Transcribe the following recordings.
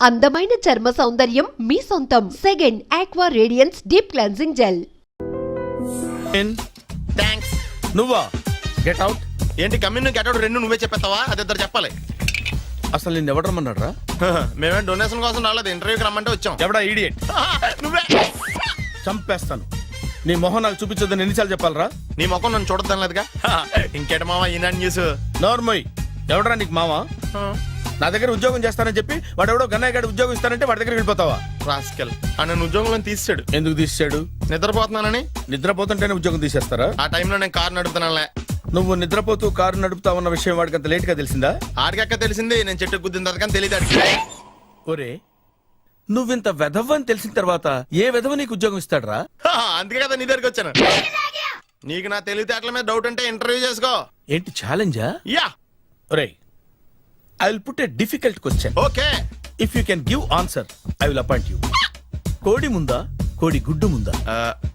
అందమైన చర్మ సౌందర్యం మీ సొంతం. Second aqua radiance deep cleansing gel. Thanks. నువ్వా? Get out. ఏంటి కమ్యూన్ గెట్ అవుట్ రెండు నువ్వే చెప్పేస్తావా? అది ఇద్దరు చెప్పాలి. అసలు నేను ఎవరు రమ్మన్నాడు రా? మేమే డొనేషన్ కోసం రాలేదు, ఇంటర్వ్యూకి రమ్మంటే వచ్చాం. ఎవడా ఈడియట్? నువ్వే. చంపేస్తాను. నీ మొహం నాకు చూపించొద్దని ఎన్నిసార్లు చెప్పాలరా? నీ ముఖం నన్ను చూడద్దాం లేదుగా. ఇంకేట మావా ఈనాడు న్యూస్. నోర్మోయ్. ఎవడరా నీకు మావా? నా దగ్గర ఉద్యోగం చేస్తానని చెప్పి వాడు ఎవడో గన్నయ్య గారి ఉద్యోగం ఇస్తానంటే వాడి దగ్గర వెళ్ళిపోతావా? రాస్కెల్. నన్ను ఉద్యోగంలో తీసాడు. ఎందుకు తీసాడు? నిద్రపోతున్నానని. నిద్రపోతుంటేనే ఉద్యోగం తీసేస్తారా? ఆ టైంలో నేను కారు నడుపుతున్నానులే. నువ్వు నిద్రపోతూ కారు నడుపుతా ఉన్న విషయం వాడికి అంత లేట్ గా తెలిసిందా? ఆడికక్క తెలిసింది, నేను చెట్టు గుద్దిన కానీ తెలియదు. ఒరే, నువ్వింత వెధవ్ అని తెలిసిన తర్వాత ఏ వెధవ నీకు ఉద్యోగం ఇస్తాడరా? అందుకే కదా నీ దగ్గరికి వచ్చాను. నీకు నా తెలివితేటల మీద డౌట్ అంటే ఇంటర్వ్యూ చేసుకో. ఏంటి ఛాలెంజా? యా. ఒరే, I will put a difficult question. Okay. If you can give answer I will appoint you. కోడి ముందా, కోడి గుడ్డు ముందా?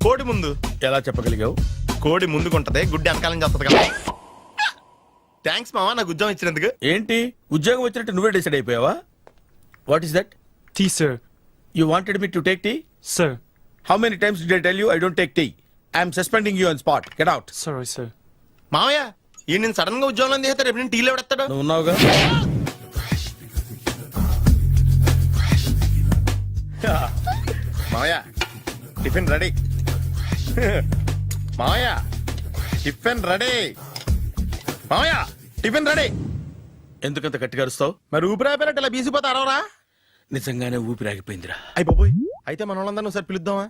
కోడి ముందు. ఎలా చెప్పగలిగావు? కోడి ముందుకుంటది, గుడ్డి వెనకాలం చేస్తుంది కదా. థ్యాంక్స్ మావా నాకు ఉద్యోగం ఇచ్చినందుకు. ఏంటి ఉద్యోగం వచ్చినట్టు నువ్వే డిసైడ్ అయిపోయావా? What is that? Tea, sir. You wanted me to take tea? Sir. How many times did I tell you I don't take tea? I am suspending you on spot. Get out. Sorry, sir. మావయ్య ఈ నేను sudden గా ఉద్యోగంలో తీస్తాడు, రేపు నేను టీలో పెడతాడు. నువ్వు ఉన్నావుగా. మావయ్య టిఫిన్ రెడీ. మావయ్య టిఫిన్ రెడీ. మావయ్య టిఫిన్ రెడీ. ఎందుకంత గట్టిగా అరుస్తావు? మరి ఊపిరాయిపోయినట్టు ఇలా బీసిపోతే అరవరా? నిజంగానే ఊపిరాగిపోయిందిరా. అయిపోయి అయితే మన వాళ్ళందరినీ ఒకసారి పిలుద్దామా?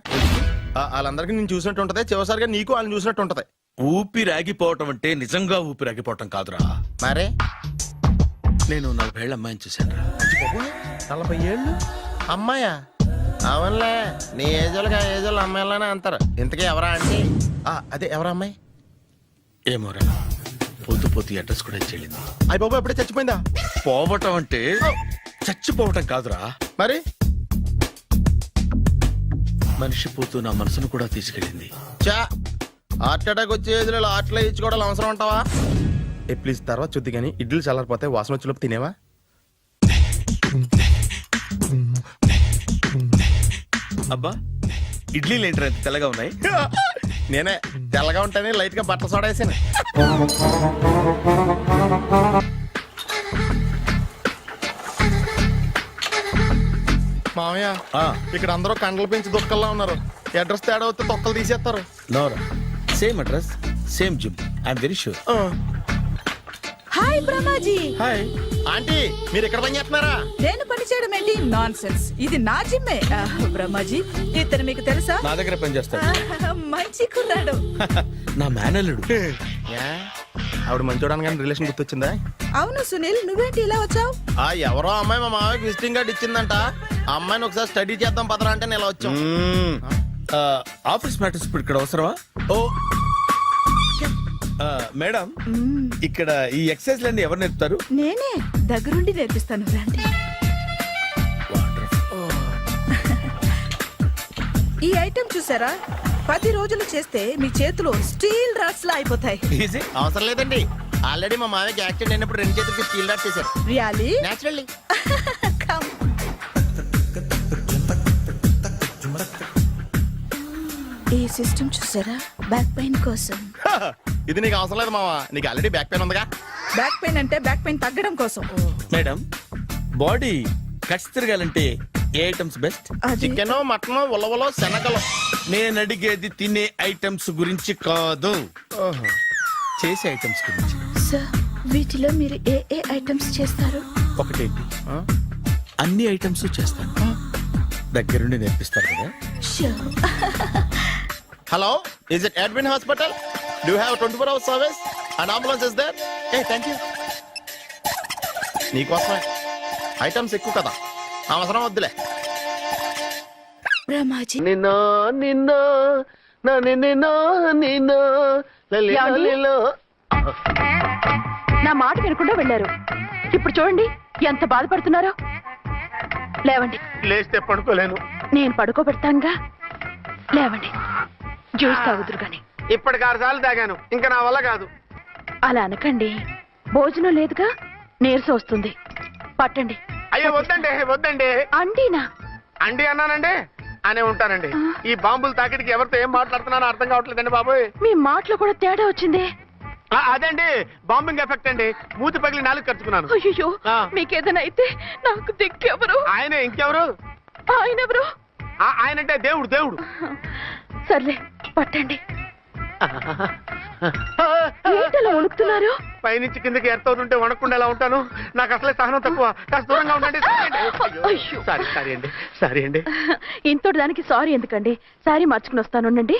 వాళ్ళందరికీ నేను చూసినట్టు ఉంటది, చివరిసారిగా నీకు వాళ్ళని చూసినట్టు ఉంటది. ఊపిరాగిపోవటం అంటే నిజంగా ఊపిరాగిపోవటం కాదురా. మరే నేను 40 ఏళ్ల అమ్మాయిని చూశాను రా. 40 ఏళ్ళు అమ్మాయా? అవునులే, నీ ఏజోళ్ళకి ఆ ఏజోళ్ళు అమ్మాయిలానే అంటారు. ఇంతకీ ఎవరా అంటే? అదే ఎవరా అమ్మాయి? ఏమోరా, పోతూ పోతూ అడ్రస్ కూడా చెల్లింది. అయిపోయి ఎప్పుడే చచ్చిపోయిందా? పోవటం అంటే చచ్చిపోవటం కాదురా. మరి మనిషి పోతూ నా మనసును కూడా తీసుకెళ్ళింది. చా హార్ట్ అటాక్ వచ్చే ఏజ్లో హార్ట్లో ఇచ్చుకోవడం అవసరం ఉంటావా? ప్లీజ్ తర్వాత చూద్ది కానీ ఇడ్లీ చల్లారిపోతే వాసన వచ్చేలోపు తినేవా? అబ్బా, ఇడ్లీలు ఏంట్రా ఇంత తెల్లగా ఉన్నాయి? నేనే తెల్లగా ఉంటానే లైట్ గా బట్టలు సోడా వేసాను. మామయ్య ఇక్కడ అందరూ కండలు పెంచి దుక్కల్లా ఉన్నారు. అడ్రస్ తేడా వస్తే తొక్కలు తీసేస్తారు. నోరా, same address same gym. I'm very sure. Hi Brahmaji. Hi aunty, మీరు ఇక్కడ పని చేస్తున్నారా? నేను పని చేయడం ఏంటి? Nonsense. ఇది నా జిమ్మే. బ్రహ్మాజీ, ఇతను మీకు తెలుసా? నా దగ్గర పని చేస్తాడు. మంచి కుర్రాడు. నా మేనల్లుడు. ఆవిడ మంచోడానికి కానీ రిలేషన్ గుర్తొచ్చిందా? అవును సునీల్, నువ్వేంటి ఇలా వచ్చావు? ఎవరో అమ్మాయి మా మామయ్యకి విజిటింగ్ కార్డు ఇచ్చిందంట. ఆ అమ్మాయిని ఒకసారి స్టడీ చేద్దాం పదరా అంటే నేను ఇలా వచ్చాం. ఆఫీస్ మ్యాటర్స్ ఇప్పుడు ఇక్కడ అవసరమా? ఓ మేడం, ఇక్కడ ఈ ఎక్సర్సైజ్ లన్నీ ఎవరు నేర్పుతారు? నేనే దగ్గరుండి నేర్పిస్తాను, రండి. ఈ ఐటెం చూసారా? 10 రోజులు చేస్తే మీ చేతులు స్టీల్ రాట్స్ లా అయిపోతాయి. అవసరం లేదండి, ఆల్రెడీ మా మామయ్యకి యాక్సిడెంట్ అయినప్పుడు 2 చేతులకి స్టీల్ రాట్ చేశారు. రియల్లీ? నేచురల్లీ. కమ్. ఈ సిస్టమ్ చూసారా? బ్యాక్ పెయిన్ కోసం. ఇది నీకు అవసరం లేదు మావా, నీకు ఆల్రెడీ బ్యాక్ పెయిన్ ఉందిగా. బ్యాక్ పెయిన్ అంటే బ్యాక్ పెయిన్ తగ్గడం కోసం. మేడం, బాడీ కట్స్ తిరగాలంటే ఏ ఐటమ్స్ బెస్ట్? చికెన్, మటన్, ఉలవలో, శనగలు. నేను అడిగేది తినే ఐటమ్స్ గురించి కాదు, చేసే ఐటమ్స్ గురించి. సార్, వీటిలో మీరు ఏ ఏ ఐటమ్స్ చేస్తారు? ఒకటేంటి, అన్ని ఐటమ్స్ చేస్తాను. దగ్గరుండి నేర్పిస్తారు కదా. Hello, is it admin hospital? Do you have 24 hours service and ambulance is there? Thank you. నీకోసమే ఐటమ్స్ ఎక్కువ కదా, అవసరం వద్దులే. బ్రహ్మాజీ, నా మాట వినకుండా వెళ్ళారు. ఇప్పుడు చూడండి ఎంత బాధపడుతున్నారో. లేవండి. లేస్తే పడుకోలేను. నేను పడుకోబెడతానుగా. లేవండి, జ్యూస్ తాగుదురు గాని. ఇప్పటికి 6 సార్లు తాగాను, ఇంకా నా వల్ల కాదు. అలా అనకండి, భోజనం లేదుగా, నీరసం వస్తుంది. పట్టండి, అయ్యో వద్దండి వద్దండి. అండినా అండి అన్నానండి అనే ఉంటానండి. ఈ బాంబులు తాకిడికి ఎవరితో ఏం మాట్లాడుతున్నానో అర్థం కావట్లేదండి బాబోయ్. మీ మాటలో కూడా తేడా వచ్చిందే. అదండి బాంబింగ్ ఎఫెక్ట్ అండి. మూతి పగిలి నాలుగు ఖర్చుకున్నాను. అయ్యో మీకేదైనా అయితే నాకు దిక్కెవరు? ఆయన ఇంకెవరు? ఆయన ఎవరు? ఆయనంటే దేవుడు దేవుడు. సర్లే పట్టండి. ఏంటలా వణుకుతున్నారు? పైనుంచి కిందకి ఎర్తవుతుంటే వణకుండా ఎలా ఉంటాను? నాకు అసలే సహనం తక్కువ. కాస్త దూరంగా ఉండండి. అయ్యో. సారీ అండి. ఇంతటి దానికి సారీ ఎందుకండి? సారీ మార్చుకుని వస్తానుండండి.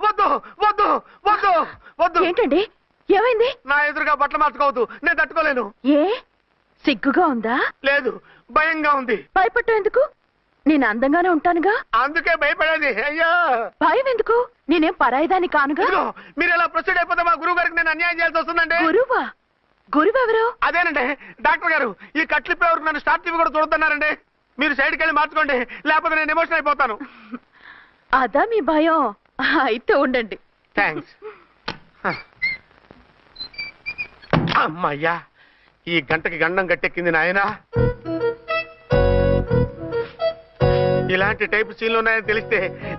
వద్దు వద్దు వద్దు వద్దు. ఏంటండి ఏమైంది? నా ఎదురుగా బట్టలు మార్చుకోవద్దు. నేను తట్టుకోలేను. ఏ సిగ్గుగా ఉందా? లేదు భయంగా ఉంది. భయపట్టు ఎందుకు? నేను అందంగానే ఉంటానుగా. అందుకే భయపడేది. అయ్యో భయం ఎందుకు? నేనేం పరాయిదాన్ని కానుగా. ఇదిగో, మీరు ఎలా ప్రొసీడ్ అయిపోతే మా గురువు గారికి నేను అన్యాయం చేయాల్సి వస్తుందండి. గురువా? గురువెవరు? అదేనండి డాక్టర్ గారు. ఈ కట్లిప్పే వరకు నన్ను స్టార్ట్ టీవీ కూడా చూడొద్దన్నారండి. మీరు సైడ్కి వెళ్ళి మార్చుకోండి, లేకపోతే నేను ఎమోషన్ అయిపోతాను. అదా మీ భయం? అయితే ఉండండి. థ్యాంక్స్. అమ్మయ్యా, ఈ గంటకి గండం గట్టెక్కింది నాయనా. ఇలాంటి టైప్ సీన్లు ఉన్నాయని తెలిస్తే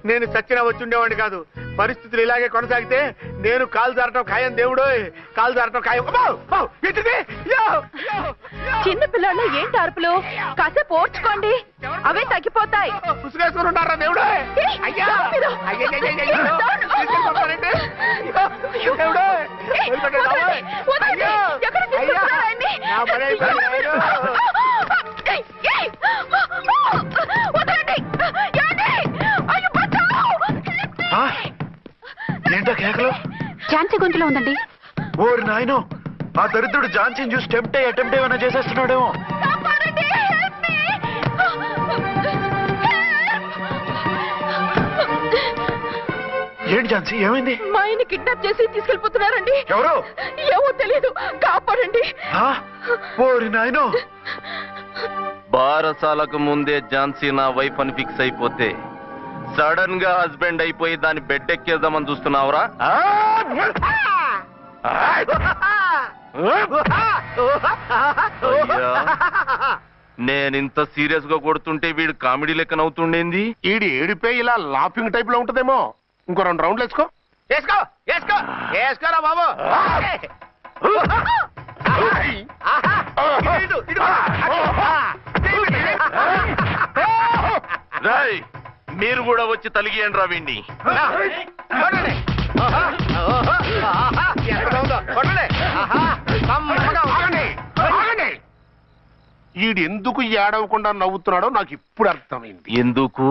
నేను సచ్చినా వచ్చి ఉండేవాడిని కాదు. పరిస్థితులు ఇలాగే కొనసాగితే నేను కాలు జారటం ఖాయం. దేవుడు కాలు జారటం ఖాయం. చిన్న పిల్లలు ఏంటి అరుపులు? కాసేపు ఓర్చుకోండి, అవే తగ్గిపోతాయి. పుసుగేసుకుని ఉంటారా దేవుడు? ఏంటో కేకలు? ఝాన్సీ గొంతులో ఉందండి. ఓరి నాయనో, ఆ దరిద్రుడు ఝాన్సీని చూసి అటెంప్ట్ ఏమైనా చేసేస్తున్నాడేమో. ఏంటి ఝాన్సీ ఏమైంది? మా ఆయన కిడ్నాప్ చేసి తీసుకెళ్లిపోతున్నారండి. ఎవరు? ఏమో తెలియదు, కాపాడండి. ఓరి నాయనో. బారసాలకు ముందే ఝాన్సీ నా వైఫ్ అని ఫిక్స్ అయిపోతే సడన్ గా హస్బెండ్ అయిపోయి దాన్ని బెడ్ ఎక్కేద్దామని చూస్తున్నావురా? నేనింత సీరియస్ గా కొడుతుంటే వీడు కామెడీ లెక్క నవ్వుతుండేంది? ఈడి ఏడిపే ఇలా లాఫింగ్ టైప్ లో ఉంటదేమో. ఇంకో 2 రౌండ్లు వేసుకో. వేసుకో వేసుకో వేసుకోరా బాబు. రాయ్, మీరు కూడా వచ్చి తలిగియండి రా వీణ్ణి. ఈడెందుకు ఏడవకుండా నవ్వుతున్నాడో నాకు ఇప్పుడు అర్థమైంది. ఎందుకు?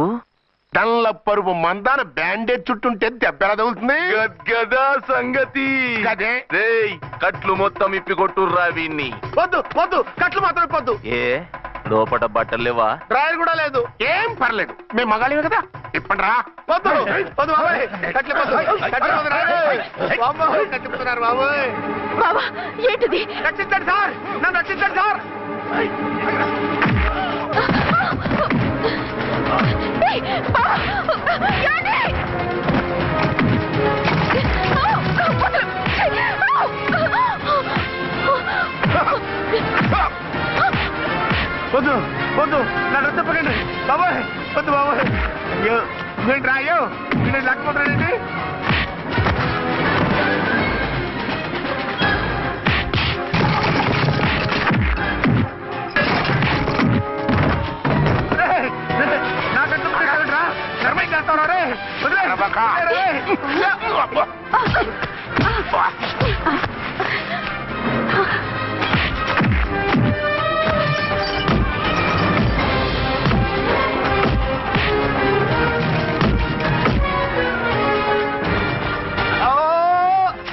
డల్ల పరుపు మందాన బ్యాండేజ్ చుట్టుంటే దెబ్బ ఎలా తగులుతుంది? గద్గదా సంగతి. అదే రేయ్, కట్లు మొత్తం ఇప్పి కొట్టుర్రా వీణ్ణి. వద్దు వద్దు, కట్లు మాత్రం ఇప్పొద్దు. ఏ లోపట బట్టలు లేవా? డ్రాయర్ కూడా లేదు. ఏం పర్లేదు, మేము మగాళివే కదా. ఇప్పండి రా. వద్దు వద్దు బాబాయ్, కట్లు కట్టిపోతున్నారు బాబాయ్. బాబా ఏంటిది? రక్షించండి సార్, నన్ను రక్షించండి సార్. వద్దు వద్దు, నన్ను చెప్పకండి బాబాయ్. వద్దు బాబాయ్. అయ్యో ఏంటి రా, అయ్యో నేను లేకపోతానండి.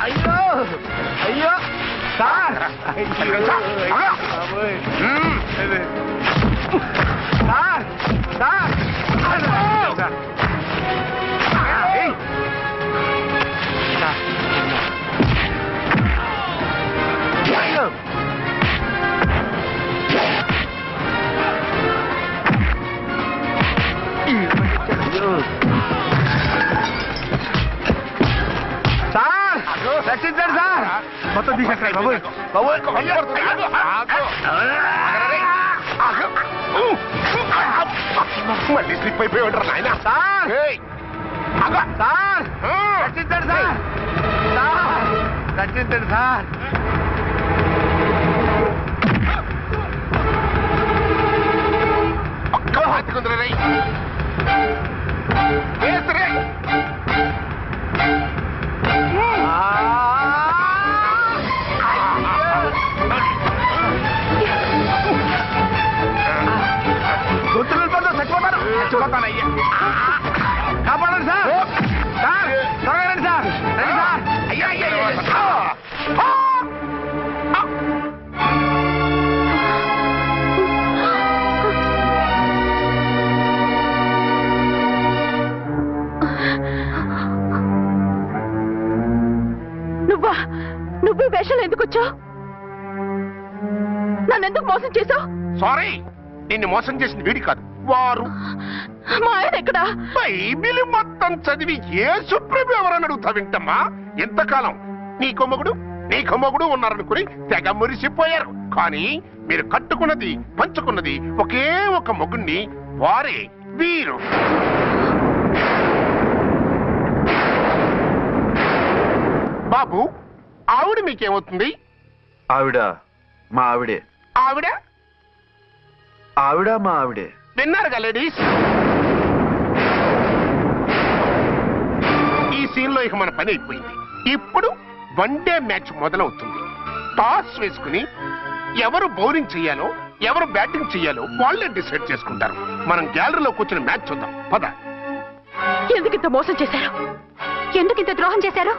అయ్యో అయ్యో సార్, సార్ సార్ సార్ మొత్తం తీసేస్తాయి మళ్ళీ స్లిప్ అయిపోయి ఉంటారు నాయన. సార్ సార్ రక్షించండి సార్ రక్షించండి సార్. ఒక్క బాతుకుందరు రై గుర్తు నిలిపోతే చచ్చిపోతాను అయ్యా. కాపాడండి సార్ సార్ త్వరగా రండి సార్ రండి సార్. అయ్యా అయ్యా నువ్వు వేషాలు ఎందుకు వచ్చావు? నన్ను ఎందుకు మోసం చేశావు? సారీ, నిన్ను మోసం చేసిన వీడి కాదు, వారు. మా ఆయన ఎక్కడా? బైబిల్ మొత్తం చదివి ఏ సుప్రీం ఎవరని అడుగుతా వింటమ్మా. ఎంతకాలం నీకో మొగుడు ఉన్నారనుకుని తెగ మురిసిపోయారు. కానీ మీరు కట్టుకున్నది పంచుకున్నది ఒకే ఒక మొగుణ్ణి, వారే వీరు. బాబు, ఆవిడ మీకేమవుతుంది? ఆవిడ మా ఆవిడే. ఆవిడ ఆవిడ మా ఆవిడే. విన్నారుగా లేడీస్, ఈ సీన్ లో ఇక మన పని అయిపోయింది. ఇప్పుడు వన్ డే మ్యాచ్ మొదలవుతుంది. టాస్ వేసుకుని ఎవరు బౌలింగ్ చెయ్యాలో ఎవరు బ్యాటింగ్ చెయ్యాలో వాళ్ళే డిసైడ్ చేసుకుంటారు. మనం గ్యాలరీలో కూర్చుని మ్యాచ్ చూద్దాం పద. ఎందుకు ఇంత మోసం చేశారు? ఎందుకు ఇంత ద్రోహం చేశారు?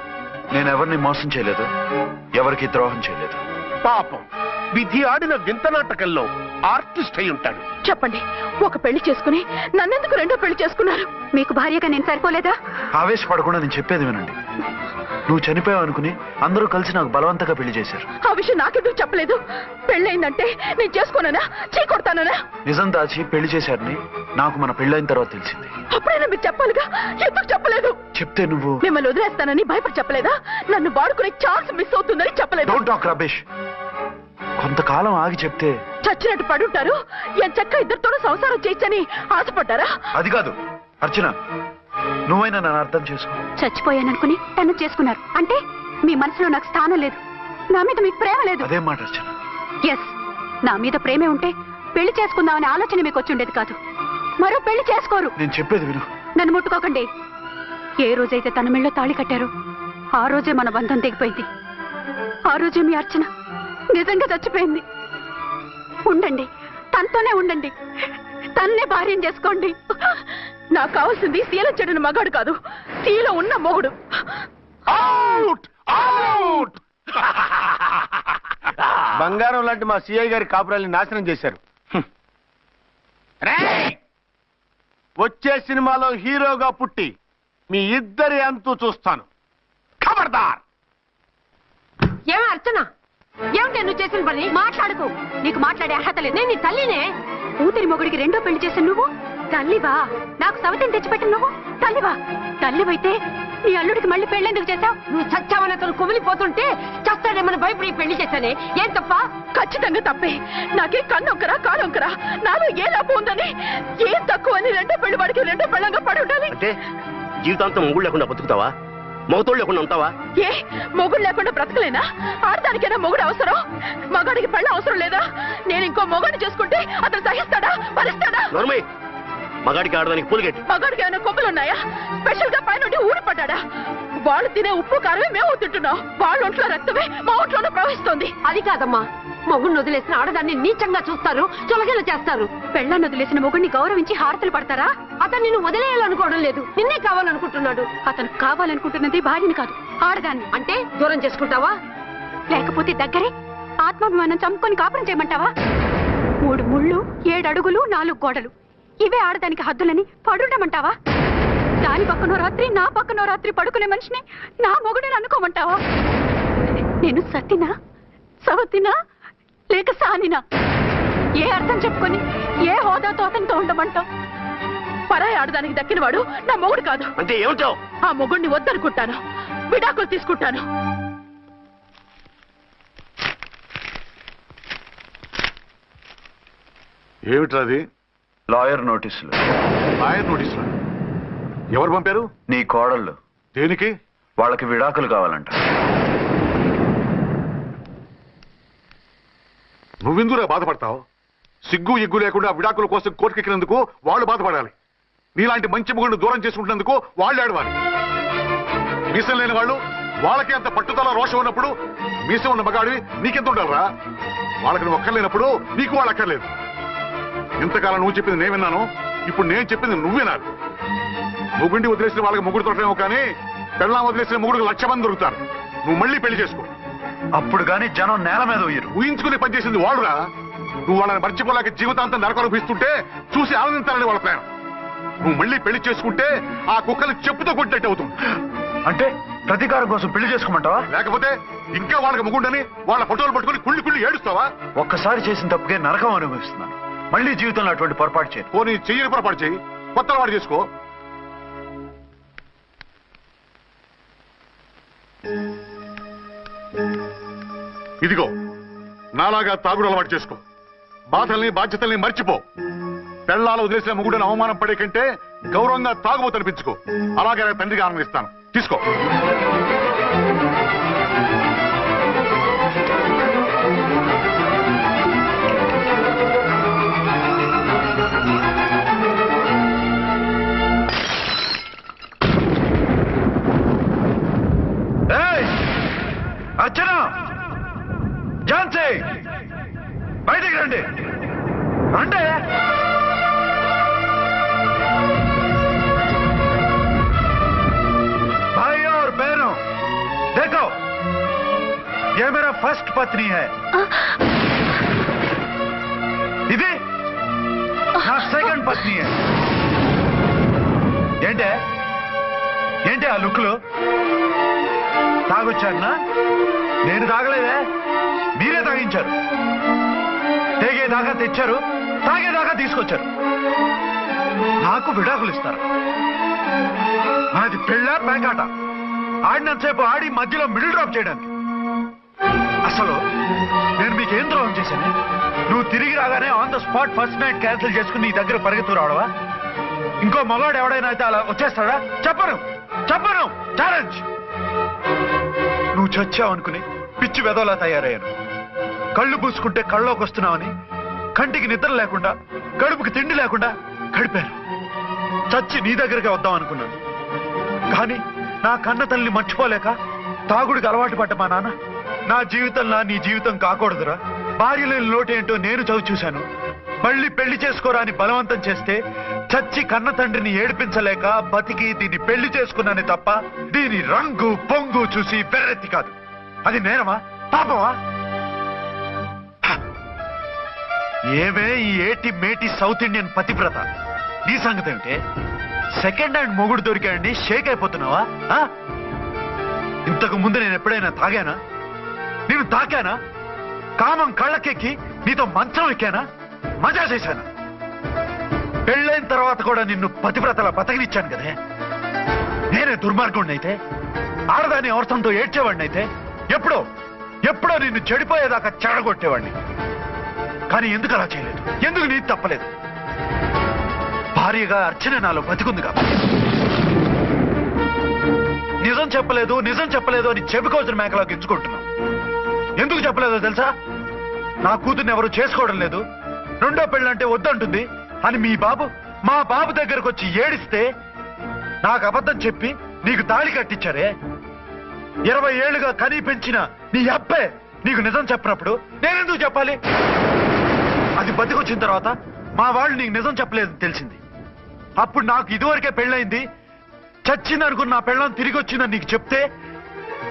నేను ఎవరిని మోసం చేయలేదు, ఎవరికి ద్రోహం చేయలేదు. పాపం, విధి ఆడిన వింత నాటకంలో ఆర్టిస్ట్ అయి ఉంటాడు. చెప్పండి, ఒక పెళ్లి చేసుకుని నన్నెందుకు రెండో పెళ్లి చేసుకున్నారు? మీకు భార్యగా నేను సరిపోలేదా? ఆవేశపడకుండా నేను చెప్పేది వినండి. నువ్వు చనిపోయావు అనుకుని అందరూ కలిసి నాకు బలవంతంగా పెళ్లి చేశారు. ఆ విషయం నాకెందుకు చెప్పలేదు? పెళ్ళయిందంటే నేను చేసుకోనన్నా, చీకొడతానన్నా? నిజం దాచి పెళ్లి చేశారని నాకు మన పెళ్ళైన తర్వాత తెలిసింది. అప్పుడైనా మీకు చెప్పాలిగా, ఎందుకు చెప్పలేదు? చెప్తే నువ్వు మిమ్మల్ని వదిలేస్తానని భయపడి చెప్పలేదా? నన్ను వాడుకునే ఛాన్స్ మిస్ అవుతుందని చెప్పలేదు? Don't talk Ramesh. కొంతకాలం ఆగి చెప్తే చచ్చినట్టు పడుంటారు. ఎంచక్క ఇద్దరితోనూ సంసారం చేయొచ్చని ఆశపడ్డారా? అది కాదు అర్చన, నువ్వైనా నన్ను అర్థం చేసుకో. చచ్చిపోయాననుకుని తను చేసుకున్నారు అంటే మీ మనసులో నాకు స్థానం లేదు, నా మీద మీకు ప్రేమ లేదు. అదేం మాట అర్చన? ఎస్, నా మీద ప్రేమే ఉంటే పెళ్లి చేసుకుందామనే ఆలోచన మీకు వచ్చి ఉండేది కాదు. మరో పెళ్లి చేసుకోరు. నేను చెప్పేది విను. నన్ను ముట్టుకోకండి. ఏ రోజైతే తన మెళ్ళో తాళి కట్టారో ఆ రోజే మన బంధం తెగిపోయింది. ఆ రోజే మీ అర్చన నిజంగా చచ్చిపోయింది. ఉండండి, తనతోనే ఉండండి, తన్నే భార్యం చేసుకోండి. నాకు కావాల్సింది శీల చెడిన మగాడు కాదు, శీల ఉన్న మొగుడు. Out out. బంగారం లాంటి మా సిఐ గారి కాపురాల్ని నాశనం చేశారు. రేయ్! వచ్చే సినిమాలో హీరోగా పుట్టి మీ ఇద్దరి అంతు చూస్తాను. ఖబర్దార్. ఏమో అర్చన, ఏమిటి నువ్వు చేసిన పని? మాట్లాడుకో, నీకు మాట్లాడే అర్హత లేదు. నేను నీ తల్లినే. కూతురి మొగుడికి రెండో పెళ్లి చేసిన నువ్వు తల్లివా? నాకు సవతిని తెచ్చిపెట్టిన నువ్వు తల్లివా? తల్లివైతే నీ అల్లుడికి మళ్ళీ పెళ్ళెందుకు చేశావు? నువ్వు చచ్చావని అతను కుమిలిపోతుంటే చస్తాడేమని భయపడి పెళ్లి చేశానే, ఏం తప్ప? ఖచ్చితంగా తప్పే. నాకే కన్నొక్కరా కానొక్కరా, నాలో ఏ లాభం ఉందని, ఏం తక్కువ అని రెండో పెళ్లి వాడికి రెండో పెళ్ళంగా పడి ఉండాలి. అంటే జీవితాంతం మొగుడు లేకుండా బతుకుతావా? మొగతోడు లేకుండా ఉంటావా? ఏ మొగుడు లేకుండా బ్రతకలేనా? ఆడదానికైనా మొగుడు అవసరం, మగాడికి పెళ్ళ అవసరం లేదా? నేను ఇంకో మొగాడిని చేసుకుంటే అతను సహిస్తాడా, భరిస్తాడా? మగాడికి ఆడదానికి పూలిగెట్టి. మగాడికి ఏమైనా కొమ్ములున్నాయా? స్పెషల్ గా పైనుండి ఊరి పడ్డాడా? వాళ్ళు తినే ఉప్పు కారమే మేము తింటున్నాం. వాళ్ళ ఒంట్లో రక్తమే మా ఒంట్లోనే ప్రవహిస్తోంది. అది కాదమ్మా, మొగుడిని వదిలేసిన ఆడదాన్ని నీచంగా చూస్తారు, చులకన చేస్తారు. పెళ్ళాన్ని వదిలేసిన మొగుడిని గౌరవించి హారతలు పడతారా? అతను నిన్ను వదిలేయాలనుకోవడం లేదు, నిన్నే కావాలనుకుంటున్నాడు. అతను కావాలనుకుంటున్నది భార్యని కాదు, ఆడదాన్ని. అంటే దూరం చేసుకుంటావా? లేకపోతే దగ్గరే ఆత్మాభిమానం చంపుకొని కాపురం చేయమంటావా? 3 ముళ్ళు 7 అడుగులు 4 గోడలు, ఇవే ఆడదానికి హద్దులని పడుండమంటావా? దాని పక్కనో రాత్రి నా పక్కనో రాత్రి పడుకునే మనిషిని నా మొగుడిని అనుకోమంటావా? నేను సతినా, సవతినా, లేక సానినా? ఏ అర్థం చెప్పుకొని ఏ హోదాతో అతనితో ఉండమంటావు? పరాయి ఆడదానికి దక్కినవాడు నా మొగుడు కాదు. అంటే ఏమంటావు? ఆ మొగుడిని వద్దనుకుంటాను, విడాకులు తీసుకుంటాను. ఏమిట్రది? లాయర్ నోటీసులు. లాయర్ నోటీసులు ఎవరు పంపారు? నీ కోడళ్ళు. దేనికి? వాళ్ళకి విడాకులు కావాలంట. నువ్వెందుకురా బాధపడతావు? సిగ్గు ఎగ్గు లేకుండా విడాకుల కోసం కోర్టుకెక్కినందుకు వాళ్ళు బాధపడాలి. నీలాంటి మంచి మొగుడిని దూరం చేసుకుంటున్నందుకు వాళ్ళు ఏడవాలి. మీసం లేని వాళ్ళు వాళ్ళకి అంత పట్టుదల రోషం ఉన్నప్పుడు మీసం ఉన్న మగాడివి నీకెంత ఉండాలరా? వాళ్ళకి నువ్వు అక్కర్లేనప్పుడు నీకు వాళ్ళు అక్కర్లేదు. ఇంతకాలం నువ్వు చెప్పింది నేను విన్నాను, ఇప్పుడు నేను చెప్పింది నువ్వు వినాలి. మొగుండి వదిలేసిన వాళ్ళకి మొగుడు దొరకలేమో కానీ పెళ్ళాం వదిలేసిన మొగుడికి 1,00,000 మంది దొరుకుతారు. నువ్వు మళ్ళీ పెళ్లి చేసుకో. అప్పుడు గాని జనం నేల మీద ఉయ్యరు. ఊహించుకుని పనిచేసింది వాళ్ళురా. నువ్వు వాళ్ళని మర్చిపోలేక జీవితాంతం నరకం అనుభవిస్తుంటే చూసి ఆనందించాలని వాళ్ళ ప్లాన్. నువ్వు మళ్ళీ పెళ్లి చేసుకుంటే ఆ కుక్కలు చెప్పుతో కొట్టినట్టు అవుతుంది. అంటే ప్రతీకారం కోసం పెళ్లి చేసుకోమంటావా? లేకపోతే ఇంకా వాళ్ళకి మొగుండని వాళ్ళ ఫోటోలు పట్టుకుని కుళ్ళి ఏడుస్తావా? ఒక్కసారి చేసిన తప్పుకే నరకం అనుభవిస్తున్నాను. మళ్ళీ జీవితంలో అటువంటి పొరపాటు చేయను. పోనీ చెయ్యని పొరపాటు చెయ్యి, కొత్త వాడు చేసుకో. ఇదిగో నాలాగా తాగుడు అలవాటు చేసుకో. బాధల్ని బాధ్యతల్ని మర్చిపో. పెళ్ళాలు వదిలేసిన మొగుడని అవమానం పడే కంటే గౌరవంగా తాగుబోతు అనిపించుకో. అలాగే తండ్రిగా ఆనందిస్తాను. తీసుకో. అర్చన, ఝాన్సీ, బయటికి రండి. రండి. भाई और बहनों, देखो, ये मेरा फर्स्ट पत्नी है. ఇది నా సెకండ్ పత్ని. ఏంటి ఆ లుక్లు? తాగొచ్చానా? నేను తాగలేదే, మీరే తాగించారు. తేగేదాకా తెచ్చారు, తాగేదాకా తీసుకొచ్చారు. నాకు విడాకులు ఇస్తారు. అది పెళ్ళా పేకాట? ఆడినంతసేపు ఆడి మధ్యలో మిడిల్ డ్రాప్ చేయడానికి. అసలు నేను మీకేం ద్రోహం చేశాను? నువ్వు తిరిగి రాగానే on the spot first night cancel చేసుకుని నీ దగ్గర పరిగెత్తు రావడవా? ఇంకో మగాడు ఎవడైనా అయితే అలా వచ్చేస్తాడా? చెప్పను. ఛాలెంజ్. నువ్వు చచ్చావనుకుని పిచ్చి వెదవలా తయారయ్యాను. కళ్ళు పూసుకుంటే కళ్ళలోకి వస్తున్నావని కంటికి నిద్ర లేకుండా కడుపుకి తిండి లేకుండా గడిపాను. చచ్చి నీ దగ్గరికి వద్దాం అనుకున్నాను. కానీ నా కన్న తల్లిని మర్చిపోలేక తాగుడికి అలవాటు పడ్డ మా నాన్న నా జీవితంలా నీ జీవితం కాకూడదురా, భార్య లేని లోటేంటో నేను చవి చూశాను, మళ్ళీ పెళ్లి చేసుకోరా అని బలవంతం చేస్తే చచ్చి కన్న తండ్రిని ఏడిపించలేక బతికి దీన్ని పెళ్లి చేసుకున్నానే తప్ప దీని రంగు పొంగు చూసి వెర్రెత్తి కాదు. అది నేరమా? పాపమా? ఏమే ఈ ఏటి మేటి సౌత్ ఇండియన్ పతివ్రత, నీ సంగతి ఏమిటే? సెకండ్ హ్యాండ్ మొగుడు దొరికాడండి షేక్ అయిపోతున్నావా? ఇంతకు ముందు నేను ఎప్పుడైనా తాగానా? నేను తాకానా? కామం కళ్ళకెక్కి నీతో మంచం ఎక్కానా? మజా చేశానా? పెళ్ళైన తర్వాత కూడా నిన్ను పతివ్రతలా బతకనిచ్చాను కదే. నేనే దుర్మార్గుడిని అయితే, ఆడదాని అవసరంతో ఏడ్చేవాడిని అయితే, ఎప్పుడో నిన్ను చెడిపోయేదాకా చెడగొట్టేవాడిని. కానీ ఎందుకు అలా చేయలేదు? ఎందుకు నీది తప్పలేదు? భార్యగా అర్చన నాలో బతికుంది కాబట్టి. నిజం చెప్పలేదు అని చెప్పుకోవచ్చిన మేకలా గిచ్చుకుంటున్నావు. ఎందుకు చెప్పలేదో తెలుసా? నా కూతుర్ని ఎవరు చేసుకోవడం లేదు, రెండో పెళ్ళంటే వద్దంటుంది అని మా బాబు దగ్గరకు వచ్చి ఏడిస్తే నాకు అబద్ధం చెప్పి నీకు తాళి కట్టించారే. 20 ఏళ్లుగా కనీ పెంచిన నీ అబ్బే నీకు నిజం చెప్పినప్పుడు నేనెందుకు చెప్పాలి? అది బతికొచ్చిన తర్వాత మా వాళ్ళు నీకు నిజం చెప్పలేదని తెలిసింది. అప్పుడు నాకు ఇదివరకే పెళ్ళయింది, చచ్చింది అనుకున్న నా పెళ్ళం తిరిగి వచ్చిందని నీకు చెప్తే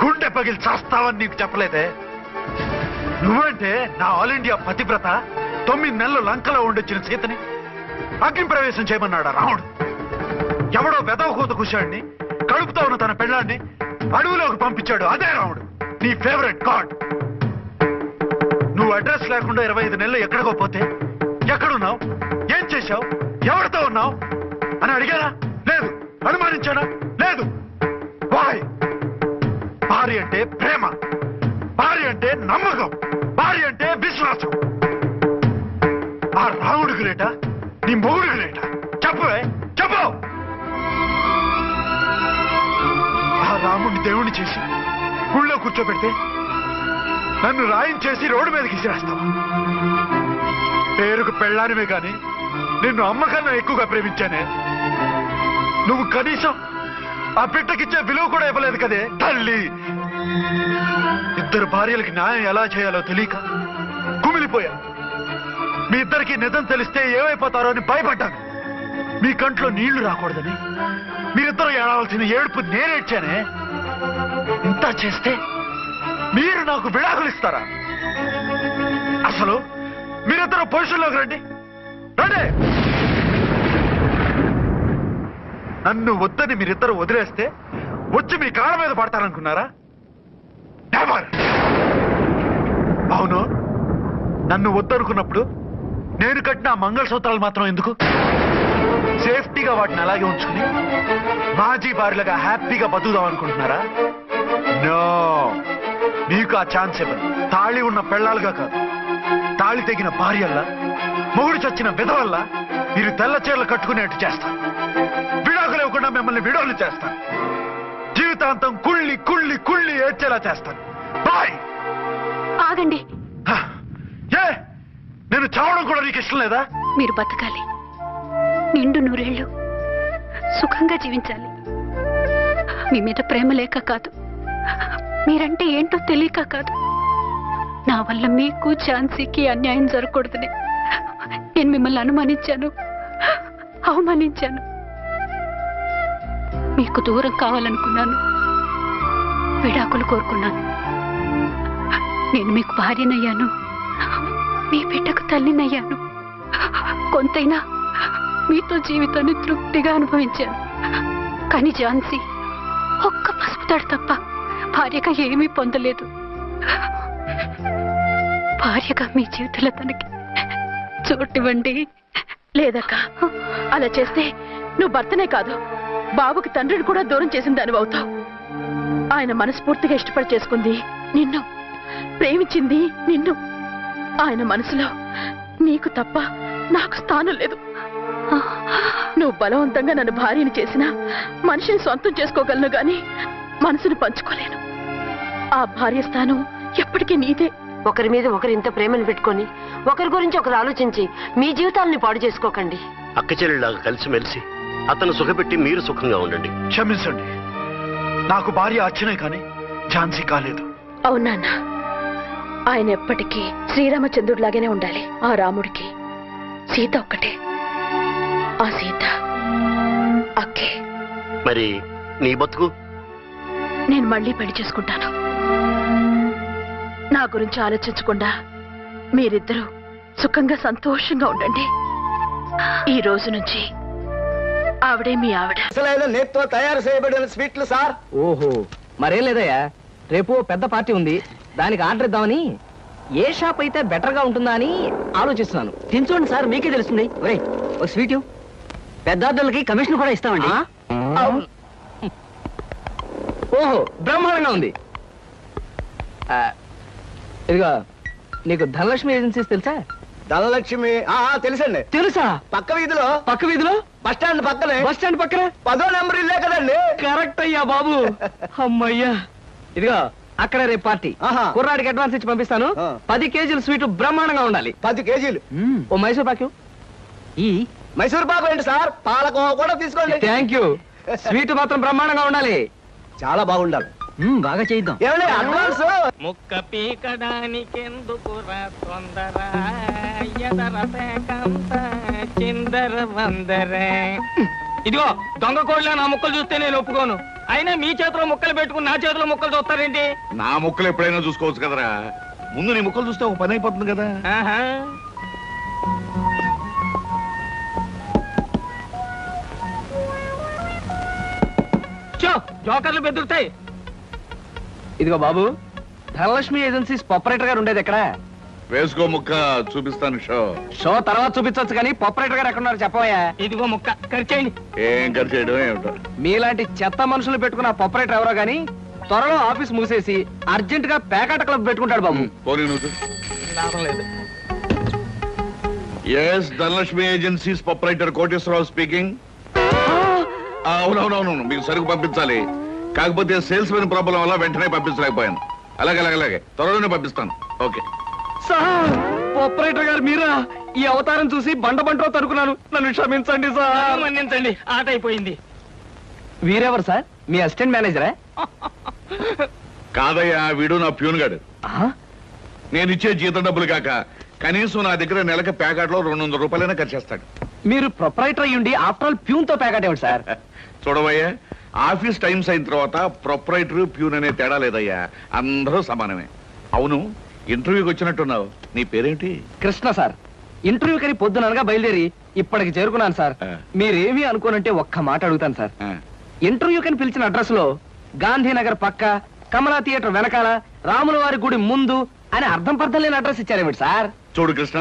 గుండె పగిలి చేస్తావని నీకు చెప్పలేదే. నువ్వంటే నా ఆల్ ఇండియా పతివ్రత 9 నెలలు లంకలో ఉండొచ్చిన సీతని అగ్ని ప్రవేశం చేయమన్నాడా రాముడు? ఎవడో వెదవ కూత కుశాడిని కడుపుతో ఉన్న తన పెళ్ళాన్ని అడవిలోకి పంపించాడు అదే రాముడు, నీ ఫేవరెట్ గాడ్. నువ్వు అడ్రస్ లేకుండా 25 నెలలు ఎక్కడికో పోతే ఎక్కడున్నావు, ఏం చేశావు, ఎవరితో ఉన్నావు అని అడిగానా? లేదు. అనుమానించానా? లేదు. వాయ్? భార్య అంటే ప్రేమ, భార్య అంటే నమ్మకం, భార్య అంటే విశ్వాసం. ఆ రాముడికి లేట నీ మొగుడికి లేట చెప్పవే చెప్పు. ఆ రాముడిని దేవుణ్ణి చేసి గుళ్ళో కూర్చోబెడితే నన్ను రాయించేసి రోడ్డు మీదకి విసిరేస్తావా? పేరుకు పెళ్ళానివే గాని నిన్ను అమ్మకన్నా ఎక్కువగా ప్రేమించానే. నువ్వు కనీసం ఆ బిడ్డకిచ్చే విలువ కూడా ఇవ్వలేదు కదే తల్లి. ఇద్దరు భార్యలకి న్యాయం ఎలా చేయాలో తెలియక కుమిలిపోయా. మీ ఇద్దరికి నిజం తెలిస్తే ఏమైపోతారో అని భయపడ్డాను. మీ కంట్లో నీళ్లు రాకూడదని మీరిద్దరూ ఏడవలసిన ఏడుపు నేనేడ్చానే. ఇంత చేస్తే మీరు నాకు విడాకులు ఇస్తారా? అసలు మీరిద్దరు పొజిషన్లోకి రండి రండి. నన్ను వద్దని మీరిద్దరు వదిలేస్తే వచ్చి మీ కాళ్ళ మీద పడతారనుకున్నారా? నెవర్. అవును, నన్ను వద్దనుకున్నప్పుడు నేను కట్టిన ఆ మంగళసూత్రాలు మాత్రం ఎందుకు? సేఫ్టీగా వాటిని అలాగే ఉంచుకుని మాజీ భార్యలుగా హ్యాపీగా బతుకుదాం అనుకుంటున్నారా? నో, మీకు ఆ ఛాన్స్ ఇవ్వను. తాళి ఉన్న పెళ్ళాలుగా కాదు, తాళి తెగిన భార్యల్లా, మొగుడు చచ్చిన విధవల్లా మీరు తెల్ల చీరలు కట్టుకునేట్టు చేస్తాను. విడాకులు ఇవ్వకుండా మిమ్మల్ని విడోలు చేస్తాను. జీవితాంతం కుళ్ళి కుళ్ళి కుళ్ళి ఏడ్చేలా చేస్తాను. బాయ్. ఆగండి. ఏ, నేను చావడం కూడా నీకు ఇష్టం లేదా? మీరు బతకాలి, నిండు నూరేళ్లు సుఖంగా జీవించాలి. మీ మీద ప్రేమ లేక కాదు, మీరంటే ఏంటో తెలియక కాదు. నా వల్ల మీకు ఝాన్సీకి అన్యాయం జరగకూడదని నేను మిమ్మల్ని అనుమానించాను, అవమానించాను. మీకు దూరం కావాలనుకున్నాను, విడాకులు కోరుకున్నాను. నేను మీకు భార్యనయ్యాను, మీ బిడ్డకు తల్లినయ్యాను. కొంతైనా మీతో జీవితాన్ని తృప్తిగా అనుభవించాను. కానీ ఝాన్సీ ఒక్క పసుపుతాడు తప్ప భార్యగా ఏమీ పొందలేదు. భార్యగా మీ జీవితంలో తనకి చోటివ్వండి. లేదక్క, అలా చేస్తే నువ్వు భర్తనే కాదు, బాబుకి తండ్రిని కూడా దూరం చేసిన దానివి అవుతావు. ఆయన మనస్ఫూర్తిగా ఇష్టపడి చేసుకుంది నిన్ను, ప్రేమించింది నిన్ను. ఆయన మనసులో నీకు తప్ప నాకు స్థానం లేదు. నువ్వు బలవంతంగా నన్ను భార్యని చేసినా మనిషిని సొంతం చేసుకోగలను గాని మనసుని పంచుకోలేను. ఆ భార్య స్థానం ఎప్పటికీ నీదే. ఒకరి మీద ఒకరు ఇంత ప్రేమను పెట్టుకొని ఒకరి గురించి ఒకరు ఆలోచించి మీ జీవితాలని పాడు చేసుకోకండి. అక్క చెల్లెళ్ళలాగా కలిసిమెలిసి అతను సుఖపెట్టి మీరు సుఖంగా ఉండండి. క్షమించండి, నాకు భార్య అర్చనే కానీ ఝాన్సీ కాలేదు. అవునా? ఆయన ఎప్పటికీ శ్రీరామచంద్రుడిలాగానే ఉండాలి. ఆ రాముడికి సీత ఒక్కటే, ఆ సీత అక్కే. మరి నీ బతుకు? నేను మళ్ళీ పెళ్లి చేసుకుంటాను. నా గురించి ఆలోచించకుండా మీరిద్దరూ సుఖంగా సంతోషంగా ఉండండి. ఈ రోజు నుంచి ఆవిడే మీ ఆవిడ. నేత్తో తయారు చేయబడిన స్వీట్లు సార్. ఓహో, మరేం లేదయ్యా, రేపు పెద్ద పార్టీ ఉంది, దానికి ఆర్డర్ ఇద్దామని. ఏ షాప్ అయితే బెటర్ గా ఉంటుందా అని ఆలోచిస్తున్నాను. తినచూడండి సార్, మీకే తెలుస్తుంది. ఒరేయ్, ఒక స్వీట్ పెద్ద ఆర్డర్లకి కమిషన్ కూడా ఇస్తామండి. ఓహో, బ్రహ్మాండంగా ఉంది. ఇదిగో, నీకు ధనలక్ష్మి ఏజెన్సీస్ తెలుసా? ధనలక్ష్మి తెలుసండి. తెలుసా? పక్క వీధిలో బస్ స్టాండ్ పక్కన 10వ నెంబర్ ఇల్లే కదండి. కరెక్ట్ అయ్యా బాబు. అమ్మయ్యా. ఇదిగో, అక్కడ రేపు పార్టీ. కుర్రాడికి అడ్వాన్స్ ఇచ్చి పంపిస్తాను. 10 కేజీల స్వీట్ బ్రహ్మాండంగా ఉండాలి. 10 కేజీలు. ఓ మైసూర్ పాకు. ఈ మైసూర్ పాకు ఏంటి సార్? పాలకోవా కూడా తీసుకోండి. Thank you. స్వీట్ మాత్రం బ్రహ్మాండంగా ఉండాలి. చాలా బాగుండాలి. బాగా చేద్దాం. ఏమండి అడ్వాన్స్? ముక్క పీకడానికెందుకురా తొందర, ఎదరసేకంత చిందర వందరే. ఇదిగో, దొంగ కోళ్ళ నా ముక్కలు చూస్తే నేను ఒప్పుకోను. అయినా మీ చేతిలో ముక్కలు పెట్టుకుని నా చేతిలో ముక్కలు చూస్తారేంటి? నా ముక్కలు ఎప్పుడైనా చూసుకోవచ్చు కదరా. ముందు నీ ముక్కలు చూస్తే ఒక పని అయిపోతుంది కదా. జోకర్లు బెదురుతాయి. ఇదిగో బాబు, ధనలక్ష్మి ఏజెన్సీస్ ఆపరేటర్ గారు ఉండేది ఎక్కడ? వేసుకో ముక్క, చూపిస్తాను. షో తర్వాత చూపించవచ్చు కానీ ఆపరేటర్ గారు ఎక్కడున్నారు చెప్పవయ్యా. ఇదిగో ముక్క, ఖర్చేయండి. ఏం ఖర్చు చేయడం ఏమిటో. మీలాంటి చెత్త మనుషులు పెట్టుకున్న ఆపరేటర్ ఎవరో గానీ త్వరలో ఆఫీస్ మూసేసి అర్జెంట్ గా పేకాట క్లబ్ పెట్టుకుంటాడు బాబు. పోనీ నువ్వు లాభం లేదు. Yes Dhanalakshmi agencies proprietor Koteswara Rao speaking. అవునవునవును, మీకు సరుకు పంపించాలి. కాకపోతే సేల్స్ మెన్ ప్రాబ్లం వల్ల వెంటనే పంపించలేకపోయాను. అలాగే త్వరలోనే పంపిస్తాను. ఓకే సార్, ఆపరేటర్ గారు మీరా? ఈ అవతారం చూసి బండలో తరుకున్నాను. నన్ను క్షమించండి సార్. మన్నించండి, ఆట అయిపోయింది. వీరెవరు సార్? మీ అసిస్టెంట్ మేనేజరా? కాదయ్యా, వీడు నా ప్యూన్ గాడు. నేను ఇచ్చే జీతం డబ్బులు కాక కనీసం నా దగ్గర నెలకి ప్యాకెట్లో 200 రూపాయలైనా ఖర్చు చేస్తాడు. మీరు ప్రొపరైటర్ అయ్యుండి ఆఫ్టర్ ఆల్ ప్యూన్ తో ప్యాకెట్ ఏమిటి సార్? చూడవయ్యా, ఆఫీస్ టైమ్స్ అయిన తర్వాత ప్రొపరైటర్ ప్యూన్ అనే తేడా లేదయ్యా, అందరూ సమానమే. అవును, ఇంటర్వ్యూకి వచ్చినట్టున్నావు. నీ పేరేంటి? కృష్ణ సార్. ఇంటర్వ్యూ కని పొద్దుననగా బయలుదేరి ఇప్పటికి చేరుకున్నాను సార్. మీరేమీ అనుకోనంటే ఒక్క మాట అడుగుతాను సార్. ఇంటర్వ్యూ కని పిలిచిన అడ్రస్ లో గాంధీనగర్ పక్క, కమలా థియేటర్ వెనకాల, రాముల వారి గుడి ముందు అని అర్థం పర్థం లేని అడ్రస్ ఇచ్చారేమిటి సార్? చూడు కృష్ణ,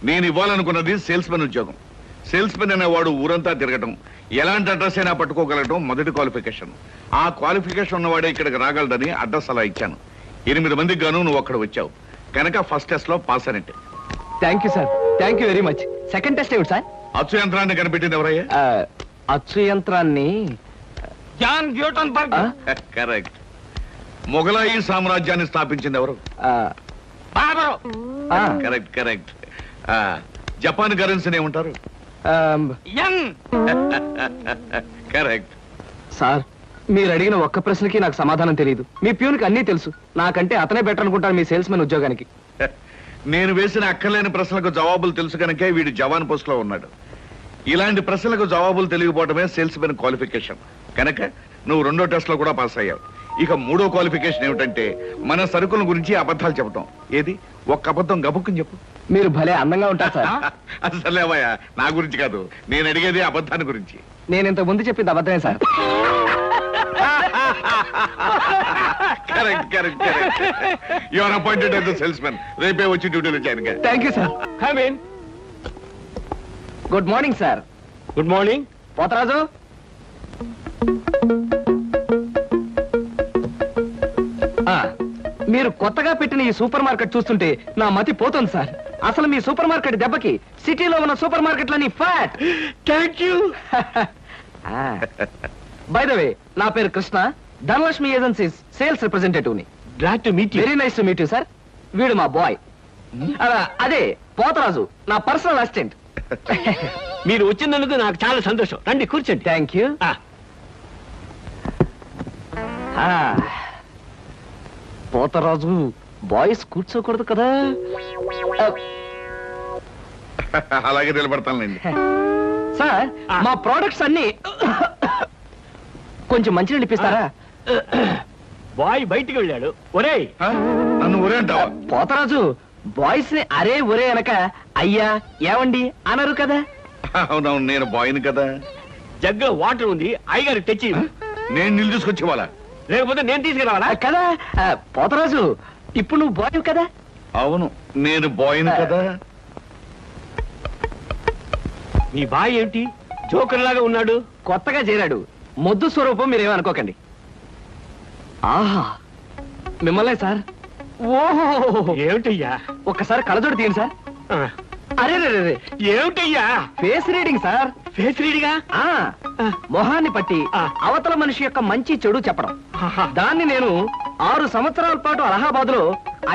నేను ఇవ్వాలనుకున్నది సేల్స్ మెన్ ఉద్యోగం. సేల్స్ మెన్ అనేవాడు ఊరంతా తిరగటం, ఎలాంటి అడ్రస్ అయినా పట్టుకోగలగటం మొదటి క్వాలిఫికేషన్. ఆ క్వాలిఫికేషన్ ఉన్నవాడే ఇక్కడికి రాగలడని అడ్రస్ అలా ఇచ్చాను. 8 మందికి గాను నువ్వు అక్కడ వచ్చావు కనుక ఫస్ట్ టెస్ట్ లో పాస్ అయినట్టే. Thank you sir, thank you very much. Second test ఏమిటి సార్? అచ్చు యంత్రాన్ని కనిపెట్టింది ఎవరయ్యా? అచ్చు యంత్రాన్ని జాన్ గ్యూటన్బర్గ్. కరెక్ట్. మొఘలాయి సామ్రాజ్యాన్ని స్థాపించింది ఎవరు? కరెక్ట్. జపాన్ కరెన్సీని ఏమంటారు? కరెక్ట్. సార్, మీరు అడిగిన ఒక్క ప్రశ్నకి నాకు సమాధానం తెలియదు. మీ ప్యూన్కి అన్నీ తెలుసు. నాకంటే అతనే బెటర్ అనుకుంటాను మీ సేల్స్ మెన్ ఉద్యోగానికి. నేను వేసిన అక్కర్లేని ప్రశ్నలకు జవాబులు తెలుసు కనుకే వీడు జవాన్ పోస్ట్ లో ఉన్నాడు. ఇలాంటి ప్రశ్నలకు జవాబులు తెలియకపోవడమే సేల్స్ మెన్ క్వాలిఫికేషన్. కనుక నువ్వు 2వ టెస్ట్ లో కూడా పాస్ అయ్యావు. ఇక 3వ క్వాలిఫికేషన్ ఏమిటంటే మన సరుకుల గురించి అబద్ధాలు చెప్పటం. ఏది? ఒక్క అబద్ధం గబుక్కుని చెప్పు. మీరు భలే అందంగా ఉంటారు సార్. అసలేవయ్యా, నా గురించి కాదు, నేను అడిగేది అబద్ధాన్ని గురించి. నేను ఇంత ముందు చెప్పింది అబద్ధమే sir. Correct. You are appointed as the salesmen. రేపే వచ్చి డ్యూటీలో జాయిన్ గా. Thank you sir. Come in. Good morning sir. Good morning. Potharaju. మీరు కొత్తగా పెట్టిన ఈ సూపర్ మార్కెట్ చూస్తుంటే నా మతి పోతుంది సార్. అసలు మీ సూపర్ మార్కెట్ దెబ్బకి సిటీలో ఉన్న సూపర్ మార్కెట్లన్నీ fat. Thank you. By the way, నా పేరు Krishna, Dhanalakshmi agencies sales representative ని. Glad to meet you. Very nice to meet you sir. వీడు మా బాయ్. అదే పోతరాజు, నా పర్సనల్ అసిస్టెంట్. మీరు వచ్చినందుకు నాకు చాలా సంతోషం. రండి కూర్చోండి. Thank you. పోతరాజు, బాయ్స్ కూర్చోకూడదు కదా? అలాగే నిలబడతానులేండి. సార్, మా ప్రోడక్ట్స్ అన్ని కొంచెం మంచినీళ్ళు ఇప్పిస్తారా? బాయ్ బయటికి వెళ్ళాడు. ఒరేయ్, నన్ను ఒరే అంటావా? పోతరాజు, బాయ్స్ ని అరే ఒరే అనక అయ్యా ఏమండి అనరు కదా? అవునవును, నేను బాయ్ని కదా. జగ్గులో వాటర్ ఉంది, అయ్యగారు తెచ్చి. నేను నీళ్ళు తీసుకొచ్చి వాళ్ళ, లేకపోతే నేను తీసుకురావాలా? కదా పోతరాజు, ఇప్పుడు నువ్వు బాయ్ కదా? అవును, నేను బాయ్ని కదా. మీ బాయ్ ఏంటి జోకర్ లాగా ఉన్నాడు? కొత్తగా చేరాడు. మొద్దు స్వరూపం మీరేమనుకోకండి. ఆహా, మిమ్మల్నే సార్. ఓహో, ఏమిటయ్యా? ఒక్కసారి కళ్ళజోడు తీయండి సార్. అరే ఏమిటయ్యా? Face reading sir. ఫేస్ రీడింగా? మొహాన్ని పట్టి అవతల మనిషి యొక్క మంచి చెడు చెప్పడం. దాన్ని నేను 6 సంవత్సరాల పాటు అలహాబాద్ లో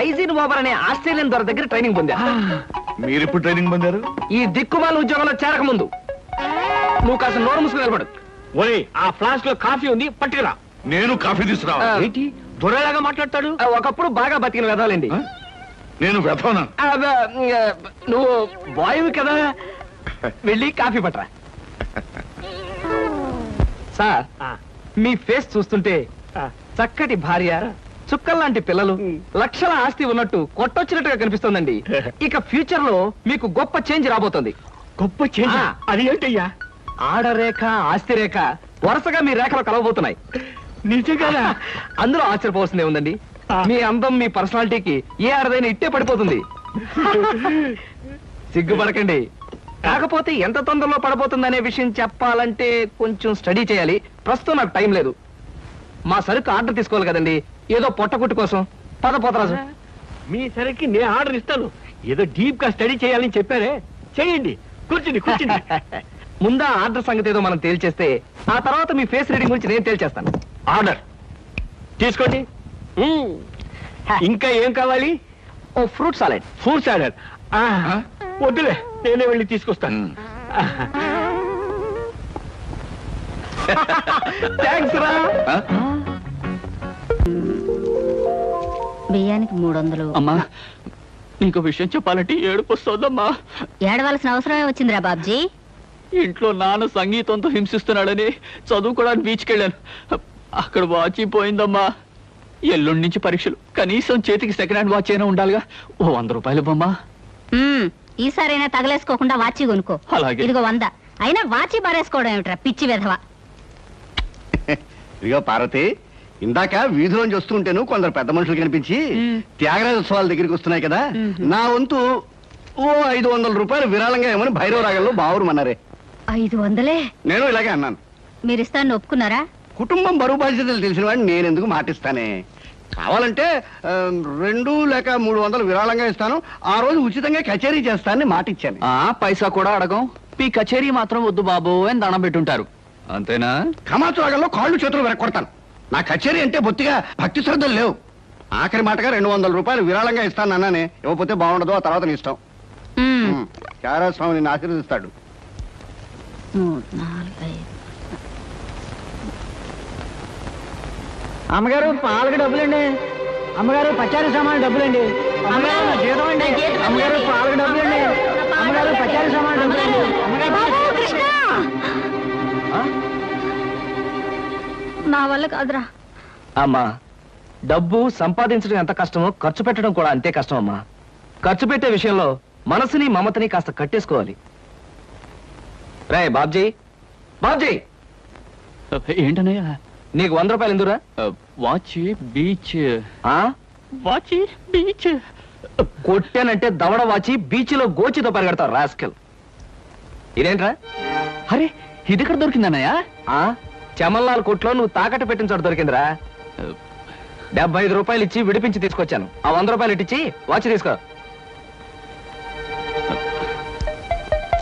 ఐజిన్ ఓవర్ అనే ఆస్ట్రేలియన్ దొర దగ్గర ట్రైనింగ్ పొందా. మీరు ఇప్పుడు ట్రైనింగ్ పొందారు? ఈ దిక్కుమాల ఉద్యోగంలో చేరక ముందు. నువ్వు కాస్త నోరు మూసుకుని నిలబడు. ఒరే, ఆ ఫ్లాస్క్ లో కాఫీ ఉంది, పట్టుకురా. నేను కాఫీ తీసుకురా. ఏంటి దొరలాగా మాట్లాడతాడు? ఒకప్పుడు బాగా బతికిన వెదవాలండి. నేను వెధవనా? నువ్వు బాయ్ కదా, వెళ్ళి కాఫీ పట్టరా. సార్, మీ ఫేస్ చూస్తుంటే చక్కటి భార్య, చుక్కల్లాంటి పిల్లలు, లక్షల ఆస్తి ఉన్నట్టు కొట్టొచ్చినట్టుగా కనిపిస్తోందండి. ఇక ఫ్యూచర్ లో మీకు గొప్ప చేంజ్ రాబోతుంది. గొప్ప చేంజ్? అది ఏంటయ్యా? ఆడరేఖ, ఆస్తి రేఖ వరుసగా మీ రేఖలో కలవబోతున్నాయి. నిజంగా? అందులో ఆశ్చర్యపోవాల్సిందే ఉందండి. మీ అందం, మీ పర్సనాలిటీకి ఏ ఆడదైనా ఇట్టే పడిపోతుంది. సిగ్గుపడకండి. కాకపోతే ఎంత తొందరలో పడబోతుందనే విషయం చెప్పాలంటే కొంచెం స్టడీ చేయాలి. ప్రస్తుతం నాకు టైం లేదు. మా సరుకు ఆర్డర్ తీసుకోవాలి కదండి, ఏదో పొట్టకుట్టు కోసం. పద పోతరాజు. మీ సరికి నేను ఆర్డర్ ఇస్తాను. ఏదో డీప్ గా స్టడీ చేయాలని చెప్పారే. చేయండి కూర్చుని కూర్చుని ముందా ఆర్డర్ సంగతి ఏదో మనం తేల్చేస్తే ఆ తర్వాత మీ ఫేస్ రీడింగ్ గురించి నేను తేల్చేస్తాను. ఆర్డర్ తీసుకోండి. ఇంకా ఏం కావాలి? ఓ ఫ్రూట్ సాలెడ్. ఫ్రూట్ సాలెడ్ వద్దులే, నేనే వెళ్ళి తీసుకొస్తాను. థ్యాంక్స్ రా. బియ్యానికి 300. అమ్మా నీకు విషయం చెప్పాలంటే ఏడుపు వస్తుందమ్మా. ఏడవలసిన అవసరమే వచ్చిందిరా బాబ్జీ. ఇంట్లో నాన్న సంగీతంతో హింసిస్తున్నాడని చదువుకోవడానికి బీచ్కి వెళ్ళాను. అక్కడ వాచ్ పోయిందమ్మా. ఎల్లుండి నుంచి పరీక్షలు, కనీసం చేతికి సెకండ్ హ్యాండ్ వాచ్ అయినా ఉండాలిగా. ఓ 100 రూపాయలు బొమ్మా. ఈసారైనా తగలేసుకోకుండా వాచి కొనుక్కో. అలాగే. ఇదిగో 100. అయినా వాచి బారేసుకోవడం ఏమిట్రా పిచ్చి వెధవ. ఇదిగో పార్వతి, ఇందాక వీధిలోంచి వస్తుంటేను కొందరు పెద్ద మనుషులు కనిపించి త్యాగరాజోత్సవాల దగ్గరికి వస్తున్నాయి కదా, నా వంతు ఓ 500 రూపాయలు విరాళంగా ఏమని భైరవ రాగంలో బావురమన్నారే. 500? నేను ఇలాగే అన్నాను. మీరిస్తాను ఒప్పుకున్నారా? కుటుంబం బరువు బాధ్యతలు తెలిసిన వాడిని నేను ఎందుకు మాటిస్తానే. కావాలంటే 2 లేక 300 విరాళంగా ఇస్తాను. ఆ రోజు ఉచితంగా కచేరీ చేస్తానని మాటిచ్చాను. పైసా కూడా అడగం. మీ కచేరీ మాత్రం వద్దు బాబు అని దండం పెట్టుంటారు, అంతేనా? కమాచు రాగంలో కాళ్ళు చేతులు వెరక్కొడతాను. నా కచేరీ అంటే బొత్తిగా భక్తి శ్రద్ధలు లేవు. ఆఖరి మాటగా 200 రూపాయలు విరాళంగా ఇస్తాను అన్నానే. ఇవ్వకపోతే బాగుండదు, ఆ తర్వాత నీ ఇష్టం. చారాస్వామి నిన్ను ఆశీర్వదిస్తాడు. 3, 4, 5. అమ్మగారు పాలకు డబ్బులండి. అమ్మగారు పచారీ సామాన్ డబ్బులండి. అమ్మగారు నా జీతం అండి. అమ్మగారు పాలకు డబ్బులండి. అమ్మగారు పచారీ సామాన్ డబ్బులండి. నా వల్ల కాదురా. అమ్మా, డబ్బు సంపాదించడం ఎంత కష్టమో ఖర్చు పెట్టడం కూడా అంతే కష్టం అమ్మా. ఖర్చు పెట్టే విషయంలో మనసుని మమతని కాస్త కట్టేసుకోవాలి. రే బాబ్జీ, బాబ్జీ ఏంటన్నయ్యా నీకు 100 రూపాయలు ఎందురా? Watch beach. వాచ్ బీచ్ కొట్టానంటే దవడ వాచి బీచ్ లో గోచితో పరిగెడతావు రాస్కెల్. ఇదేంట్రా? అరే ఇది ఎక్కడ దొరికిందన్నయ్యా? చమల్లాల్ కొట్లో నువ్వు తాకట్టు పెట్టిన చోట దొరికిందిరా. 75 రూపాయలు ఇచ్చి విడిపించి తీసుకొచ్చాను. ఆ 100 రూపాయలు ఇచ్చి వాచ్ తీసుకో.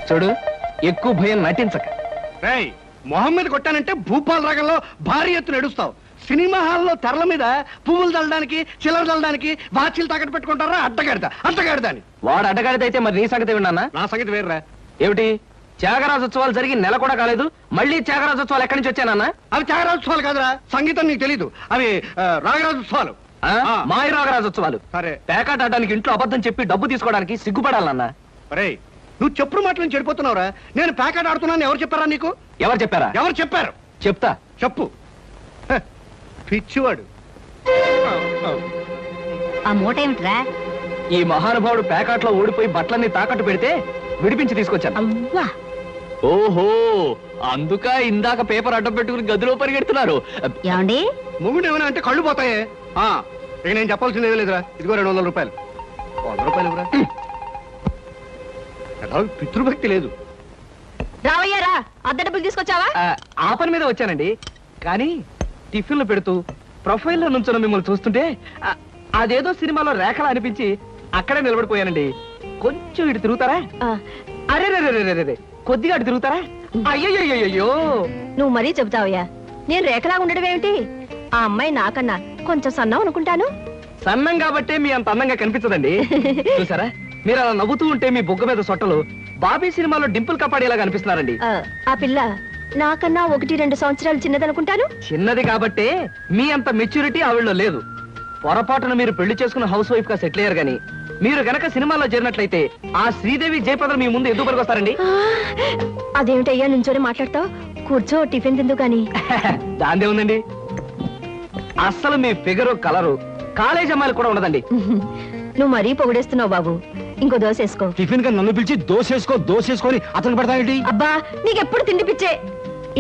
చూడు, ఎక్కువ భయం నటించక. రేయ్, మొహం మీద కొట్టానంటే భూపాల్ రాగంలో భారీ ఎత్తున ఎడుస్తావు. సినిమా హాల్లో తెరల మీద పువ్వులు చల్లడానికి, చిల్లర చల్లడానికి వాచీలు తాకట్టు పెట్టుకుంటారా? అడ్డగాడిదా అని. వాడు అడ్డగాడిదైతే మరి నీ సంగతి విన్నానా? నా సంగతి వేర్రా. ఏమిటి, త్యాగరాజోత్సవాలు జరిగి నెల కూడా కాలేదు, మళ్ళీ త్యాగరాజోత్సవాలు ఎక్కడి నుంచి వచ్చానన్నా? అవి త్యాగరాజోత్సవాలు కాదురా, సంగీతం నీకు తెలీదు. అవి రాగరాజోత్సవాలు. మాయ రాగరాజోత్సవాలు. సరే, పేకాట ఆడడానికి ఇంట్లో అబద్ధం చెప్పి డబ్బు తీసుకోవడానికి సిగ్గుపడాలన్నా? రేయ్, నువ్వు చెప్పుడు మాటలు చెడిపోతున్నావురా. నేను ప్యాకెట్ ఆడుతున్నాను ఎవరు చెప్పారా నీకు? ఎవరు చెప్పారా? ఎవరు చెప్పారు? చెప్తా, చెప్పు. పిచ్చివాడు. ఆ మూట ఏమిట్రా? ఈ మహానుభావుడు ప్యాకాట్లో ఓడిపోయి బట్టలన్నీ తాకట్టు పెడితే విడిపించి తీసుకొచ్చాను. అవ్వా, ఓహో, అందుక ఇందాక పేపర్ అడ్డం పెట్టుకుని గదిలో పరిగెడుతున్నారు. ఏమండి? మొగుడు ఏమైనా అంటే కళ్ళు పోతాయే. ఇక నేను చెప్పాల్సింది ఏమీ లేదురా. ఇదిగో 200 రూపాయలు. 100 రూపాయలు ఇవ్వరా. పితృభక్తి లేదు. రావయ్యారా, అద్దె డబ్బులు తీసుకొచ్చావా? ఆ పని మీద వచ్చానండి. కానీ టిఫిన్లు పెడుతూ ప్రొఫైల్లో నుంచున్న మిమ్మల్ని చూస్తుంటే అదేదో సినిమాలో రేఖలు అనిపించి అక్కడే నిలబడిపోయానండి. కొంచెం ఇటు తిరుగుతారా? అరే రే, కొద్దిగా అటు తిరుగుతారా? అయ్యయ్యో, నువ్వు మరీ చెబుతావయ్యా. నేను రేఖలాగా ఉండడం ఏమిటి? ఆ అమ్మాయి నాకన్నా కొంచెం సన్నం అనుకుంటాను. సన్నం కాబట్టే మీ అంత అందంగా కనిపించదండి. చూసారా, మీరు అలా నవ్వుతూ ఉంటే మీ బొగ్గ మీద సొట్టలు బాబీ సినిమాలో డింపుల్ కపాడేలాగా అనిపిస్తున్నారండి. ఆ పిల్ల నాకన్నా 1-2 సంవత్సరాలు చిన్నదనుకుంటాను. చిన్నది కాబట్టే మీ అంత మెచ్యూరిటీ ఆవిడలో లేదు. పొరపాటున మీరు పెళ్లి చేసుకున్న హౌస్ వైఫ్ గా సెటిల్ అయ్యారు గానీ మీరు గనక సినిమాలో చేరినట్లయితే ఆ శ్రీదేవి జయప్రద మీ ముందు ఎందుకు పనికొస్తారండి? అదేమిటయ్యా నుంచోని మాట్లాడతావు? కూర్చో, టిఫిన్ తిందు గాని. దాందే ఉందండి. అస్సలు మీ ఫిగరు కలరు కాలేజ్ అమ్మాయిలు కూడా ఉండదండి. నువ్వు మరీ పొగిడేస్తున్నావు బాబు. ఇంకో దోశ వేసుకో. టిఫిన్ గా నన్ను పిలిచి దోసేసుకొని అతను పెడతానండి. అబ్బా, నీకెప్పుడు తిండి పిచ్చే.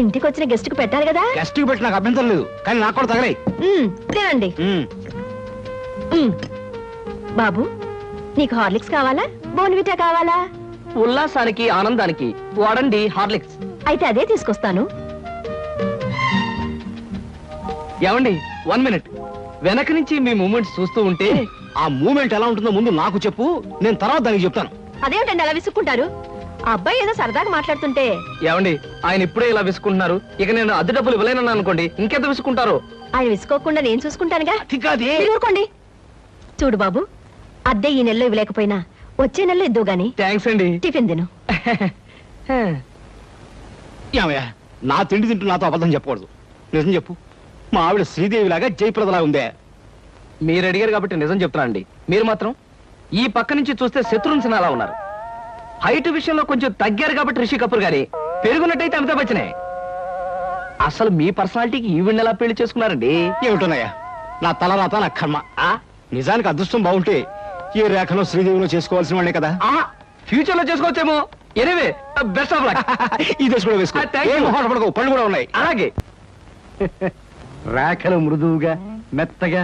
ఇంటికి వచ్చిన గెస్ట్ కు పెట్టాలి కదా. గెస్ట్ కి పెట్టి నాకు అభ్యంతరం లేదు, కానీ నాకు కూడా తగలే. తినండి. బాబు, నీకు హార్లిక్స్ కావాలా, బోన్విటా కావాలా? ఉల్లాసానికి ఆనందానికి వాడండి హార్లిక్స్. అయితే అదే తీసుకొస్తాను. ఏమండి, 1 మినిట్. వెనక నుంచి మీ మూమెంట్స్ చూస్తూ ఉంటే ఆ మూమెంట్ ఎలా ఉంటుందో ముందు నాకు చెప్పు, నేను తర్వాత దానికి చెప్తాను. అదేమిటండి అలా విసుక్కుంటారు? అబ్బాయి ఏదో సరదాగా మాట్లాడుతుంటే ఏమండి ఆయన ఇప్పుడే ఇలా విసుకుంటున్నారు, ఇక నేను అద్దె డబ్బులు ఇవ్వలేనన్నా అనుకోండి ఇంకెంత విసుకుంటారు. ఆయన విసుకోకుండా నేను చూసుకుంటానుగా. కాదే మీరు ఊరుకోండి. చూడు బాబు, అద్దె ఈ నెలలో ఇవ్వలేకపోయినా వచ్చే నెలలో ఇద్దు గాని. థ్యాంక్స్ అండి. టిఫిన్ తిను. ఏమయ్యా, నా తిండి తింటూ నాతో అబద్ధం చెప్పకూడదు. నిజం చెప్పు, మా ఆవిడ శ్రీదేవిలాగా జయప్రదలా ఉందే? మీరు అడిగారు కాబట్టి నిజం చెప్తున్నా అండి. మీరు మాత్రం ఈ పక్క నుంచి చూస్తే శత్రుఘ్న సిన్హా ఉన్నారు. హైట్ విషయంలో కొంచెం తగ్గారు కాబట్టి రిషి కపూర్ గారి, పెరుగున్నట్టయితే అమితాబ్ బచ్చనే. అసలు మీ పర్సనాలిటీకి ఈవిడ్ని ఎలా పెళ్లి చేసుకున్నారండి? ఏమిటోనయ్యా, నా తలరాత నా కర్మ. నిజానికి అదృష్టం బాగుంటే ఏ రేఖలో శ్రీదేవిలో చేసుకోవాల్సిన వాడే కదా. ఫ్యూచర్ లో చేసుకోవచ్చేమో. Anyway best of luck. ఈ దశ కూడా వేసుకో. ఏం మొహమాటపడకు, పళ్ళు కూడా ఉన్నాయి. అలాగే. రేఖలు మృదువుగా మెత్తగా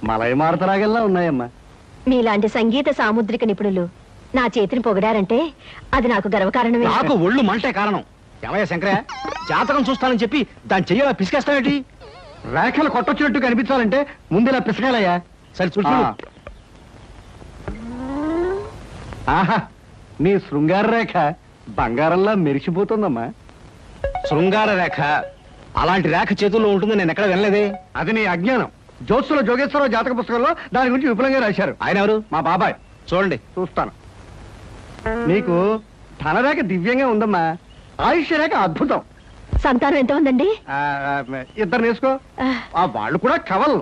మలయమారతరాగల్లా ఉన్నాయమ్మా. మీలాంటి సంగీత సాముద్రిక నిపుణులు నా చేతిని పొగిడారంటే అది నాకు గర్వకారణమే. నాకు ఒళ్ళు మంటే కారణం. ఏమయ్యా శంకరయ్య, జాతకం చూస్తానని చెప్పి దాన్ని చెయ్యాలా పిసికేస్తావేంటి? రేఖలు కొట్టొచ్చినట్టు కనిపించాలంటే ముందులా పిసకాలయ్యా. సరే చూడు. ఆహా, నీ శృంగార రేఖ బంగారంలా మెరిసిపోతుందమ్మా. శృంగార రేఖ అలాంటి రేఖ చేతుల్లో ఉంటుందని నేను ఎక్కడ వినలేదే. అది నీ అజ్ఞానం. జ్యోత్సుల జోగేశ్వరరావు జాతక పుస్తకంలో దాని గురించి విపులంగా రాశారు. ఆయన ఎవరు? మా బాబాయ్. చూడండి, చూస్తాను. నీకు ధనరేఖ దివ్యంగా ఉందమ్మా, ఆయుష్య రేఖ అద్భుతం. సంతానం ఎంత ఉందండి? ఇద్దరు నేర్చుకో. వాళ్ళు కూడా కవలు.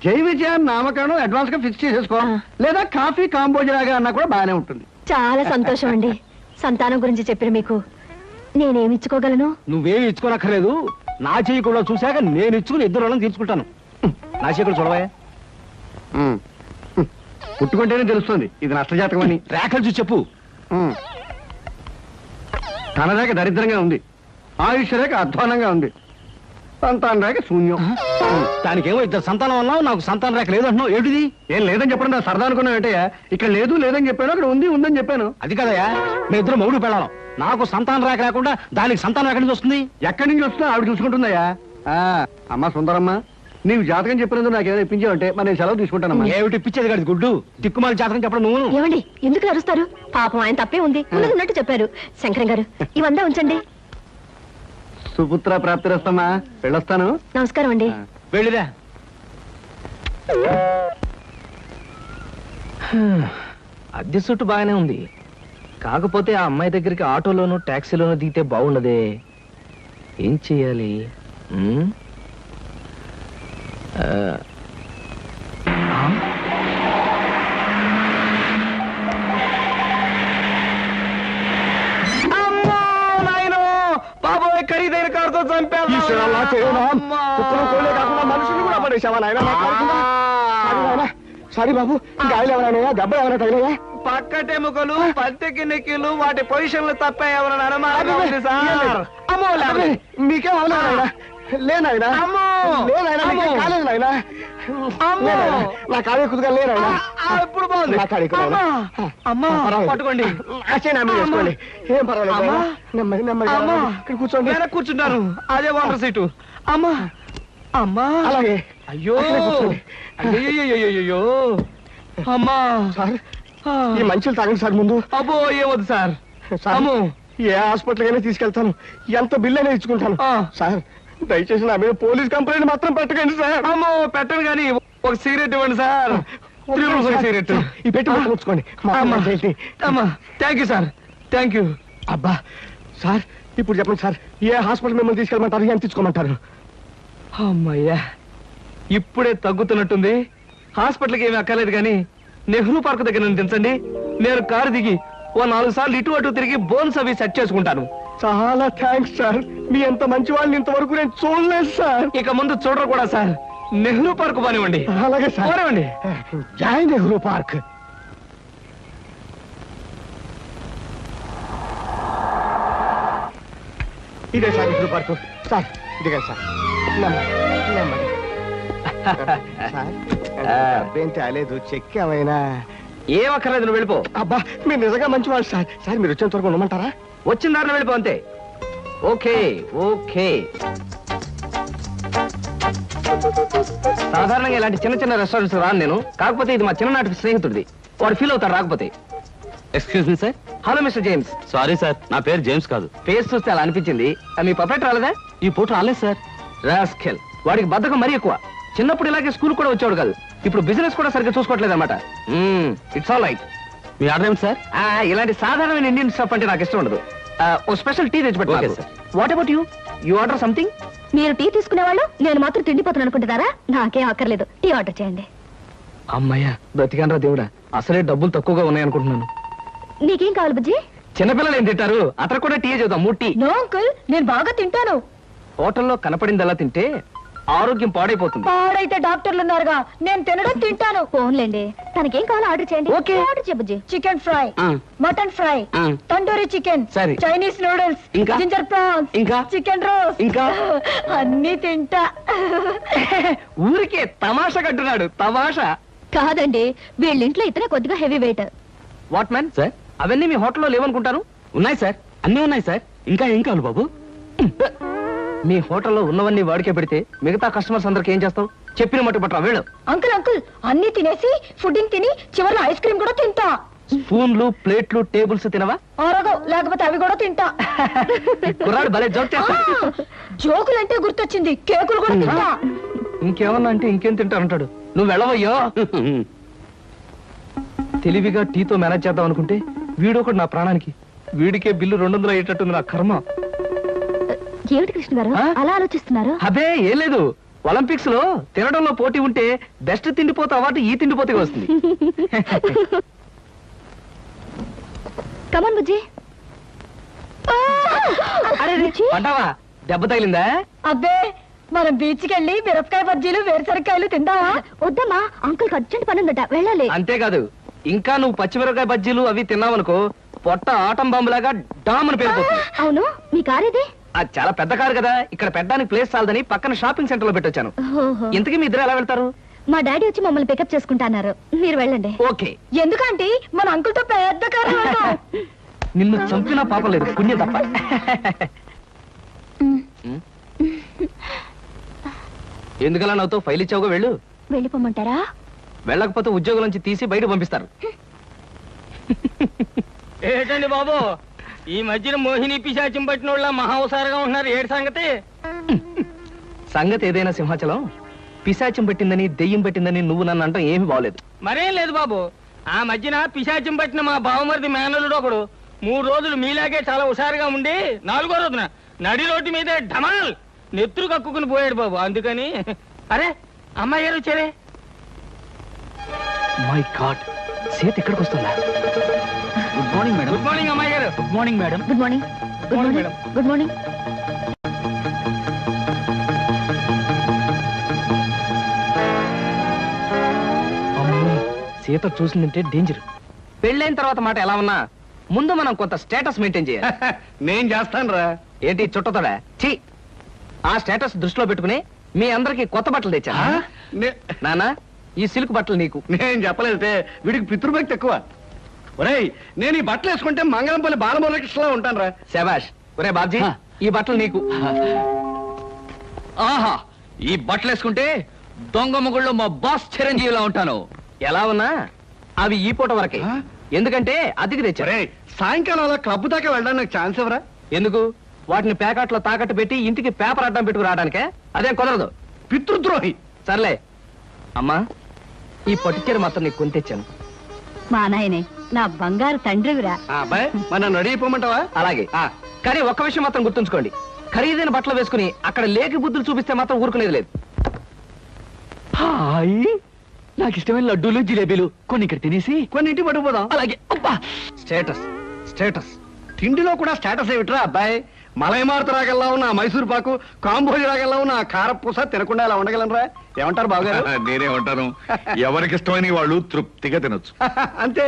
జై విజయాన్ని నామకరణం అడ్వాన్స్ గా ఫిక్స్ చేసేసుకో, లేదా కాఫీ కాంబోజలాగా అన్నా కూడా బాగానే ఉంటుంది. చాలా సంతోషం అండి. సంతానం గురించి చెప్పిన మీకు నేనేమి ఇచ్చుకోగలను? నువ్వేమి ఇచ్చుకోనక్కర్లేదు. నా చెయ్యి కూడా చూశాక నేను ఇచ్చుకుని ఇద్దరు వాళ్ళని తీర్చుకుంటాను. నా చెయ్యి కూడా చూడవా, పుట్టుకుంటేనే తెలుస్తుంది ఇది నష్టజాతకం అని. రేఖలు చూసి చెప్పు. తన రేఖ దరిద్రంగా ఉంది, ఆయుష్ రేఖ అధ్వానంగా ఉంది, సంతాన రేఖ శూన్యం. దానికేమో ఇద్దరు సంతానం అన్నావు, నాకు సంతాన రేఖ లేదంటున్నావు. ఏంటిది? ఏం లేదని చెప్పడం నా సరదా అనుకున్నావు ఏంటయ్యా? ఇక్కడ లేదు లేదని చెప్పాను, అక్కడ ఉంది ఉందని చెప్పాను. అది కదయ్యా, మేము ఇద్దరు మొగుడు పెళ్ళాం. నాకు సంతాన రేఖ లేకుండా దానికి సంతానం ఎక్కడి నుంచి వస్తుంది? ఎక్కడి నుంచి వస్తుందో ఆవిడ చూసుకుంటుందయ్యా. అమ్మా సుందరమ్మ, నీవు జాతకం చెప్పినందుకు నాకు ఏదైనా ఇప్పించావంటే మరి నేను సెలవు తీసుకుంటానమ్మా. ఏమిటి ఇప్పించేది కాదు గుడ్డు, తిక్కుమాలి జాతకం చెప్పడం నువ్వు. ఏమండి, ఎందుకు అరుస్తారు? పాపం ఆయన తప్పే ఉంది, ఉన్నట్టు చెప్పారు. శంకరం గారు, ఇవంతా ఉంచండి. సుపుత్ర ప్రాప్తిరస్తమ్మా, వెళ్ళొస్తాను. నమస్కారం అండి. వెళ్ళిరా. అద్దె సుట్టు బాగానే ఉంది, కాకపోతే ఆ అమ్మాయి దగ్గరికి ఆటోలోను టాక్సీలోను దిగితే బాగుండదే. ఏం చెయ్యాలి? బాబోయ్, ఖరీదైన కారుతో చంపాను. మనుషులు కూడా పడేసావా నాయన? సారీ బాబు, గాయలు ఎవరైనా దెబ్బలు ఎవరైనా తగిలాయా? పక్కటెముకలు, పత్తికి నెక్కిలు, వాటి పొజిషన్లు తప్ప ఎవరైనా అనుమానం ఉంది సార్. మీకేం అవలేదా? లేనాయనా, కాలేదు నాయన. నా కాడే కుదుగా లేనాయనా. ఇప్పుడు బాగుంది. నా కాడే అమ్మా, పట్టుకోండి. చేసుకోండి, ఏం పర్వాలేదు. నెమ్మది నెమ్మది ఇక్కడ కూర్చోండి. కూర్చుంటాను, అదే వాటర్ సీటు. అమ్మా అమ్మా, అలాగే. అయ్యో అయ్యో అమ్మా. సార్, ఈ మంచులు తాగండి సార్ ముందు. అబ్బో, ఏమొద్దు సార్. అమ్మో, ఏ హాస్పిటల్కైనా తీసుకెళ్తాను, ఎంత బిల్ అయినా ఇచ్చుకుంటాను. సార్, దయచేసి నా మీద పోలీస్ కంప్లైంట్ మాత్రం పెట్టకండి సార్. అమ్మో, పెట్టను కానీ ఒక సిగరెట్ ఇవ్వండి సార్. సిగరెట్ ఈ పెట్టి ఉంచుకోండి. అమ్మా, thank you sir, thank you. అబ్బా సార్, ఇప్పుడు చెప్పండి సార్, ఏ హాస్పిటల్ మిమ్మల్ని తీసుకెళ్ళమంటారు, ఎంత తీసుకోమంటారు? అమ్మయ్యా, ఇప్పుడే తగ్గుతున్నట్టుంది. హాస్పిటల్కి ఏమీ అక్కర్లేదు కానీ నెహ్రూ పార్క్ దగ్గర నన్ను దించండి. నేను కారు దిగి ఓ 4 సార్లు ఇటు అటు తిరిగి బోన్స్ అవి సెట్ చేసుకుంటాను. చాలా థ్యాంక్స్ సార్, మీ ఎంత మంచి వాళ్ళని ఇంతవరకు నేను చూడలేదు సార్. ఇక ముందు చూడరు కూడా సార్. నెహ్రూ పార్క్ పోనివ్వండి. అలాగే సార్, పోనివ్వండి. జై నెహ్రూ పార్క్. ఇదే సార్ నెహ్రూ పార్క్. సార్ ఇదిగా సార్, నెమ్మది. అబ్బేం తేలేదు, చెక్ ఏమైనా? ఏం అక్కర్లేదు, నువ్వు వెళ్ళిపో. అబ్బా, మీరు నిజంగా మంచివాళ్ళు సార్. సార్, మీరు వచ్చేంత వరకు ఉండమంటారా? వచ్చిన దారిలో వెళ్ళిపో అంతే. Okay okay. సాధారణంగా ఇలాంటి చిన్న చిన్న రెస్టారెంట్స్ రాను నేను, కాకపోతే ఇది మా చిన్ననాటి స్నేహితుడిది. వాడు ఫీల్ అవుతాడు రాకపోతే. Excuse me sir. Hello mister James. Sorry sir, నా పేరు జేమ్స్ కాదు. ఫేస్ చూస్తే అలా అనిపించింది. మీ పర్ఫెక్ట్ రాలేదా? ఈ పూట రాలేదు సార్. రాస్కెల్, వాడికి బద్ధకం మరీ ఎక్కువ. చిన్నప్పుడు ఇలాగే స్కూల్ కూడా వచ్చాడు కాదు, ఇప్పుడు బిజినెస్ కూడా సరిగ్గా చూసుకోవట్లేదు అనమాట. It's all right. Me order ఏమిటి సార్? ఇలాంటి సాధారణమైన ఇండియన్ స్టఫ్ అంటే నాకు ఇష్టం ఉండదు. ఓ స్పెషల్ టీ తెచ్చి పెట్టాలి sir. What about you? You order something? మీరు టీ తీసుకునేవాళ్ళు, నేను మాత్రం తిండిపోతాను అనుకుంటున్నారా? నాకేం అక్కర్లేదు, టీ ఆర్డర్ చేయండి. అమ్మయ్యా, బ్రతికానరా దేవుడా. అసలే డబ్బులు తక్కువగా ఉన్నాయనుకుంటున్నాను. నీకేం కావాలి బుజ్జి? చిన్నపిల్లలు ఏం తింటారు? అతను కూడా టీ చూద్దాం. 3 టీ. నో అంకుల్, నేను బాగా తింటాను. హోటల్లో కనపడిందల్లా తింటే ఆరోగ్యం పాడైపోతుంది. పాడైతే డాక్టర్లు ఉన్నారుగా, నేను తినడం తింటాను. ఫోన్లేండి, తనకేం కావాలో ఆర్డర్ చేయండి. ఓకే. ఆర్డర్ చేయ బుజ్జి. Chicken fry, mutton fry, tandoori chicken, సరే. చైనీస్ నూడిల్స్, ఇంకా? జింజర్ ప్రాన్స్, ఇంకా? చికెన్ రోస్ట్, ఇంకా? అన్ని తింటా. ఊరికే తమాషా కట్టున్నాడు. తమాషా కాదండి, వీళ్ళింట్లో ఇతనే కొద్దిగా heavy weight. What man sir? అవన్నీ మీ హోటల్లో లేవనుకుంటాను. ఉన్నాయి సార్, అన్నీ ఉన్నాయి సార్. ఇంకా ఏం కావాలి బాబు? మీ హోటల్లో ఉన్నవన్నీ వాడికే పెడితే మిగతా కస్టమర్స్ అందరికి ఏం చేస్తావు? చెప్పిన మట్టు పట్టరా వీళ్ళు. అంకుల్ అంకుల్, అన్ని తినేసి ఫుడ్డింగ్ తిని చివరిలో ఐస్ క్రీమ్ కూడా తింటా. స్పూన్లు, ప్లేట్లు, టేబుల్స్ తినవా? ఆరోగో, లేకపోతే అవి కూడా తింటా. కుర్రాడు భలే జోక్ చేస్తాడు. జోకులంటే గుర్తొచ్చింది, కేకులు కూడా తింటా. ఇంకేమన్నా అంటే ఇంకేం తింటానంటాడు. నువ్వు వెళ్ళవయ్యో. తెలివిగా టీతో మేనేజ్ చేద్దాం అనుకుంటే వీడొకడు నా ప్రాణానికి. వీడికే బిల్లు 200 అయ్యేటట్టుంది నా కర్మ. ఏమిటి కృష్ణ గారు అలా ఆలోచిస్తున్నారు? అదే ఏం లేదు, ఒలింపిక్స్ లో తినడంలో పోటీ ఉంటే బెస్ట్ తిండిపోతే అవార్డు ఈ తిండిపోతే వస్తుంది. కమన్ బుజ్జి. అరే పడ్డావా? దెబ్బ తగిలిందా? అబ్బే, మనం బీచ్ కి వెళ్ళి మిరపకాయ బజ్జీలు, వేరుసరికాయలు తిందామా? వద్దమ్మా, అంకుల్ అర్జెంట్ పని ఉందట, వెళ్ళాలి. అంతేకాదు, ఇంకా నువ్వు పచ్చిమిరపకాయ బజ్జీలు అవి తిన్నావనుకో పొట్ట ఆటం బాంబులాగా డామ్ అని పేరుపోతుంది. అవును, మీ కార్ ఇది? అది చాలా పెద్ద కారు కదా, ఇక్కడ పెట్టడానికి ప్లేస్ చాలదని పక్కన షాపింగ్ సెంటర్ లో పెట్టొచ్చాను. ఇంతకీ మీ ఇద్దరు ఎలా వెళ్తారు? మా డాడీ వచ్చి మమ్మల్ని పికప్ చేసుకుంటాన్నారు, మీరు వెళ్ళండి. ఓకే. ఎందుకంటే మన అంకుల్ తో పెద్ద కారు. నిన్ను చంపినా పాపం లేదు, పుణ్యం తప్ప. ఎందుకలా నవ్వుతో? ఫైల్ ఇచ్చావుగా, వెళ్ళు. వెళ్ళిపోమంటారా? వెళ్ళకపోతే ఉద్యోగం నుంచి తీసి బయట పంపిస్తారు. ఏంటండి బాబు, ఈ మధ్యన మోహిని పిశాచం పట్టిన వాళ్ళ మహావసారగా ఉంటున్నారు. ఏడు సంగతి? సంగతి ఏదైనా సింహాచలం, పిశాచం పట్టిందని దెయ్యం పట్టిందని నువ్వు నన్ను అంటాం ఏమి బాగలేదు. మరేం లేదు బాబు, ఆ మధ్యన పిశాచం పట్టిన మా బావమరిది మేనలుడు ఒకడు 3 రోజులు మీలాగే చాలా హుషారుగా ఉండి 4వ రోజున నడి రోడ్డు మీదే ఢమాల్ నెత్తురు కక్కుకుని పోయాడు బాబు. అందుకని అరే అమ్మాయి గారు వచ్చారే. మై గాడ్, సీత ఇక్కడికి వస్తుందా? Good morning madam. Good morning అమ్మాయి గారు. Good morning madam. Good morning. Good morning madam. Good morning. అమ్మో, సీత చూసిందంటే డేంజర్. పెళ్ళైన తర్వాత మాట ఎలా ఉన్నా ముందు మనం కొంత స్టేటస్ మెయింటైన్ చేయాలి. నేను చేస్తాను రా. ఏంటి చుట్టతోడా? ఛీ, ఆ స్టేటస్ దృష్టిలో పెట్టుకుని మీ అందరికి కొత్త బట్టలు తెచ్చా. నానా, ఈ సిల్క్ బట్టలు నీకు. నేను చెప్పలేదే, వీడికి పితృభక్తి ఎక్కువ. ఒరేయ్, నేను ఈ బట్టలు వేసుకుంటే మంగళంపల్లి బాలమురకృష్ణలా ఉంటాను రా. శభాష్. ఒరే బాబ్జీ, ఈ బట్టలు నీకు. ఆహా, ఈ బట్టలు వేసుకుంటే దొంగ మొగుళ్ళు మా బాస్ చిరంజీవిలా ఉంటాను. ఎలా ఉన్నా అవి ఈ పూట వరకే, ఎందుకంటే అద్దెకి తెచ్చారు. సాయంకాలం అలా క్లబ్ దాకా వెళ్ళడానికి నాకు ఛాన్స్ ఎవరా? ఎందుకు? వాటిని ప్యాకెట్లో తాకట్టు పెట్టి ఇంటికి పేపర్ అడ్డం పెట్టుకు రావడానికే? అదేం కుదరదు, పితృద్రోహి. సర్లే అమ్మా, ఈ పట్టుచీర మాత్రం నీకు కొని తెచ్చాను. మా నాయనే, నా బంగారు తండ్రివిరా. అబ్బాయి, మరి నన్ను రెడీ అయిపోమంటావా? అలాగే. కానీ ఒక్క విషయం మాత్రం గుర్తుంచుకోండి, ఖరీదైన బట్టలు వేసుకుని అక్కడ లేకి బుద్ధులు చూపిస్తే మాత్రం ఊరుకునేది లేదు. హాయ్, నాకు ఇష్టమైన లడ్డూలు జిలేబీలు కొన్ని ఇక్కడ తినేసి కొన్ని ఇంటికి పట్టుకుపోదాం. అలాగే. అబ్బా, స్టేటస్ స్టేటస్. తిండిలో కూడా స్టేటస్ ఏమిట్రా అబ్బాయి? మలైమారుత రాగల్లా ఉన్న మైసూర్ పాకు, కాంబోజి రాగల్లా ఉన్న కారపూస తినకుండా ఇలా ఉండగలనరా? ఏమంటారు బావగారు? నేనేమంటాను, ఎవరికి ఇష్టమైన వాళ్ళు తృప్తిగా తినొచ్చు. అంతే.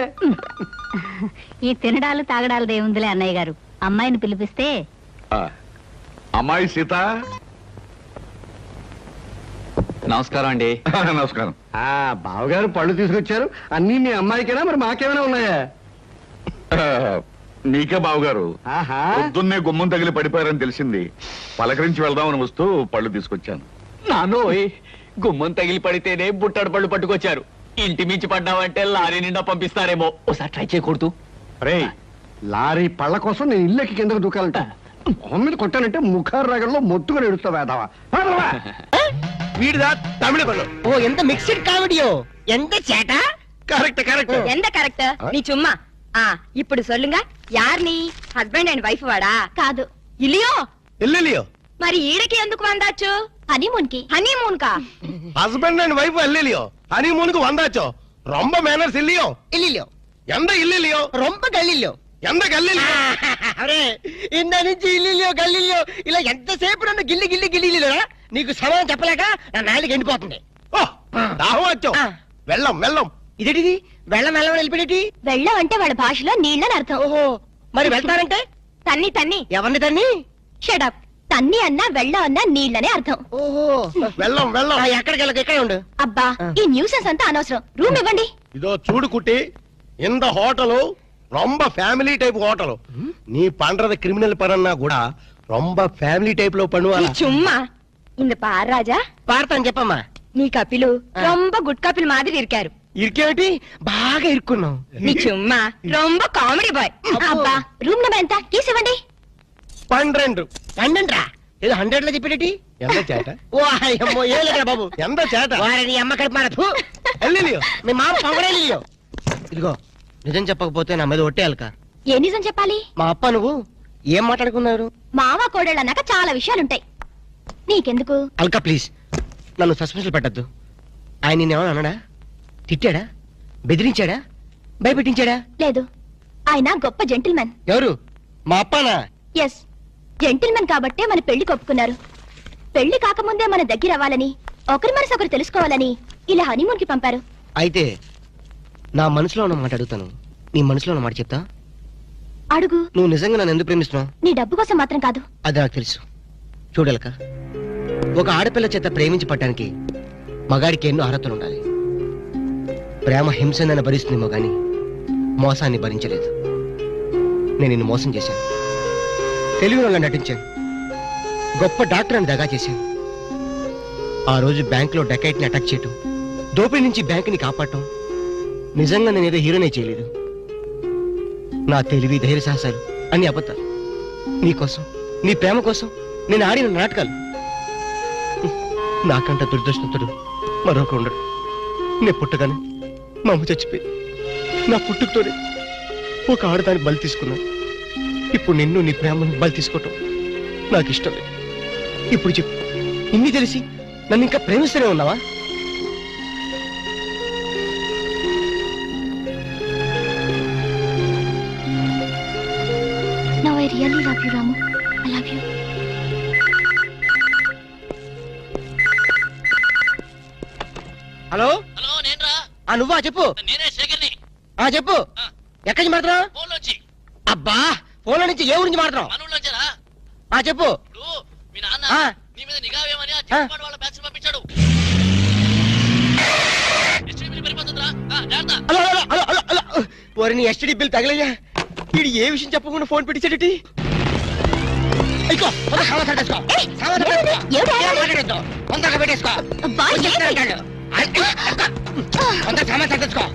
ఈ తినడాలు తాగడాలు దేవుందిలే అన్నయ్య గారు. అమ్మాయిని పిలిపిస్తే. అమ్మాయి సీత. నమస్కారం అండి. నమస్కారం. బావగారు పళ్ళు తీసుకొచ్చారు. అన్ని మీ అమ్మాయికేనా, మరి మాకేమైనా ఉన్నాయా? నీకే బావగారు. పొద్దున్నే గుమ్మం తగిలి పడిపోయారని తెలిసింది. పలకరించి వెళ్దామని వస్తూ పళ్ళు తీసుకొచ్చాను. నానోయ్, గుమ్మం తగిలి పడితేనే బుట్టడు పళ్ళు పట్టుకొచ్చారు. ఇంటి మించి పడ్డావంటే లారీ నిండా పంపిస్తారేమో. ఒకసారి ట్రై చేయకూడదు. రే లారీ పళ్ళ కోసం నేను ఇల్లెక్కి కిందకు దూకాలంట మొహం మీద కొట్టానంటే ముఖారు రగంలో మొత్తుగా ఎడుస్తావు వేదావా వీడిదా తమిళ పళ్ళు. ఓ ఎంత మిక్స్డ్ కామెడియో ఎంత చేట కరెక్ట్ కరెక్ట్. ఎంత కరెక్ట్ நீ சும்மா ఇప్పుడు சொல்லுங்க யார் நீ హస్బెండ్ అండ్ వైఫ్ వాడా కాదు ఇలియో ఎల్లెలియో మరి ఈడకి ఎందుకు వందాచ్చు హనీమూన్ కా హస్బెండ్ అండ్ వైఫ్ ఎల్లెలియో హనీమూన్ కు వందాచో రొంబ మేనర్స్ ఇల్లియో ఇల్లిలో ఎంత ఇల్లియో రొంప గల్లిలో ఎంత గల్లిలియో. అరే ఇంద నుంచి ఇల్లిలో గల్లిలో ఇలా ఎంతసేపు నన్ను గిల్లి గిల్లి గిల్లిలోరా నీకు సమాధానం చెప్పలేక నా నాలుగు ఎండిపోతుంది. దాహం వచ్చో వెళ్ళం వెళ్ళం. ఇదేటిది వెళ్ళం వెళ్ళం వెళ్ళిపోయేటి వెళ్ళం అంటే వాళ్ళ భాషలో నీళ్ళని అర్థం ఓహో మరి వెళ్తారంటే తన్ని ఎవరిని తన్ని షడప్ తన్ని అన్నా వెళ్ళం అన్నా నీళ్ళనే అర్థం ఓహో వెళ్ళం వెళ్ళం. ఎక్కడికి వెళ్ళక ఎక్కడే ఉండు అబ్బా ఈ న్యూసెన్స్ అంతా అనవసరం రూమ్ ఇవ్వండి ఇదో చూడు కుట్టి இந்த ஹோட்டலு ரொம்ப ஃபேமிலி டைப் ஹோட்டலு நீ பண்றது கிரிமினல் படம்னா கூட ரொம்ப ஃபேமிலி டைப்ல பண்ணுவாங்க. சும்மா இந்த பார் ராஜா పాడతాను చెప్పమ్మా நீ கப்பிலு ரொம்ப குட் கப்பில் மாதிரி இருக்காரு ఇరికేమిటి బాగా ఇరుక్కున్నావు நீ சும்மா ரொம்ப కామెడీ బాయ్ అబ్బా రూమ్ నెంబర్ ఎంత కీస్ ఇవ్వండి 12 పండండ్రా ఏదో 100 లో చెప్పేటి ఎంత చేట ఓ అయ్యమ్మో ఏ లేదురా బాబు ఎంత చేట వారిని అమ్మ కడుపు మారపు ఎల్లిలియో మీ మామ పొగడేలియో ఇదిగో నిజం చెప్పకపోతే నా మీద ఒట్టేయాలక ఏ నిజం చెప్పాలి మా అప్ప నువ్వు ఏం మాట్లాడుకున్నారు మావ కోడళ్ళు అన్నాక చాలా విషయాలుంటాయి నీకెందుకు అల్కా ప్లీజ్ నన్ను సస్పెన్షన్ పెట్టద్దు ఆయన నేనేమన్నా అన్నాడా తిట్టాడా బెదిరించాడా భయపెట్టించాడా లేదు ఆయన గొప్ప జెంటిల్మెన్ ఎవరు మా అప్పనా ఎస్ జెంటిల్మెన్ కాబట్టే మన పెళ్లి కొప్పుకున్నారు పెళ్లి కాకముందే మన దగ్గర అవ్వాలని ఒకరి మనసు ఒకరు తెలుసుకోవాలని ఇలా హనీమూన్ కి పంపారు అయితే నా మనసులో ఉన్న మాట అడుగుతాను నీ మనసులో ఉన్న మాట చెప్తా అడుగు నువ్వు నిజంగా నన్ను ఎందుకు ప్రేమిస్తున్నావు నీ డబ్బు కోసం మాత్రం కాదు అది నాకు తెలుసు చూడలక ఒక ఆడపిల్ల చేత ప్రేమించి పట్టడానికి మగాడికి ఎన్నో అర్హతలు ఉండాలి ప్రేమ హింసనని భరిస్తుందేమో గాని మోసాన్ని భరించలేదు నేను నిన్ను మోసం చేశాను తెలివి వల్ల నటించాను గొప్ప డాక్టర్ అని దగా చేశాను ఆ రోజు బ్యాంకులో డకైట్ని అటాక్ చేయటం దోపిడీ నుంచి బ్యాంకుని కాపాడటం నిజంగా నేనేదో హీరోనే చేయలేదు నా తెలివి ధైర్య సాహసాలు అన్ని అబద్ధాలు నీకోసం నీ ప్రేమ కోసం నేను ఆడిన నాటకాలు నాకంట దురదృష్టంతుడు మరొక ఉండడు నేను పుట్టగానే మా అమ్మ చచ్చిపోయి నా పుట్టుకతోనే ఒక ఆడదాన్ని బలి తీసుకున్నాను ఇప్పుడు నిన్ను నీ ప్రేమను బలి తీసుకోవటం నాకు ఇష్టం లేదు ఇప్పుడు చెప్పు ఇన్ని తెలిసి నన్ను ఇంకా ప్రేమిస్తూనే ఉన్నావా now I really love you Ramu I love you hello hello నేనరా నువ్వా చెప్పు నేనే శేఖర్ని చెప్పు ఎక్కడి నుంచి మాట్లాడుతున్నావు ఫోన్ వచ్చి అబ్బా ఫోన్లో నుంచి ఏ ఊరించి మాట్లాడుతున్నావు మనూళ్ళో వచ్చారా చెప్పు ఇప్పుడు మీ నాన్న ఆ. నీ మీద నిఘా వేయమని ఆ చిన్నపాడు వాళ్ళ బ్యాచ్ పంపించాడు ఎస్టీడీ పరిపోతుందిరా జాగ్రత్త hello hello hello hello hello ఓరి నీ ఎస్టీడీ బిల్ తగలయ్యా వీడు ఏ విషయం చెప్పకుండా ఫోన్ పెట్టించాడటి ఇదిగో తొందరగా సమాచారం తెచ్చుకో. సమాచారం తెచ్చుకో. ఏం మాట్లాడొద్దు. తొందరగా పెట్టేసుకో. వచ్చేస్తాను అంటాడు. తొందరగా సమాచారం తెచ్చుకో.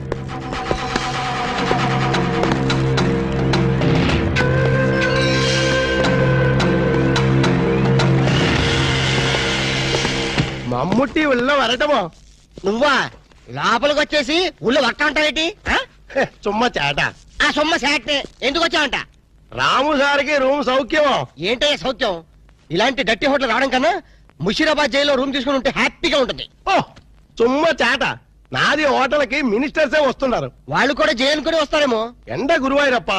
మమ్ముట్టి ఉళ్ళ వరటమో నువ్వా లోపలికి వచ్చేసి ఊళ్ళో వట్ట ఉంటావేటి చుమ్మ చేట సొమ్మ శాట్ ఎందుకు వచ్చావంట రాము సార్కి రూమ్ సౌఖ్యమో ఏంటయ్యా సౌఖ్యం ఇలాంటి డట్టి హోటల్ రావడం కన్నా ముషీరాబాద్ జైల్లో రూమ్ తీసుకుని ఉంటే హ్యాపీగా ఉంటుంది ఓ చుమ్మ చేట నాది హోటల్కి మినిస్టర్సే వస్తున్నారు వాళ్ళు కూడా జైలు కూడా వస్తారేమో ఎండ గురువాయిరప్ప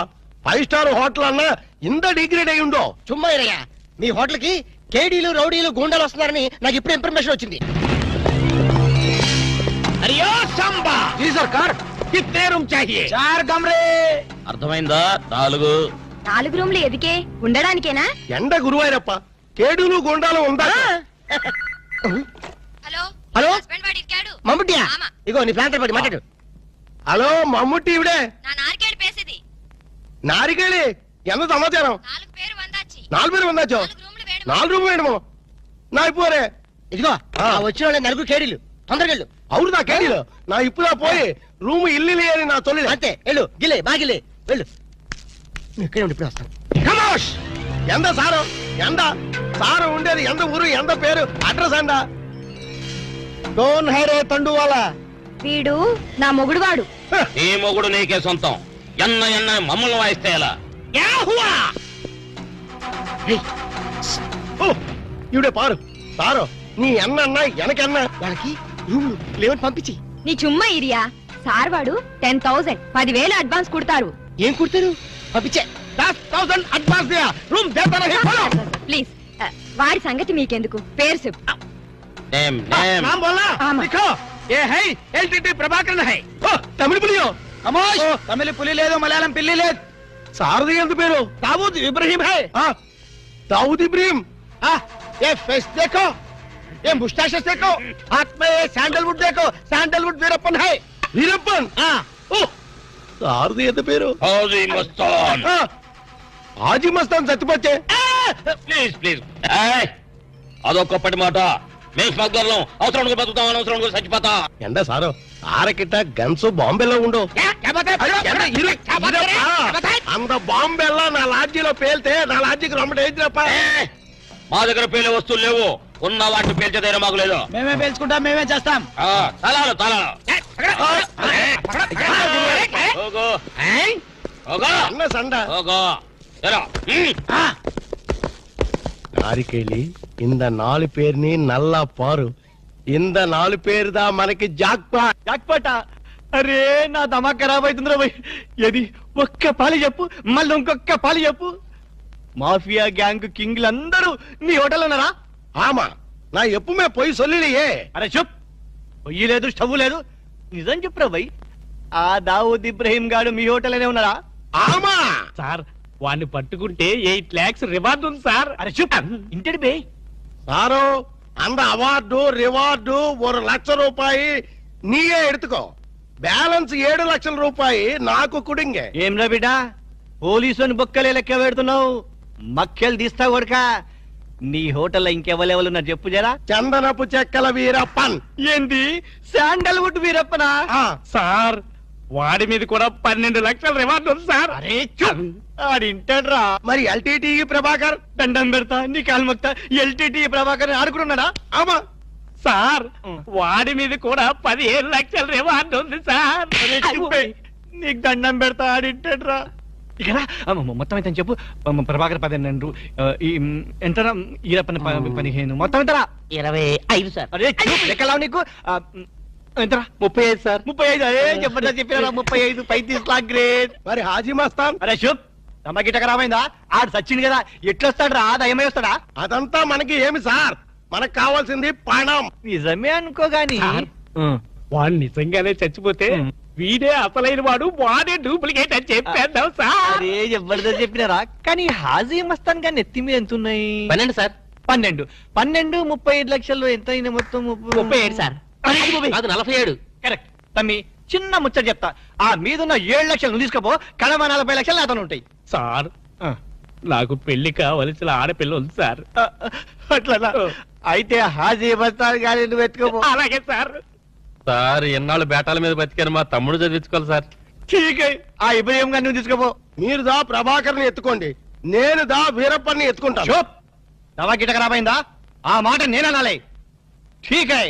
5 స్టార్ హోటల్ అన్నా ఇంత డిగ్రేడ్ అయి ఉండో చుమ్మా ఇరయ్యా మీ హోటల్ కి కేడీలు రౌడీలు గూండాలు వస్తున్నారని నాకు ఇప్పుడు ఇన్ఫర్మేషన్ వచ్చింది అయ్యో సంబా జీ సర్కార్ కిత్నే రూమ్ చాహియే 4 కమరే అర్థమైందా 4 రూమ్లు ఎదికే ఉండడానికేనా ఎండ గురువాయిరప్ప కేడులు గుండాలు ఉందా హలో హలో హస్బెండ్ వాడి ఇరికాడు మమ్ముట్టియా ఇగో నీ ప్లాంటర్ పడి మాట్లాడు హలో మమ్ముట్టి ఇవిడే నా నారికేడు పేసేది నారికేళి ఎంత సమాచారం 4 పేరు వందాచి 4 పేరు వందాచో 4 రూమ్ వేయడము నా ఇప్పుడే ఇదిగో వచ్చిన వాళ్ళ 4 కేడీలు తొందరగా వెళ్ళు అవును నా కేడీలు నా ఇప్పుడా పోయి రూమ్ ఇల్లు అని నా తొలి అంతే వెళ్ళు గిలే బాగిలే వెళ్ళు ఇక్కడే ఉండి ఇప్పుడు వస్తాను. కమోష్! ఎంత సారు ఎంత సారు ఉండేది ఎంత ఊరు ఎంత పేరు అడ్రస్ అంట డోన్ హైరే తండువాల వీడు నా మొగుడు వాడు. నీ మొగుడు నీకే సొంతం. ఎన్న ఎన్న మమ్మల్ని వాయిస్తే ఎలా? ఇవిడే పారు సారు నీ అన్న వెనకన్నా వాళ్ళకి రూములు లేవని పంపించి నీ చుమ్మా ఇరియా సార్ వాడు 10,000 10,000 అడ్వాన్స్ కుడతారు. ఏం కుడతారు పంపించే 10,000 అడ్వాన్స్ రూమ్ ప్లీజ్ వాడి సంగతి మీకెందుకు, పేరు చెప్పు. नाम बोलना लिखो ये है एलटीटी प्रभाकर है तमिल पुलियो अमोश तमिल पुली ले दो मलयालम पिल्ली ले सारदी ఎంత పేరు दाऊद इब्राहिम है दाऊद इब्राहिम ये फेस देखो ये मुस्टैचेस देखो हाथ में ये सैंडलवुड देखो सैंडलवुड वीरप्पन है वीरप्पन सारदी ఎంత పేరు హాజీ మస్తాన్. हाजी मस्तान సత్యపచ్చే ప్లీజ్ ప్లీజ్ అదొక్కప్పటి మాట. మేము స్మగ్లర్లం. అవసరం బతుకుతాం, అనవసరం చచ్చిపోతా. ఎండ సారు ఆరకిట్ట గన్స్ బాంబేలో ఉండు అంత బాంబేలో నా లాడ్జీలో పేల్తే నా లాడ్జీకి రొమ్మట ఏంటిరప్ప మా దగ్గర పేలే వస్తువులు లేవు. ఉన్న వాటిని పేల్చే ధైర్యం మాకు లేదు. మేమే పేల్చుకుంటాం, మేమే చేస్తాం. తలాలు తలాలు అన్న సండ யாருக்கேளி இந்த 4 பேர்னி நல்லா பாரு இந்த 4 பேர் தான் మనకి జాక్పాటా అరే నా దమా ఖరాబ్ అవుతుందిరా భయ్ ఏది ఒక్క పాలి చెప్పు మళ్ళీ ఇంకొక్క పాలి చెప్పు మాఫియా గ్యాంగ్ కింగ్లందరూ నీ హోటల్ ఉన్నారా ఆమా నా ఎప్పుమే పోయి సొల్లియే అరే చెప్ పొయ్యి లేదు స్టవ్ లేదు నిజం చెప్పురా భయ్ ఆ దావూద్ ఇబ్రహీం గాడు మీ హోటల్ అనే ఉన్నారా ఆమా సార్ వాడిని పట్టుకుంటే 8 lakhs రివార్డ్ ఉంది సార్. అరే చూప్ ఇంటి బే సారు அந்த అవార్డు రివార్డు 1 లక్ష రూపాయి నీయే ఎడుతుకో బ్యాలెన్స్ 7 లక్షల రూపాయి నాకు కుడింగే ఏం రా బిడ్డ పోలీసుని బొక్కలే లెక్క పెడుతున్నావు మక్కెలు తీస్తా కొడక నీ హోటల్లో ఇంకెవరెవరు ఉన్నారు చెప్పు జరా చందనపు చెక్కల వీరప్పన్ ఏంది శాండల్వుడ్ వీరప్పనా సార్ వాడి మీద కూడా 12 లక్షల రివార్డ్ ఉంది సార్. అరే ఆడింటాడ్రా మరి ఎల్టీటీ ప్రభాకర్ దండం పెడతా నీ కాలు మొక్తా ఎల్టీటీ ప్రభాకర్ ఆడుకున్నాడా ఆమా సార్ వాడి మీద కూడా 15 లక్షల రివార్డ్ ఉంది సార్. నీకు దండం పెడతా ఆడింటాడ్రా ఇక్కడ మొత్తం అయితే చెప్పు ప్రభాకర్ 12 ఎంతరా ఈరప్పని 15 మొత్తం ఎంతరా 25 సార్. అరే లెక్కలా నీకు ఎంతరా 35 సార్ 35 అరే చెప్పండి చెప్పారా 35 35 లాక్ గ్రేట్ మరి హాజీ మస్తాన్ అరే శుభ్ తమకిట ఖరాబైందా ఆడు సచ్చింది కదా ఎట్లొస్తాడు రా దయమై వస్తాడా అదంతా మనకి ఏమి సార్ మనకు కావాల్సింది పణం నిజమే అనుకోగాని వాడు నిజంగానే చచ్చిపోతే వీడే అసలైన వాడు వాడే డూప్లికేట్ అని చెప్పేద్దాం సార్. అరే జబర్దస్త్ చెప్పినారా కానీ హాజీ మస్తాన్ గాని ఎత్తి మీద ఎంత ఉన్నాయి 12 సార్. 12 35 లక్షల్లో ఎంత అయినా మొత్తం 37 సార్. అది 47. కరెక్ట్ తమ్మి చిన్న ముచ్చట చెప్తా ఆ మీదున్న 7 లక్షలు నువ్వు తీసుకోపో కడమ 40 లక్షలు నాతో ఉంటాయి సార్. నాకు పెళ్లి కావలసిన ఆడపిల్ల ఉంది సార్. అట్లా అయితే హాజీ మస్తాన్ గాని నువ్వు ఎత్తుకోపో అలాగే సార్. సార్ ఎన్నాళ్ళు బేటాల మీద బతికాను మా తమ్ముడు చదివించుకోవాలి సార్. ఠీకే ఆ ఇబ్రహీం గారిని నువ్వు తీసుకోపో మీరు దా ప్రభాకర్ ని ఎత్తుకోండి నేను దా వీరప్పని ఎత్తుకుంటాను దవా గిట ఖరాబైందా ఆ మాట నేననాలే ఠీకే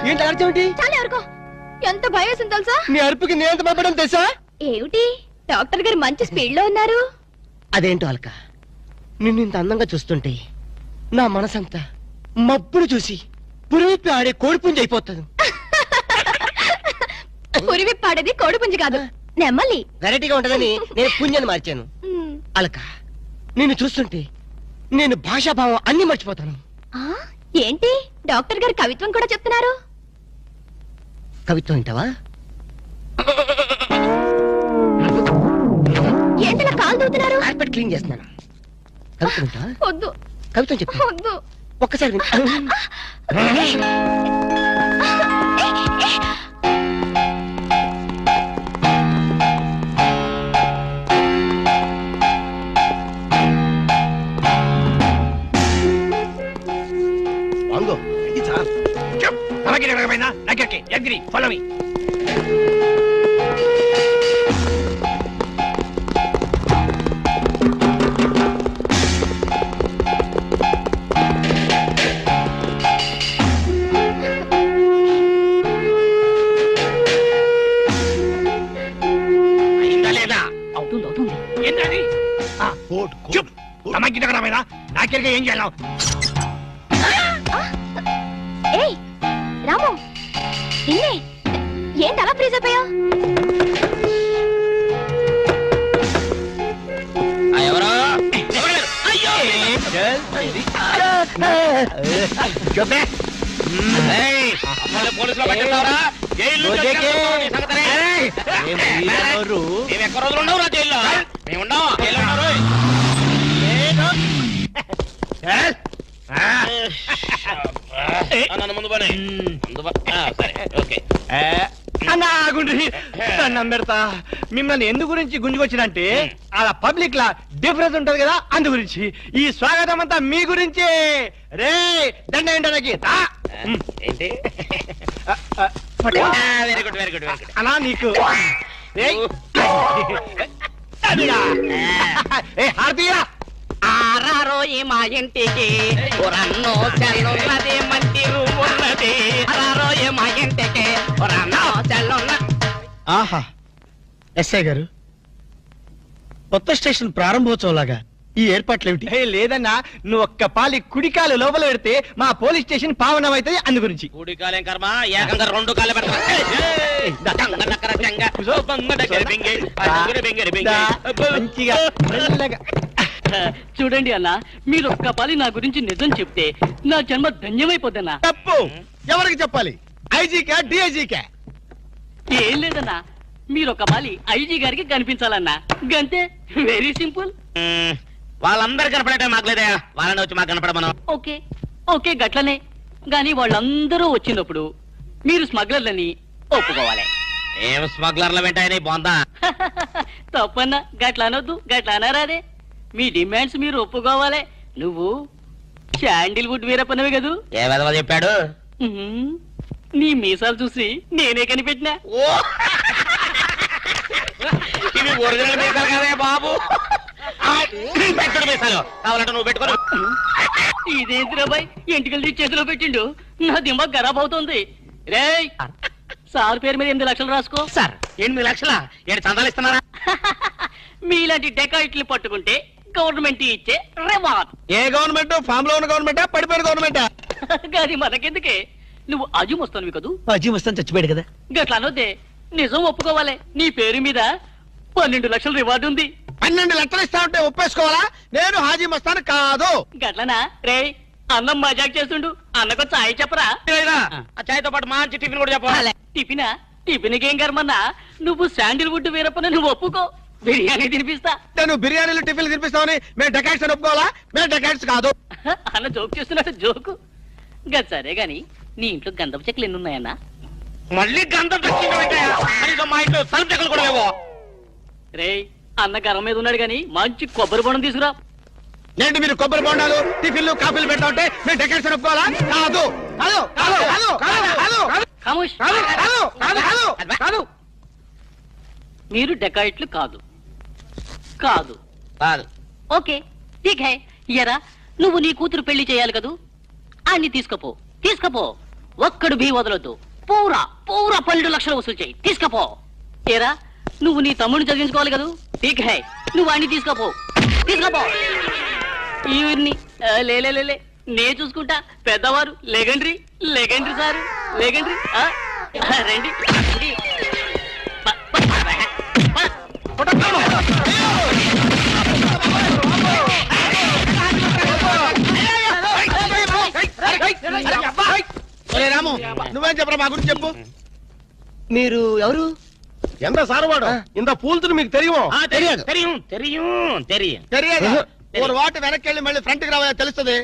ఏంటి అర్జేమిటి చాలా ఎవరికో ఎంత భయం వేసింది తెలుసా? నీ అరుపుకి నేను ఎంత భయపడడం తెలుసా ఏమిటి డాక్టర్ గారు మంచి స్పీడ్ లో ఉన్నారు. అదేంటో అలక నిన్ను ఇంత అందంగా చూస్తుంటే నా మనసంతా మబ్బును చూసి పురివిప్పి ఆడే కోడిపుంజి అయిపోతుంది. పురివిప్పాడేది కోడిపుంజి కాదు నెమ్మలి. వెరైటీగా ఉంటదని నేను పుంజని మార్చాను. అలక నిన్ను చూస్తుంటే నేను భాషాభావం అన్ని మర్చిపోతాను. ఏంటి డాక్టర్ గారు కవిత్వం కూడా చెప్తున్నారు? కవిత్వం వింటావా? ఏంటలా కాలు దూతున్నారు? కార్పెట్ క్లీన్ చేస్తున్నాను. కవిత్వం వింటావా? వద్దు. కవిత్వం చెప్తా. వద్దు. ఒక్కసారి వింటా. Okay agree follow me. అవుతుంది అవుతుంది. ఏంటది? చూప్ అమ్మాయికి దగ్గర నాకెరగా ఏం చేయాలి? ఏయ్ రాము నిన్నే ఏంటి అలా ఫ్రీజ్ అయిపోయా? ఎవరో పోలీసులో పట్టిస్తావరా? జైలు ఎక్కడ రోజులు ఉండవు రా జైల్లో? మేము ఉన్నాం జైల్లో ఉన్నారు. నన్ను ముందు పని సరే ఓకే. పెడతా మిమ్మల్ని ఎందు గురించి గుంజుకొచ్చినంటే అలా పబ్లిక్ లా డిఫరెన్స్ ఉంటది కదా, అందు గురించి. ఈ స్వాగతం అంతా మీ గురించి. రే దండ ఏంటనకి ఏంటి? Very good very good very good. అలా నీకు హార్దియా ఆరారోయి మా ఇంటికి రన్నో చెల్లున్నది మంచి రూమ్ ఉన్నది. ఆరారోయి మా ఇంటికి రన్నో చెల్లున్న. ఆహా ఎస్ఐ గారు, కొత్త స్టేషన్ ప్రారంభోత్సవం లాగా ఈ ఏర్పాట్లు ఏమిటి? లేదన్నా, నువ్వు ఒక్క పాలి కుడికాలు లోపల పెడితే మా పోలీస్ స్టేషన్ పావనం అవుతుంది, అందు గురించి. కూడి కాలేం కర్మ, ఏకంగా 2 కాళ్ళు మంచిగా మెల్లగా. చూడండి అన్న, మీరు ఒక్క పాలి నా గురించి నిజం చెప్తే నా జన్మ ధన్యమైపోద్దన్నా. తప్పు ఎవరికి చెప్పాలి? ఐజీకా డిఐజీకా? ఏం లేదన్నా, మీరు ఒక పాలి ఐజీ గారికి కనిపించాలన్నా, గంతే. Very simple. వాళ్ళందరూ కనపడటం మాకు లేదా? వాళ్ళని వచ్చి మాకు కనపడమను. ఓకే ఓకే గట్లనే. గాని వాళ్ళందరూ వచ్చినప్పుడు మీరు స్మగ్లర్లని ఒప్పుకోవాలి. ఏం స్మగ్లర్ల వెంటాయని బాగుందా? తప్పన్నా, గట్ల అనొద్దు, గట్ల అనరాదే. మీ డిమాండ్స్ మీరు ఒప్పుకోవాలి. నువ్వు శాండిల్వుడ్ వీరప్పనవి కదూ? ఏ విధవ చెప్పాడు? నీ మీసాలు చూసి నేనే కనిపెట్టినా. ఇవి ఒరిజినల్ మీసాలు కదే బాబు. పెట్టడు మీసాలు కావాలంటే నువ్వు పెట్టుకో. ఇదేంటి రాబాయ్, ఎంటికలు తీసి చేతిలో పెట్టిండు. నా దిమాగ్ ఖరాబ్ అవుతుంది. రేయ్, సార్ పేరు మీద 8 లక్షలు రాసుకో. సార్ 8 లక్షల ఏడు చందాలు ఇస్తున్నారా? మీలాంటి డెకాయిట్లు పట్టుకుంటే గవర్నమెంట్ ఇచ్చే రివార్డ్. ఏ గవర్నమెంట్? ఫామ్ లో ఉన్న గవర్నమెంటా, పడిపోయిన గవర్నమెంటా? అది మనకెందుకే, నువ్వు అజీమ్ వస్తాను కదూ? అజీమ్ వస్తాను చచ్చిపోయాడు కదా. గట్లా అనొద్దే, నిజం ఒప్పుకోవాలి. నీ పేరు మీద 12 లక్షల రివార్డు ఉంది. 12 లక్షలు ఇస్తా ఉంటే ఒప్పేసుకోవాలా? నేను హాజీ మస్తాను కాదు. గట్లనా? రే అన్నం మజాక్ చేస్తుండు, అన్నకు చాయ్ చెప్పరా? ఆ చాయ్తో పాటు మంచి టిఫిన్ కూడా చెప్పాలి. టిఫినా? టిఫిన్కి ఏం కర్మన్నా, నువ్వు శాండిల్వుడ్ వీరప్పని నువ్వు ఒప్పుకో, బిర్యానీ తినిపిస్తా. నేను బిర్యానీలు టిఫిన్లు తినిపిస్తామని మేము డెకాట్స్ అని ఒప్పుకోవాలా? మేము డెకాట్స్ కాదు. అన్న జోక్ చేస్తున్నాడు, జోకు. గది సరే గాని నీ ఇంట్లో గంధపు చెక్కలు ఎన్ని ఉన్నాయన్నా? మళ్ళీ గంధం మా ఇంట్లో సరుపు చెక్కలు కూడా లేవో. రే అన్న గరం మీద ఉన్నాడు గాని మంచి కొబ్బరి బొండం తీసుకురా. ఏంటి మీరు కొబ్బరి బొండాలు టిఫిన్లు కాఫీలు పెడతా ఉంటే మేము డెకాట్స్ అని ఒప్పుకోవాలా? కాదు కాదు కాదు కాదు కాదు కాదు ఖమోష్. కాదు కాదు కాదు కాదు. మీరు డెకాయిట్లు కాదు. కాదు కాదు. ఓకే ఠీక్ హై. ఎరా నువ్వు నీ కూతురు పెళ్లి చేయాలి కదూ, అన్ని తీసుకపో. తీసుకపో, ఒక్కడు బీ వదలొద్దు. పూరా పూరా 12 లక్షలు వసూలు చేయి. తీసుకపో. ఏరా నువ్వు నీ తమ్ముడిని చదివించుకోవాలి కదూ, ఠీక్ హై, నువ్వు అన్ని తీసుకపో. తీసుకపో. ఈవిడ్ని లే నే చూసుకుంటా. పెద్దవారు లెగండ్రి లెగండ్రి సారు లెగండ్రి. రండి రండి. రాము నువ్వేం చెప్పరా మా గురించి చెప్పు. మీరు ఎవరు? ఎంత సారవాడు ఇంత పూల్తులు మీకు తెలియమో? తెలియదు. తెలియదు. ఒక వాటి వెనక్కి వెళ్ళి మళ్ళీ ఫ్రంట్ కి రావా తెలుస్తుంది.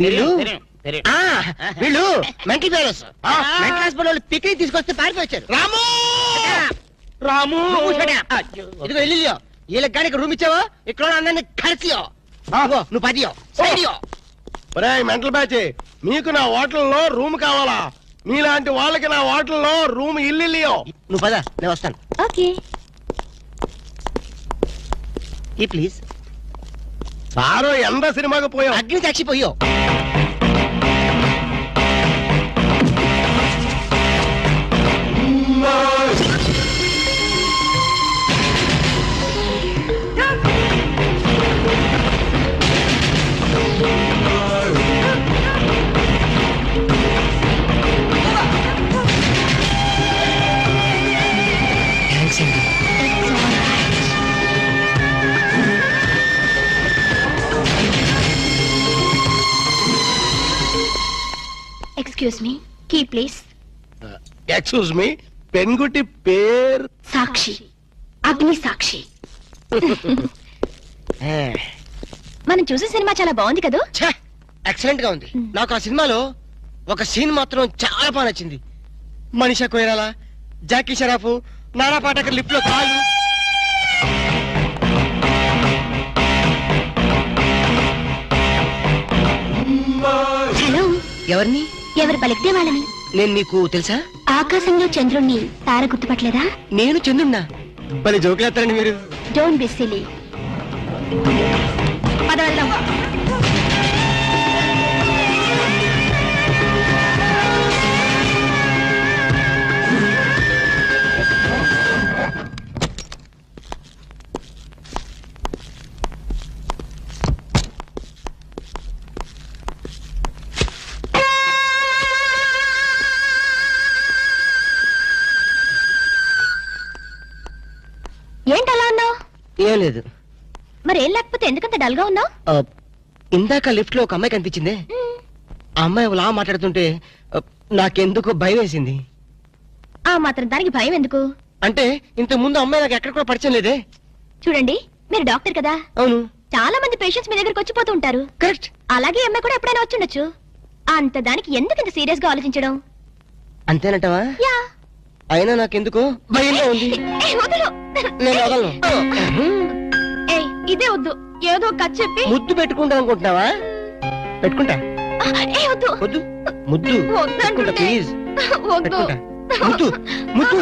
వీళ్ళు మెంటల్ పేరెంట్స్. మెంటల్ హాస్పిటల్ వాళ్ళు పిక్నిక్ తీసుకొస్తే పారిపోయారు. రాము రాము ఇదిగో వెళ్ళియో వీళ్ళకి కానీ ఇక్కడ రూమ్ ఇచ్చావో ఇక్కడ అందరినీ కలిసియో. నువ్వు 10 సైడియో. మెంటల్ బ్యాచ్ మీకు నా హోటల్లో రూమ్ కావాలా? మీలాంటి వాళ్ళకి నా హోటల్లో రూమ్ ఇల్లు. నువ్వు పద, నేను వస్తాను. ఓకే. ఈ ప్లీజ్. సారో ఎంత సినిమాకి పోయావు? అగ్ని సాక్షి పోయావు. Excuse me, key please. Excuse me, పెన్గుటి పేరు సాక్షి, అగ్ని సాక్షి. మనం చూసే సినిమా చాలా బాగుంది కదా? ఎక్సలెంట్ గా ఉంది. నాకు ఆ సినిమాలో ఒక సీన్ మాత్రం చాలా బాగా నచ్చింది. మనీషా కొయిరాలా, జాకీ షరాఫ్, నానా పాటకర్ లిప్ లో కాలు. హలో, ఎవరిని? ఎవరు పలికితే వాళ్ళని. నేను నీకు తెలుసా? ఆకాశంలో చంద్రుణ్ణి తార గుర్తుపట్టలేదా? నేను చంద్రున్నా. భలే జోకులేస్తారండి మీరు. Don't be silly. పద వెళ్దాం. ఏంటలా అన్నావు? ఏం లేదు. మరేం లేకపోతే ఎందుకంత డల్ గా ఉన్నావు? ఇందాక లిఫ్ట్ లో ఒక అమ్మాయి కనిపించింది. ఆ అమ్మాయి అలా మాట్లాడుతుంటే నాకెందుకు భయం వేసింది. ఆ మాత్రం దానికి భయం ఎందుకు? అంటే ఇంత ముందు అమ్మాయి నాకు ఎక్కడ కూడా పరిచయం లేదే. చూడండి, మీరు డాక్టర్ కదా. అవును. చాలా మంది పేషెంట్స్ మీ దగ్గరకు వచ్చిపోతూ ఉంటారు. కరెక్ట్. అలాగే అమ్మాయి కూడా ఎప్పుడైనా వచ్చుండొచ్చు. అంత దానికి ఎందుకు ఇంత సీరియస్ గా ఆలోచించడం? అంతేనంటావా? యా. అయినా నాకెందుకు భయంగా ఉంది. వదులు. నేను వదలను. ఇదే వద్దు, ఏదో కథ చెప్పి ముద్దు పెట్టుకుంటా అనుకుంటున్నావా? పెట్టుకుంటా. వద్దు వద్దు, ముద్దు పెట్టుకుంటా ప్లీజ్. వద్దు. ముద్దు ముద్దు.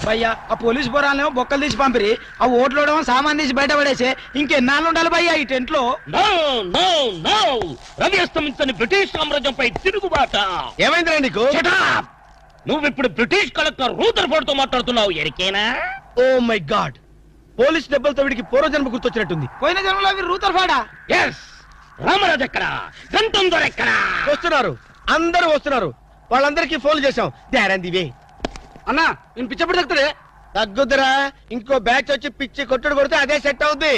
భయ్యా, ఆ పోలీస్ పోరాలేమో బొక్కలు తీసి పంపిరి, ఆ ఓట్లోడేమో సామాన్ తీసి బయట పడేసే. ఇంకెన్నాళ్ళు ఉండాలి భయ్యా ఈ టెంట్ లో? రవి అస్తమించని బ్రిటిష్ సామ్రాజ్యంపై తిరుగుబాట. ఏమైందిరా నీకు? నువ్వు ఇప్పుడు బ్రిటిష్ కలెక్టర్ రూదర్ఫోర్డ్ తో మాట్లాడుతున్నావు. ఎరికేనా? ఓ మై గాడ్, పోలీస్ దెబ్బలతో వీడికి పూర్వజన్మ గుర్తొచ్చినట్టుంది. పోయిన జన్మలో అవి రూతర్ఫాడా? ఎస్. రామరాజు ఎక్కడా? గంటం దొర ఎక్కడా? వస్తున్నారు, అందరూ వస్తున్నారు. వాళ్ళందరికీ ఫోన్ చేశాం. దేరందివే అన్నా, నేను పిచ్చప్పుడు తగ్గుతాడే. తగ్గుద్దురా. ఇంకో బ్యాచ్ వచ్చి పిచ్చి కొట్టుడు కొడితే అదే సెట్ అవుద్ది.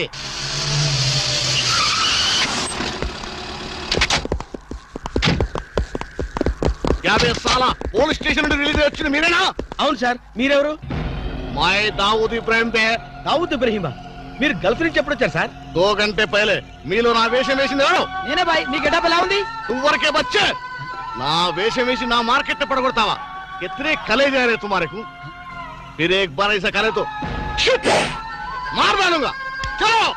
పోలీస్ స్టేషన్ నుండి రిలీజ్ వచ్చింది మీరేనా? అవును సార్. మీరెవరు? మై దావూద్ ఇబ్రాహిం పే. దావూద్ ఇబ్రహీమా? మీరు గల్ఫ్ నుంచి ఎప్పుడు వచ్చారు సార్? 2 గంటే పైలే. మీలో నా వేషం వేసింది ఎవరు? నేనే బాయ్. నీ గెటప్ ఎలా ఉంది? నువ్వరకే బచ్చే. నా వేషం వేసి నా మార్కెట్ పడగొడతావా? कितने कले जा रहे तुम्हारे को? फिर एक बार ऐसा करे तो मार डालूंगा. चलो.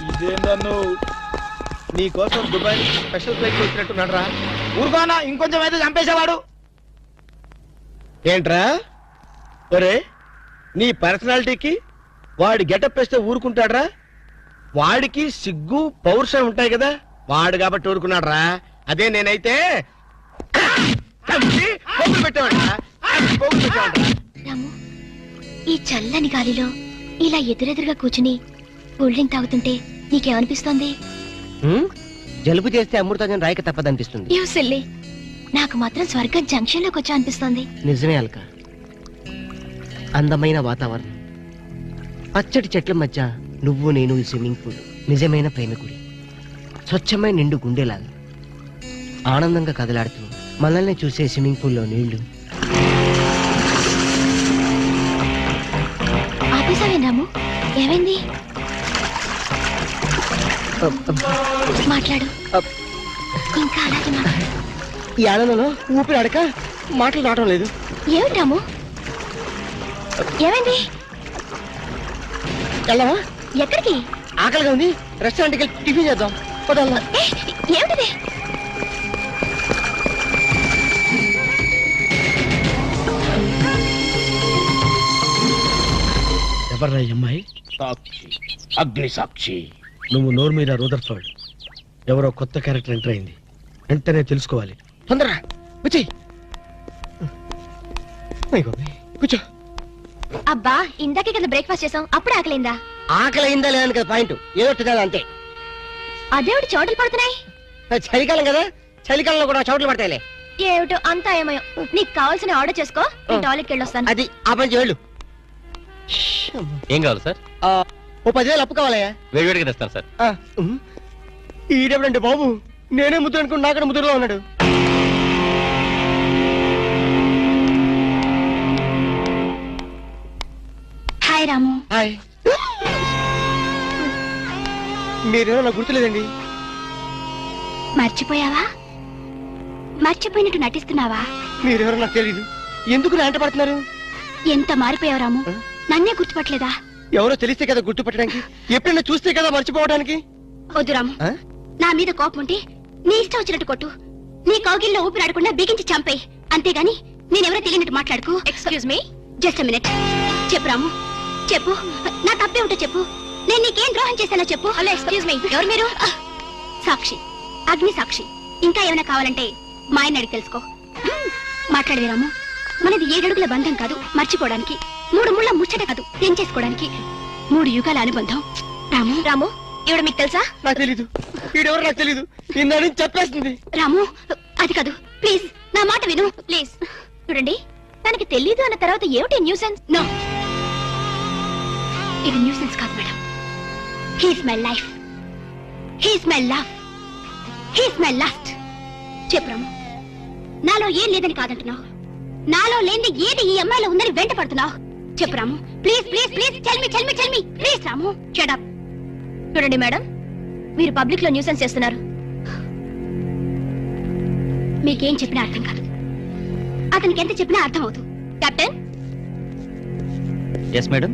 ఇదే నన్ను నీ కోసం దుబాయ్ స్పెషల్ ఫ్లైట్ వచ్చినట్టున్నాడు రా. ఊరుకోనా, ఇంకొంచెం అయితే చంపేసేవాడు. ఏంట్రా ఒరే, నీ పర్సనాలిటీకి వాడి గెటప్ వేస్తే ఊరుకుంటాడ్రా? వాడికి సిగ్గు పౌరుషం ఉంటాయి కదా, వాడు కాబట్టి ఊరుకున్నాడు రా. అదే నేనైతే రాము, ఈ చల్లని గాలిలో ఇలా ఎదురెదురుగా కూర్చుని కూల్ డ్రింక్ తాగుతుంటే నీకేమనిపిస్తోంది? జలుబు చేస్తే అమృతాజన్ రాయక తప్పదనిపిస్తుంది. యూ సిల్లీ, నాకు మాత్రం స్వర్గం జంక్షన్ లోకి వచ్చా అనిపిస్తోంది. నిజమే అల్క. అందమైన వాతావరణం, పచ్చటి చెట్ల మధ్య నువ్వు నేను ఈ స్విమ్మింగ్ పూల్ నిజమైన ప్రేమికుడి. స్వచ్ఛమైన నిండు గుండెలాగా ఆనందంగా కదలాడుతూ మనల్ని చూసే స్విమ్మింగ్ పూల్లో నీళ్లు. ఆపేసావే రాము, ఏమైంది? మాట్లాడు, ఇంకా అలాగే మాట్లాడు. ఈ ఆనందంలో ఊపిరి అడక మాటలు రావడం లేదు. ఏమిటి రాము, ఏమైంది? వెళ్ళవా? ఎక్కడికి? ఆకలిగా ఉంది రెస్టారెంట్కి వెళ్ళి టిఫిన్ చేద్దాం పదల్లా. ఏమిటిది? ఎవర్రా ఈ అమ్మాయి? సాక్షి, అగ్ని సాక్షి. నువ్వు నోరు మీద రూదర్ఫర్డ్. ఎవరో కొత్త క్యారెక్టర్ ఎంటర్ అయింది. వెంటనే తెలుసుకోవాలి. తొందరగా వచ్చేయ్. కూర్చో. అబ్బా ఇందాకే కదా బ్రేక్ఫాస్ట్ చేసాం, అప్పుడే ఆకలిందా? ఆకలి అయిందా లేదని కదా పాయింట్. ఏదో తినాలి అంతే. అదేవిడు చోటలు పడుతున్నాయి. చలికాలం కదా, చలికాలంలో కూడా చోట్లు పడతాయిలే. ఏమిటో అంతా ఏమయో. నీకు కావాల్సిన ఆర్డర్ చేసుకో, నేను టాయిలెట్కి వెళ్ళొస్తాను. అది ఆ పని వెళ్ళు. ఏం కావాలి సార్? ఓ 10,000 అప్పు కావాలయ్యా. వేడివేడిగా తెస్తాను సార్. ఈడెవడండి బాబు, నేనే ముద్దు అనుకుని నాకడ ముద్దులో ఉన్నాడు. హాయ్ రాము. హాయ్. మీరేమో నాకు గుర్తులేదండి. మర్చిపోయావా? మర్చిపోయినట్టు నటిస్తున్నావా? మీరెవరో నాకు తెలీదు. ఎందుకు నా వెంట పడుతున్నారు? ఎంత మారిపోయావు రాము, నన్నే గుర్తుపట్టలేదా? ఎవరో తెలిస్తే కదా గుర్తుపట్టడానికి, ఎప్పుడైనా చూస్తే కదా మర్చిపోవడానికి. వద్దు రాము, నా మీద కోపం ఉంటే నీ ఇష్టం వచ్చినట్టు కొట్టు, నీ కౌగిల్లో ఊపిరాడకుండా బిగించి చంపేయి. అంతేగాని నేనెవరో తెలియనట్టు మాట్లాడుకు. Excuse me, just a minute. చెప్పు రాము, చెప్పు. నా తప్పేమిటో చెప్పు. నేను నీకేం ద్రోహం చేశానో చెప్పు. హలో ఎక్స్క్యూజ్ మీ, ఎవరు మీరు? సాక్షి, అగ్ని సాక్షి. ఇంకా ఏమైనా కావాలంటే మా ఆయన అడిగి తెలుసుకో. మాట్లాడేది రాము, మనది 7 అడుగుల బంధం కాదు మర్చిపోవడానికి, 3 ముళ్ళ ముచ్చట కాదు తెంచేసుకోవడానికి, 3 యుగాల అనుబంధం. రాము రాము, ఇవిడ మీకు తెలుసా? నాకు తెలీదు. వీడెవరో నాకు తెలీదు. నిన్న చెప్పేస్తుంది. రాము అది కాదు, ప్లీజ్ నా మాట విను ప్లీజ్. చూడండి, తనకి తెలీదు అన్న తర్వాత ఏమిటి న్యూసెన్స్? నో, ఇది న్యూసెన్స్ కాదు madam. He's my life, he's my love, he's my last. చెప్పు రాము, నాలో ఏం లేదని కాదంటున్నావు, నాలో లేని ఏది ఈ అమ్మాయిలో ఉందని వెంట పడుతున్నావు. చెప్పు Ramu, please please please tell me tell me tell me please. Ramu shut up. చూడండి మేడం, మీరు పబ్లిక్ లో న్యూసెన్స్ చేస్తున్నారు. మీకేం చెప్పినా అర్థం కాదు, అతనికి ఎంత చెప్పినా అర్థం అవుతుంది. కెప్టెన్. Yes madam.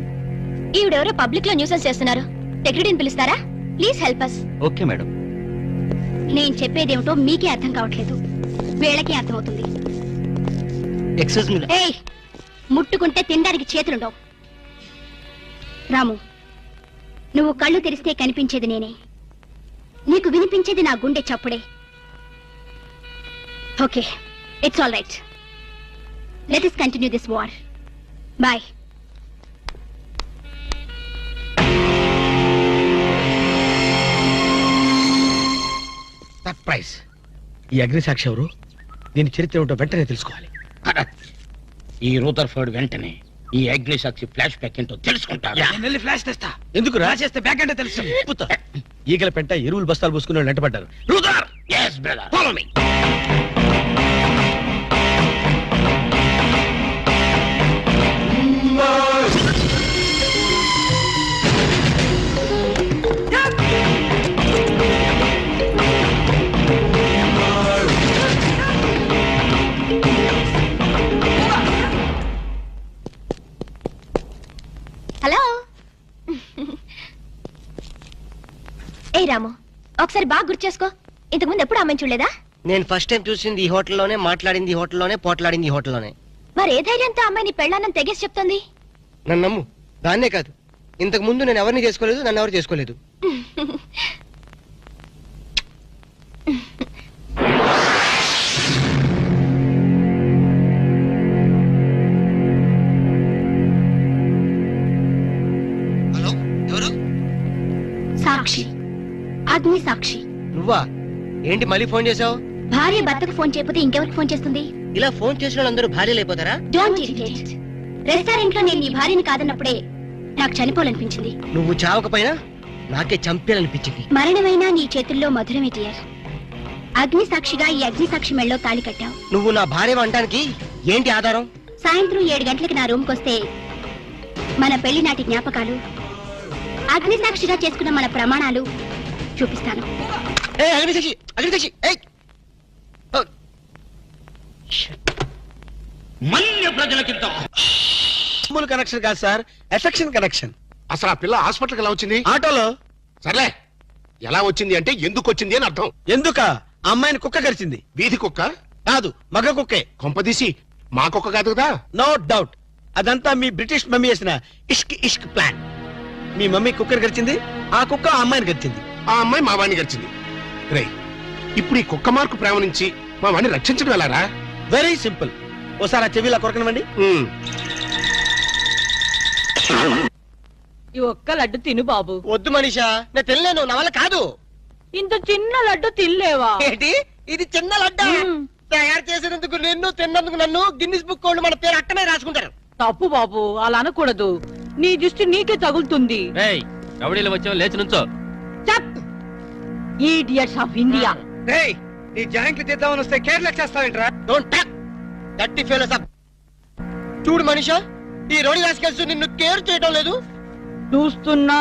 ఈవిడెవరో పబ్లిక్ లో న్యూసెన్స్ చేస్తున్నారు. సెక్రటరీని పిలుస్తారా? Please help us. Okay madam. నేను చెప్పేదేమిటో మీకే అర్థం కావట్లేదు, వీళ్ళకే అర్థం అవుతుంది. Excuse me. ఏయ్, ముట్టుకుంటే తినడానికి చేతులుండవు. రాము, నువ్వు కళ్ళు తెరిస్తే కనిపించేది నేనే, నీకు వినిపించేది నా గుండె చప్పుడే. Okay, it's all right. Let us continue this war. Bye. Surprise. ఈ అగ్ని సాక్షి ఎవరు? దీని చరిత్ర ఏమిటో వెంటనే తెలుసుకోవాలి. ఈ రూదర్ఫర్డ్ వెంటనే ఈ అగ్ని సాక్షి ఫ్లాష్ బ్యాక్ ఏంటో తెలుసుకుంటారు. ఫ్లాష్ తెస్తా. ఎందుకు రాసేస్తే బ్యాక్ అంటే తెలుసు. ఈగల పెంట ఎరువులు బస్తాలు పూసుకుని వాళ్ళు వెంటపడ్డారు. Brother, yes brother, follow me. Hello. ఏ రాము, ఒకసారి బాగా గుర్తు చేసుకో, ఇంతకుముందు ఎప్పుడు అమ్మాయిని చూడలేదా? నేను ఫస్ట్ టైం చూసింది ఈ హోటల్లోనే, మాట్లాడింది ఈ హోటల్లోనే, పోట్లాడింది ఈ హోటల్లోనే. మరి ఏ ధైర్యంతో అమ్మాయిని పెళ్ళానని తెగేసి చెప్తుంది? నన్ను నమ్ము. దాన్నే కాదు, ఇంతకు ముందు నేను ఎవరిని చేసుకోలేదు, నన్ను ఎవరు చేసుకోలేదు. హలో, ఎవరు? సాక్షి, అగ్ని సాక్షి. నువ్వా? ఏంటి మళ్ళీ ఫోన్ చేసావు? భార్య భర్తకు ఫోన్ చేయకపోతే ఇంకెవరికి ఫోన్ చేస్తుంది? ఇలా ఫోన్ చేసిన వాళ్ళందరూ భార్యలు అయిపోతారా? Don't irritate. రెస్టారెంట్ లో నేను నీ భార్యని కాదన్నప్పుడే నాకు చనిపోవాలనిపించింది. నువ్వు చావకపోయినా నాకే చంపేయాలనిపించింది. మరణమైనా నీ చేతుల్లో మధురమే డియర్. అగ్ని సాక్షిగా ఈ అగ్ని సాక్షి మెళ్ళలో తాళి కట్టావు. నువ్వు నా భార్య అనడానికి ఏంటి ఆధారం? సాయంత్రం 7 గంటలకి నా రూమ్ కొస్తే మన పెళ్లి నాటి జ్ఞాపకాలు, అగ్ని సాక్షిగా చేసుకున్న మన ప్రమాణాలు చూపిస్తాను. మన్య ప్రజలకిద్ద కనెక్షన్ కాదు సార్, ఎఫెక్షన్ కనెక్షన్. అసలు ఆ పిల్ల హాస్పిటల్కి ఎలా వచ్చింది? ఆటోలో. సర్లే ఎలా వచ్చింది అంటే ఎందుకు వచ్చింది అని అర్థం. ఎందుక అమ్మాయిని కుక్క కరిచింది. వీధి కుక్క కాదు, మగ కుక్కే. కొంపదీసి మా కుక్క కాదు కదా. నో డౌట్, అదంతా మీ బ్రిటిష్ మమ్మీ చేసిన ఇష్క్ ఇష్క్ ప్లాన్. మీ మమ్మీ కుక్కర్ గరిచింది, ఆ కుక్క ఆ అమ్మాయిని గరిచింది. ఆ అమ్మాయి మా వాణ్ణి గడిచింది. రే ఇప్పుడు ఈ కుక్క మార్కు ప్రేమ నుంచి మా వాణ్ణి రక్షించడం ఎలారా? Very simple. ఓసారి ఆ చెవిలా కొరకనివ్వండి. ఈ ఒక్క లడ్డు తిను బాబు. వద్దు మనీషా, నేను తినలేను, నా వల్ల కాదు. ఇంత చిన్న లడ్డు తినలేవా? ఏంటి ఇది చిన్న లడ్డా? తయారు చేసినందుకు నిన్ను, తిన్నందుకు నన్ను గిన్నిస్ బుక్ వాళ్ళు మన పేరు అట్టనే రాసుకుంటారు. తప్పు బాబు, అలా అనకూడదు. నీ దృష్టి నీకే తగులుతుంది. రౌడీలు వచ్చావు, లేచి నుంచో. Idiots of India. నీ జాయింట్లు చేద్దామని వస్తే కేర్లెస్ చేస్తావేంట్రా? డోంట్ టాక్ గట్టి ఫెలోస్ అప్. చూడు మనీషా, ఈ రోడి రాసుకెళ్తూ నిన్ను కేర్ చేయడం లేదు. చూస్తున్నా.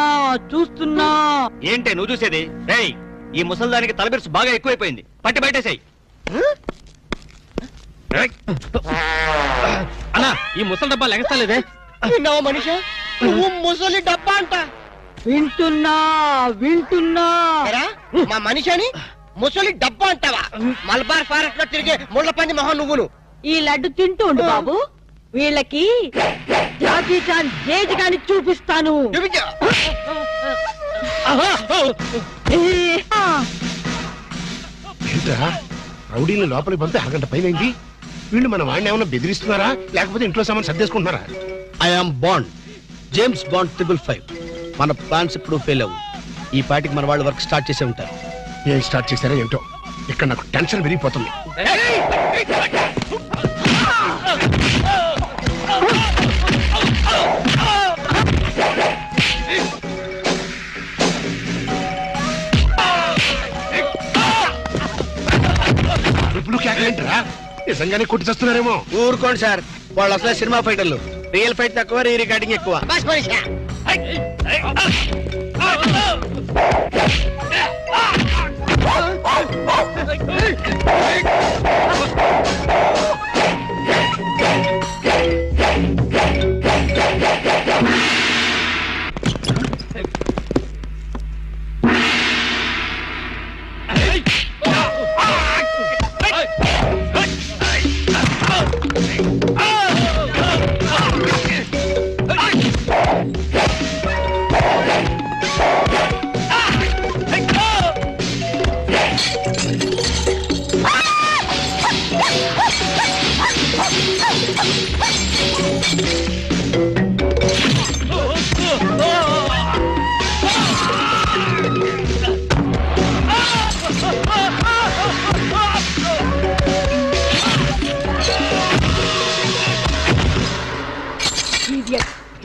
ఏంటే నువ్వు చూసేది? రేయ్, ఈ ముసల్దానికి తలబిరుసు బాగా ఎక్కువైపోయింది, పట్టి బయటేసాయి. అన్నా, ఈ ముసలి డబ్బా లెగస్తలేదే. విన్నావా మనీషా, నువ్వు ముసలి డబ్బా అంట. వింటున్నా. ఎరా, మా మనిషిని ముసలి డబ్బా అంటావా? మలబార్ ఫారెస్ట్ లో తిరిగే ముళ్ళ పంది మొహం నువ్వును. ఈ లడ్డు తింటూ ఉండు బాబు, వీళ్ళకి జాకీ చాన్ జేజ్ గాని చూపిస్తాను. ఏంట్రా రౌడీని లోపలికి పంపి అరగంట పైనైంది. వీళ్ళు మన వాడిని ఏమన్నా బెదిరిస్తున్నారా లేకపోతే ఇంట్లో సామాన్ సర్దేసుకుంటున్నారా? I'm Bond, James Bond 555. మన ప్లాన్స్ ఇప్పుడు ఫెయిల్ అవ్వు. ఈ పాటికి మన వాళ్ళు వర్క్ స్టార్ట్ చేసే ఉంటారు. ఏం స్టార్ట్ చేశారా ఏంటో, ఇక్కడ నాకు టెన్షన్ పెరిగిపోతుంది. ఇప్పుడు కేకలేంటరా, నిజంగానే కొట్టి చేస్తున్నారేమో. ఊరుకోండి సార్, వాళ్ళు అసలు సినిమా ఫైటర్లు. రియల్ ఫైట్ తక్కువ, రీ రికార్డింగ్ ఎక్కువ.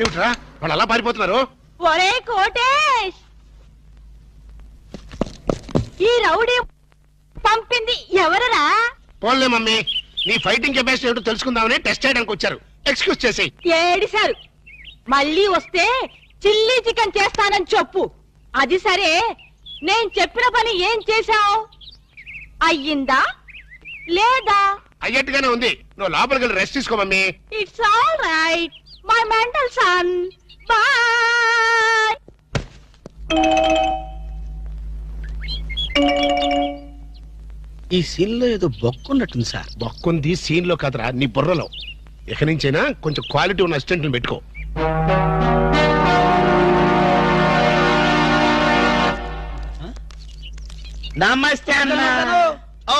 ఏమిట్రా వాళ్ళు అలా పారిపోతున్నారు? ఒరే కోటేష్, ఈ రౌడీ పంపింది ఎవరరా? పోన్లే మమ్మీ, నీ ఫైటింగ్ కెపాసిటీ ఏమిటో తెలుసుకుందామని టెస్ట్ చేయడానికి వచ్చారు. ఎక్స్క్యూజ్ చేసి ఏడిశారు. మళ్ళీ వస్తే చిల్లీ చికెన్ చేస్తానని చెప్పు. అది సరే, నేను చెప్పిన పని ఏం చేశావు? అయ్యిందా లేదా? అయ్యట్టుగానే ఉంది. నువ్వు లోపలికి వెళ్ళి రెస్ట్ తీసుకో mummy. It's all right my mental son. Bye. ఈ సీన్ లో ఏదో బొక్కున్నట్టుంది సార్. బొక్కుంది సీన్ లో కదరా, నీ బుర్రలో. ఇక నుంచైనా కొంచెం క్వాలిటీ ఉన్న అసిస్టెంట్ పెట్టుకో. నమస్తే అన్న. ఓ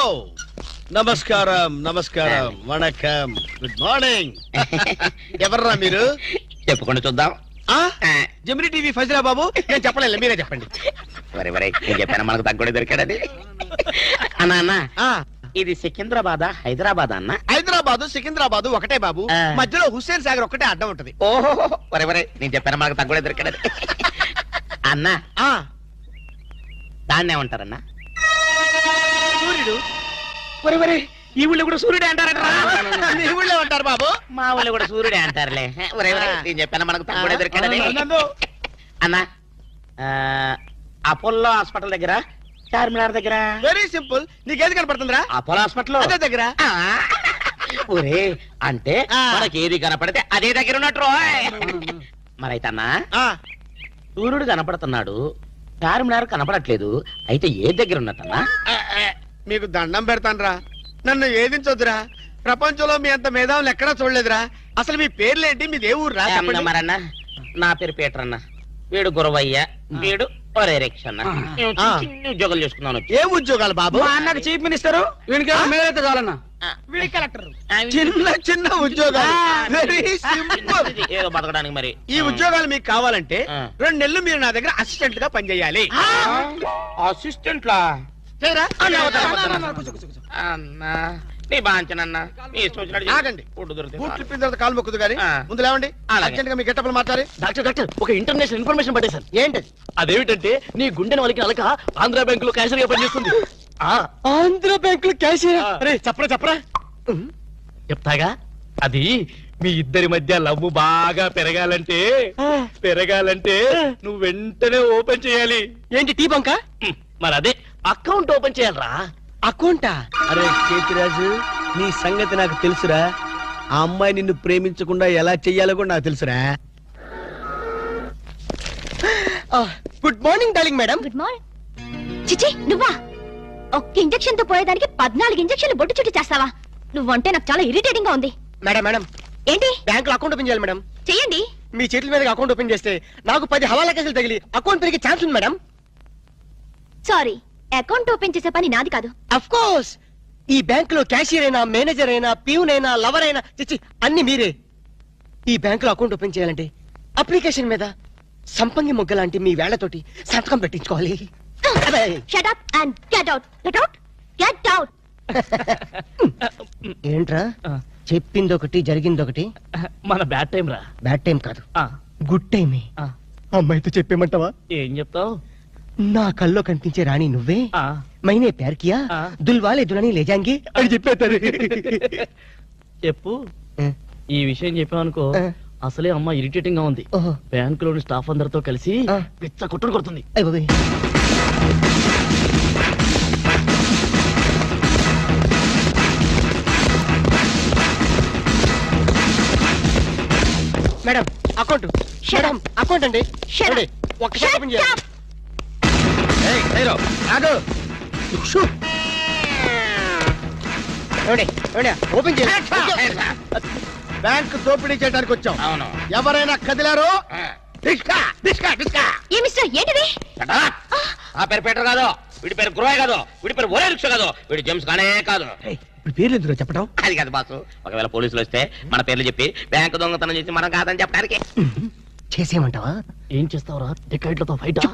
నమస్కారం, నమస్కారం, వణకం, గుడ్ మార్నింగ్. ఎవర్రా మీరు? చెప్పుకుంటూ చూద్దాం. జమిని టీవీ ఫజరా బాబు. నేను చెప్పలేదు, మీరే చెప్పండి. నేను చెప్పాను మనకు తగ్గుడే దొరికాడది. అన్నా అన్న, ఇది సికింద్రాబాద్ హైదరాబాద్ అన్న? హైదరాబాద్ సికింద్రాబాద్ ఒకటే బాబు, మధ్యలో హుస్సేన్ సాగర్ ఒకటే అడ్డం ఉంటది. ఓహో, వరే నేను చెప్పాను మనకు తగ్గుడే దొరికాడది. అన్న, దాన్నే ఏమంటారన్నా? సూర్యుడు. వరే ఈ ఊళ్ళో కూడా సూర్యుడే అంటారట. ఈ ఊళ్ళో ఉంటారు బాబు. మా ఊళ్ళో కూడా సూర్యుడే అంటారులే. నేను చెప్పాను మనకు తగ్గుడే దొరికాడది. అన్న, అపోలో హాస్పిటల్ దగ్గర, చార్మినార్ దగ్గర. Very simple. నీకేది కనపడుతుందిరా? అపోలో హాస్పిటల్ అదే దగ్గర. ఒరే, అంటే మనకి ఏది కనపడితే అదే దగ్గర ఉన్నట్టు. మరైతే అన్నా, సూర్యుడు కనపడుతున్నాడు, చార్మినార్ కనపడట్లేదు. అయితే ఏ దగ్గర ఉన్నట్టన్నా? మీకు దండం పెడతానురా, నన్ను ఏదించొద్దురా. ప్రపంచంలో మీ అంత మేధావులు ఎక్కడా చూడలేదురా. అసలు మీ పేర్లేంటి, మీది ఏ ఊరు రా? మరన్నా, నా పేరు పీటర్ అన్న, వీడు గురవయ్య, వీడు ఒరే రిక్ష అన్న. చిన్న ఉద్యోగాలు చేసుకున్నాను. ఏం ఉద్యోగాలు బాబు? అన్నకు చీఫ్ మినిస్టర్, మేలైతే చాలన్నా. చిన్న చిన్న ఉద్యోగాలు, వెరీ సింపుల్. ఏదో బతకడానికి మరి. ఈ ఉద్యోగాలు మీకు కావాలంటే 2 నెలలు మీరు నా దగ్గర అసిస్టెంట్ గా పనిచేయాలి. అసిస్టెంట్ లా? అన్నా నీ బాంచనన్నా, నీ ఇష్టం వచ్చినట్టు ఆగండి. దొరుకుతుంది. బూట్లు ఇప్పిన తర్వాత కాలు మొక్కుదు కానీ ముందు లేవండి. అర్జెంట్ గా మీ గెట్టపలు మార్చాలి. డాక్టర్ ఒక ఇంటర్నేషనల్ ఇన్ఫర్మేషన్ పట్టేశారు. ఏంటది? అదేమిటంటే నీ గుండెని వాళ్ళకి అలక ఆంధ్ర బ్యాంకులో క్యాషియర్ గా పనిచేస్తుంది. ఆంధ్ర బ్యాంకులో క్యాషియర్? అరే చెప్పరా చెప్తాగా. అది మీ ఇద్దరి మధ్య లవ్ బాగా పెరగాలంటే నువ్వు వెంటనే ఓపెన్ చేయాలి. ఏంటి టీ బంక? మరి అదే అకౌంట్ ఓపెన్ చేయాలరా. అకౌంటా? అరే చేతిరాజు, నీ సంగతి నాకు తెలుసురా. ఆ అమ్మాయి నిన్ను ప్రేమించకుండా ఎలా చెయ్యాలో కూడా నాకు తెలుసురా. Good morning darling madam. Good morning. చిచి నువ్వా? ఒక్క ఇంజెక్షన్ తో పోయేదానికి 14 ఇంజెక్షన్లు బొట్టు చుట్టూ చేస్తావా? నువ్వంటే నాకు చాలా ఇరిటేటింగ్ గా ఉంది. మేడం ఏంటి? బ్యాంకులో అకౌంట్ ఓపెన్ చేయాలి మేడం. చెయ్యండి. మీ చేతుల మీద అకౌంట్ ఓపెన్ చేస్తే నాకు 10 హవాలా కేసులు తగిలి అకౌంట్ పెరిగే ఛాన్స్ ఉంది మేడం. సారీ, అకౌంట్ ఓపెన్ చేసే పని నాది కాదు. అఫ్ కోర్స్, ఈ బ్యాంకులో క్యాషియర్ అయినా, మేనేజర్ అయినా, ప్యూన్ అయినా, లవర్ అయినా, చిచ్చి అన్ని మీరే. ఈ బ్యాంకులో అకౌంట్ ఓపెన్ చేయాలంటే అప్లికేషన్ మీద సంపంగి మొగ్గ లాంటి మీ వేళ్లతోటి సంతకం పెట్టించుకోవాలి. Shut up and get out. Get out. Get out. ఏంట్రా చెప్పింది ఒకటి జరిగింది ఒకటి? మన బ్యాడ్ టైం రా. బ్యాడ్ టైం కాదు, గుడ్ టైమే. అమ్మాయితో చెప్పేమంటావా? ఏం చెప్తావు? నా కల్లో కనిపించే రాణి నువ్వే, మైనే ప్యార్ కియా, దుల్వాలే దులని లే జాంగే అని చెప్పేస్తారు. చెప్పు. ఈ విషయం చెప్పామనుకో, అసలే అమ్మ ఇరిటేటింగ్ గా ఉంది. బ్యాంకులోని స్టాఫ్ అందరితో కలిసి పిచ్చ కొట్టుడు కొడుతుంది. మేడం అకౌంట్, మేడం అకౌంట్ అండి. ఒక్కసారి ఓపెన్ చేయాలి. ఓపెన్ చేయాలి. బ్యాంక్ దోపిడీ చేయడానికి వచ్చాం. ఎవరైనా కదిలారో ఏ మిస్టర్ ఏంటిది? ఆ పేరు పీటర్ కాదు, వీడి పేరు గురవయ్య కాదు, వీడి పేరు ఒరే రిక్ష కాదు, వీడి జేమ్స్ కానే కాదు. పేర్లు ఎందుకు చెప్పడం? అది కాదు బాసు, ఒకవేళ పోలీసులు వస్తే మన పేర్లు చెప్పి బ్యాంకు దొంగతనం చేసి మనం కాదని చెప్పడానికి. చేసేయమంటావా? ఏం చేస్తావురా? డికాయిట్లతో ఫైటా?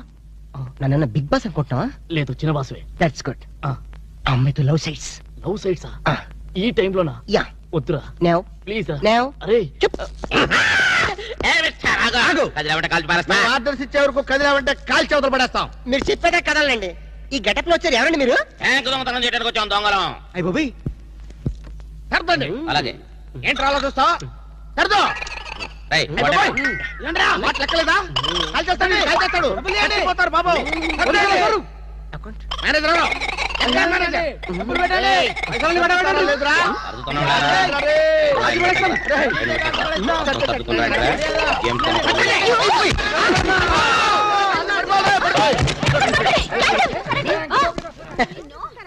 నన్న బిగ్ బాస్ అనుకుంటున్నావా? లేదు, చిన్న బాసువే. That's good. అమ్మాయితో లవ్ సైట్స్. లవ్ సైట్సా? ఈ టైంలోనా? యా. వద్దురా నౌ ప్లీజ్. నౌ అరే ఆర్డర్స్ ఇచ్చే వరకు కదిలామంటే కాల్ చవతలు పడేస్తాం. మీరు చెప్పేదే కదలండి. ఈ గెటప్ లో వచ్చారు ఎవరండి మీరు? బ్యాంకు దొంగతనం చేయడానికి వచ్చాం దొంగలం. అయ్య బాబోయ్, సర్దండి. అలాగే ఏంట్రా అలా చూస్తా? సర్దో. మాట లెక్కలేదా? కాల్ చేస్తాడు, కాల్ చేస్తాడు. పోతారు బాబు. Manager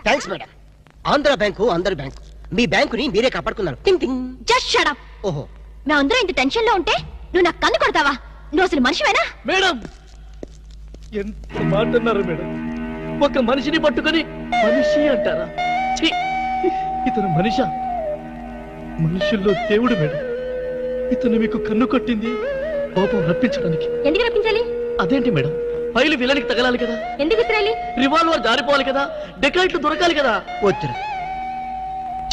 thanks madam. Andhra bank అందరి బ్యాంకు. మీ బ్యాంకుని మీరే కాపాడుకున్నారు. Just shut up. ఓహో, మేమందరం ఇంత టెన్షన్ లో ఉంటే నువ్వు నాకు కన్ను కొడతావా? నువ్వు అసలు మనిషివేనా? మేడం ఎంత మాట అన్నారు మేడం. ఒక మనిషిని పట్టుకొని మనిషి అంటారా? ఛీ! ఇతను మనిషా? మనుషుల్లో దేవుడు మేడం. ఇతను మీకు కన్ను కొట్టింది కోపం రప్పించడానికి. ఎందుకు రప్పించాలి? అదేంటి మేడం, ఫైలు విలనికి తగలాలి కదా, ఎందుకు విసిరాలి? రివాల్వర్ జారిపోవాలి కదా, డెకాయిట్లు దొరకాలి కదా. వద్దురా.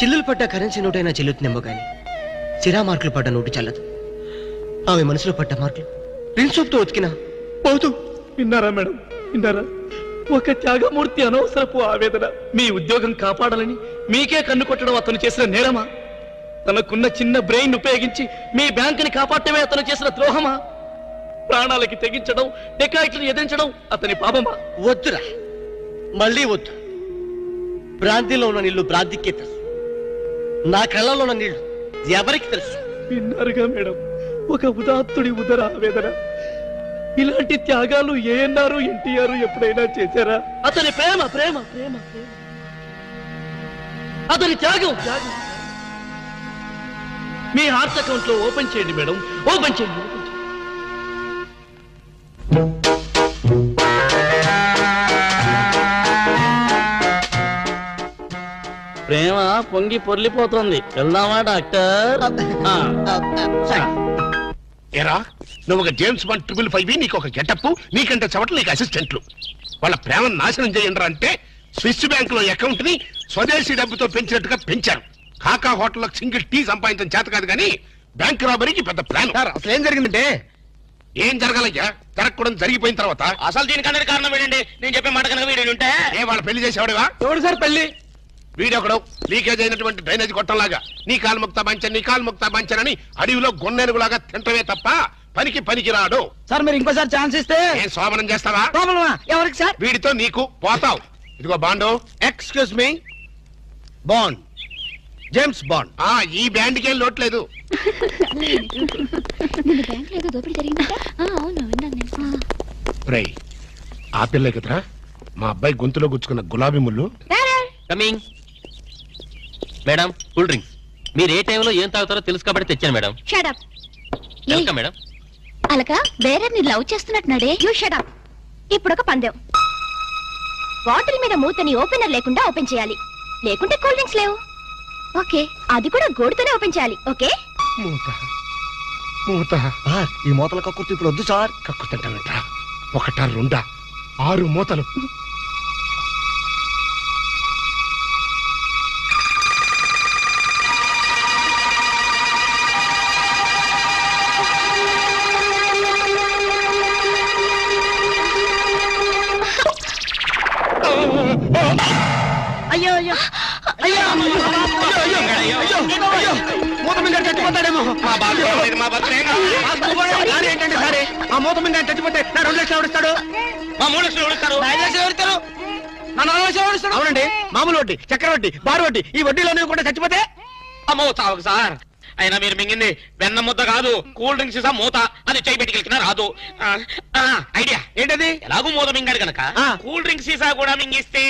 చిల్లులు పడ్డ కరెన్సీ నోటైనా చెల్లుతుందేమో గాని సిరా మార్కులు పడ్డ నోటు చల్లదు. ఆమె మనసులో పడ్డ మార్కులు ప్రిన్సోప్తో ఉతికినా పోతూ. విన్నారా మేడం, విన్నారా? ఒక త్యాగమూర్తి అనవసరపు ఆవేదన. మీ ఉద్యోగం కాపాడాలని మీకే కన్ను కొట్టడం అతను చేసిన నేరమా? తనకున్న చిన్న బ్రెయిన్ ఉపయోగించి మీ బ్యాంకుని కాపాడటమే అతను చేసిన ద్రోహమా? ప్రాణాలకి తెగించడం, డెకాయిట్లను ఎదిరించడం అతని పాపమా? వద్దురా, మళ్ళీ వద్దు. భ్రాంతిలో ఉన్న నీళ్లు భ్రాంతికే తెలుసు, నా కళ్ళలో ఉన్న నీళ్లు ఎవరికి తెలుసు? విన్నారుగా మేడం, ఒక ఉదాత్తుడి ఉదర ఆవేదన. ఇలాంటి త్యాగాలు ఏఎన్ఆర్ ఎన్టీఆర్ ఎప్పుడైనా చేశారా? అతని ప్రేమ ప్రేమ ప్రేమ ప్రేమ అతని త్యాగం త్యాగం. మీ హార్ట్ అకౌంట్ లో ఓపెన్ చేయండి మేడం, ఓపెన్ చేయండి, ఓపెన్ చేయండి. ప్రేమ పొంగి పొర్లిపోతుంది. వెళ్దామా డాక్టర్? ఎరా నువ్వు ఒక జేమ్స్ బాండ్ 555 నీకు ఒక గెటప్, నీకంటే చవట్లు నీకు అసిస్టెంట్లు. వాళ్ళ ప్రేమను నాశనం చేయండి అంటే స్విస్ బ్యాంక్ లో అకౌంట్ ని స్వదేశీ డబ్బుతో పెంచినట్టుగా పెంచారు. కాకా హోటల్లో సింగిల్ టీ సంపాదించడం చేత కాదు కానీ బ్యాంక్ రాబరీకి పెద్ద ప్లాన్. అసలు ఏం జరిగిందంటే ఏం జరగాలయ్యా? జరగకూడదు జరిగిపోయిన తర్వాత అసలు దీనికన్నా కారణం ఏంటండి? నేను చెప్పే మాట కనుక వీడు ఉంటే ఏ వాళ్ళ పెళ్లి చేసేవాడివా? ఎవడు సార్ పెళ్లి? వీడొకడు లీకేజ్ అయినటువంటి డ్రైనేజ్ కొట్టంలాగా నీ కాలు ముక్తా బంచన్, నీ కాలు ముక్తా బంచన్ అని అడవిలో గొన్నెనుగులాగా తింటమే తప్ప పనికి రాడు. సార్ మీరు ఇంకోసారి ఛాన్స్ ఇస్తే ఏం సోమనం చేస్తావా? ఎవరికి సార్? వీడితో నీకు పోతావు. ఇదిగో bond. Excuse me, bond, James bond. ఈ బ్యాండ్ కి ఏం లోట్లేదు. ఆ పిల్ల కదరా మా అబ్బాయి గొంతులో గుచ్చుకున్న గులాబీ ముళ్ళు. కమింగ్. Madam cool drinks. మీరు ఏ టైంలో ఏం తాగుతారో తెలుసు కాబట్టి తెచ్చాను మేడం. షడప్. Welcome madam. అలక వేరే నీ లవ్ చేస్తున్నట్టున్నాడే. You shut up. ఇప్పుడు ఒక పందెం. బాటిల్ మీద మూతని ఓపెనర్ లేకుండా ఓపెన్ చేయాలి, లేకుంటే కూల్ డ్రింక్స్ లేవు. ఓకే, అది కూడా గోడుతోనే ఓపెన్ చేయాలి. ఓకే? మూత ఈ మూతల కక్కుర్తి ఇప్పుడు వద్దు సార్. కక్కుతంటావేంట్రా? ఒకటా రెండా 6 మూతలు. అయ్యో అయ్యో అయ్యో మూత మీద చచ్చిపోతాడేమో. ఏంటంటే సరే ఆ మూత మీద చచ్చిపోతే నా 2 లక్షలు ఎవరిస్తాడు? మా 3 లక్షలు ఎవరిస్తారు? 5 లక్షలు ఎవరిస్తారు? నా 4 లక్షలు ఎవరిస్తాడు? అవునండి, మామూలు వడ్డీ, చక్కెర వడ్డీ, బారు వడ్డీ, ఈ వడ్డీలో కూడా చచ్చిపోతే అమ్మో చావు సార్. అయినా మీరు మింగింది వెన్న ముద్ద కాదు, కూల్ డ్రింక్స్ సీసా మూత. అది చేయి పెట్టుకెళ్ళినా రాదు. ఐడియా ఏంటది? ఎలాగూ మూత మింగాడు కనుక కూల్ డ్రింక్స్ సీసా కూడా మింగిస్తే.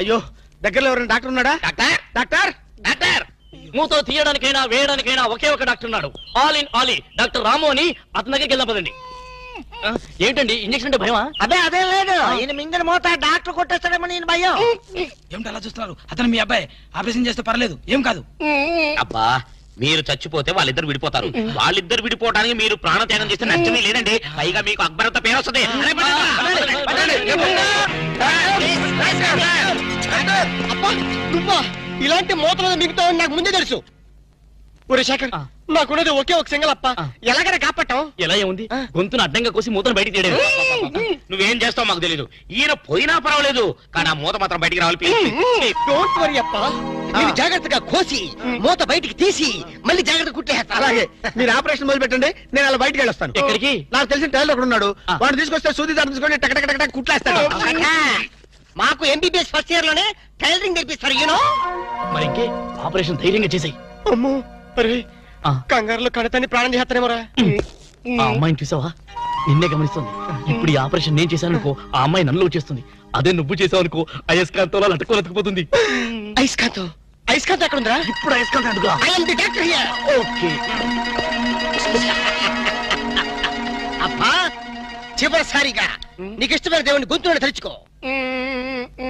అయ్యో దగ్గరలో ఎవరైనా డాక్టర్ ఉన్నాడా? డాక్టర్ డాక్టర్ డాక్టర్ మూతో తీయడానికైనా వేయడానికైనా ఒకే ఒక డాక్టర్ ఉన్నాడు. ఆల్ ఇన్ ఆలీ డాక్టర్ రాము అని అతని దగ్గరికి వెళ్ళపదండి. ఏంటండి ఇంజక్షన్ అంటే భయమా? అదే లేదు, ఈయన మింగిన మూత డాక్టర్ కొట్టేస్తాడేమో నేను భయం. ఏమిటి అలా చూస్తున్నారు? అతను మీ అబ్బాయి, ఆపరేషన్ చేస్తే పర్లేదు, ఏం కాదు. అబ్బా మీరు చచ్చిపోతే వాళ్ళిద్దరు విడిపోతారు. వాళ్ళిద్దరు విడిపోవడానికి మీరు ప్రాణత్యాగం చేస్తే నచ్చమే లేదండి. పైగా మీకు అక్బర్ అంత పేరు వస్తుంది. ఇలాంటి మూతలు మిగతావని నాకు ముందే తెలుసు. ఒరే శేఖర్, నాకున్నది ఒకే ఒక సింగల్ అప్ప, ఎలాగైనా కాపాటం. ఎలా ఏముంది? గొంతును అడ్డంగా కోసి మూతను బయటికి తీయడం. నువ్వేం చేస్తావు మాకు తెలీదు. ఈయన పోయినా పర్వాలేదు, కానీ ఆ మూత మాత్రం బయటికి రావాలి. డోంట్ వరీ అప్ప, మీరు జాగ్రత్తగా కోసి మూత బయటికి తీసి మళ్ళీ జాగ్రత్త కుట్టేస్తా. అలాగే మీరు ఆపరేషన్ మొదలు పెట్టండి, నేను అలా బయటికి వెళ్ళొస్తాను. ఎక్కడికి? నాకు తెలిసిన టైలర్ ఒకడు ఉన్నాడు, వాడు తీసుకొస్తే సూది దాన్ని తీసుకొని టక్ టక్ టక్ కుట్లేస్తాడు. మాకు ఎంబీబీఎస్ ఫస్ట్ ఇయర్ లోనే టైలరింగ్ నేర్పిస్తారు. యూనో మరి ఇంకే ఆపరేషన్ ధైర్యంగా చేసాయి. అమ్మో అరే, కంగారులో కడతాన్ని ప్రాణం చేస్తానేమోరా. ఆ అమ్మాయిని చూసావా? నిన్నే గమనిస్తుంది. ఇప్పుడు ఈ ఆపరేషన్ నేను చేశాను అనుకో, ఆ అమ్మాయి నన్ను వచ్చేస్తుంది. అదే నువ్వు చేసావు అనుకో, అయస్కాంతంలో లట్టుకోలేకపోతుంది. ఐస్కాంతం ఐస్కాంతం ఎక్కడ ఉందా? ఇప్పుడు అయస్కాంతం అడుగు. ఓకే అబ్బా, చివరిసారిగా నీకు ఇష్టమైన దేవుడిని గొంతులో తలుచుకో.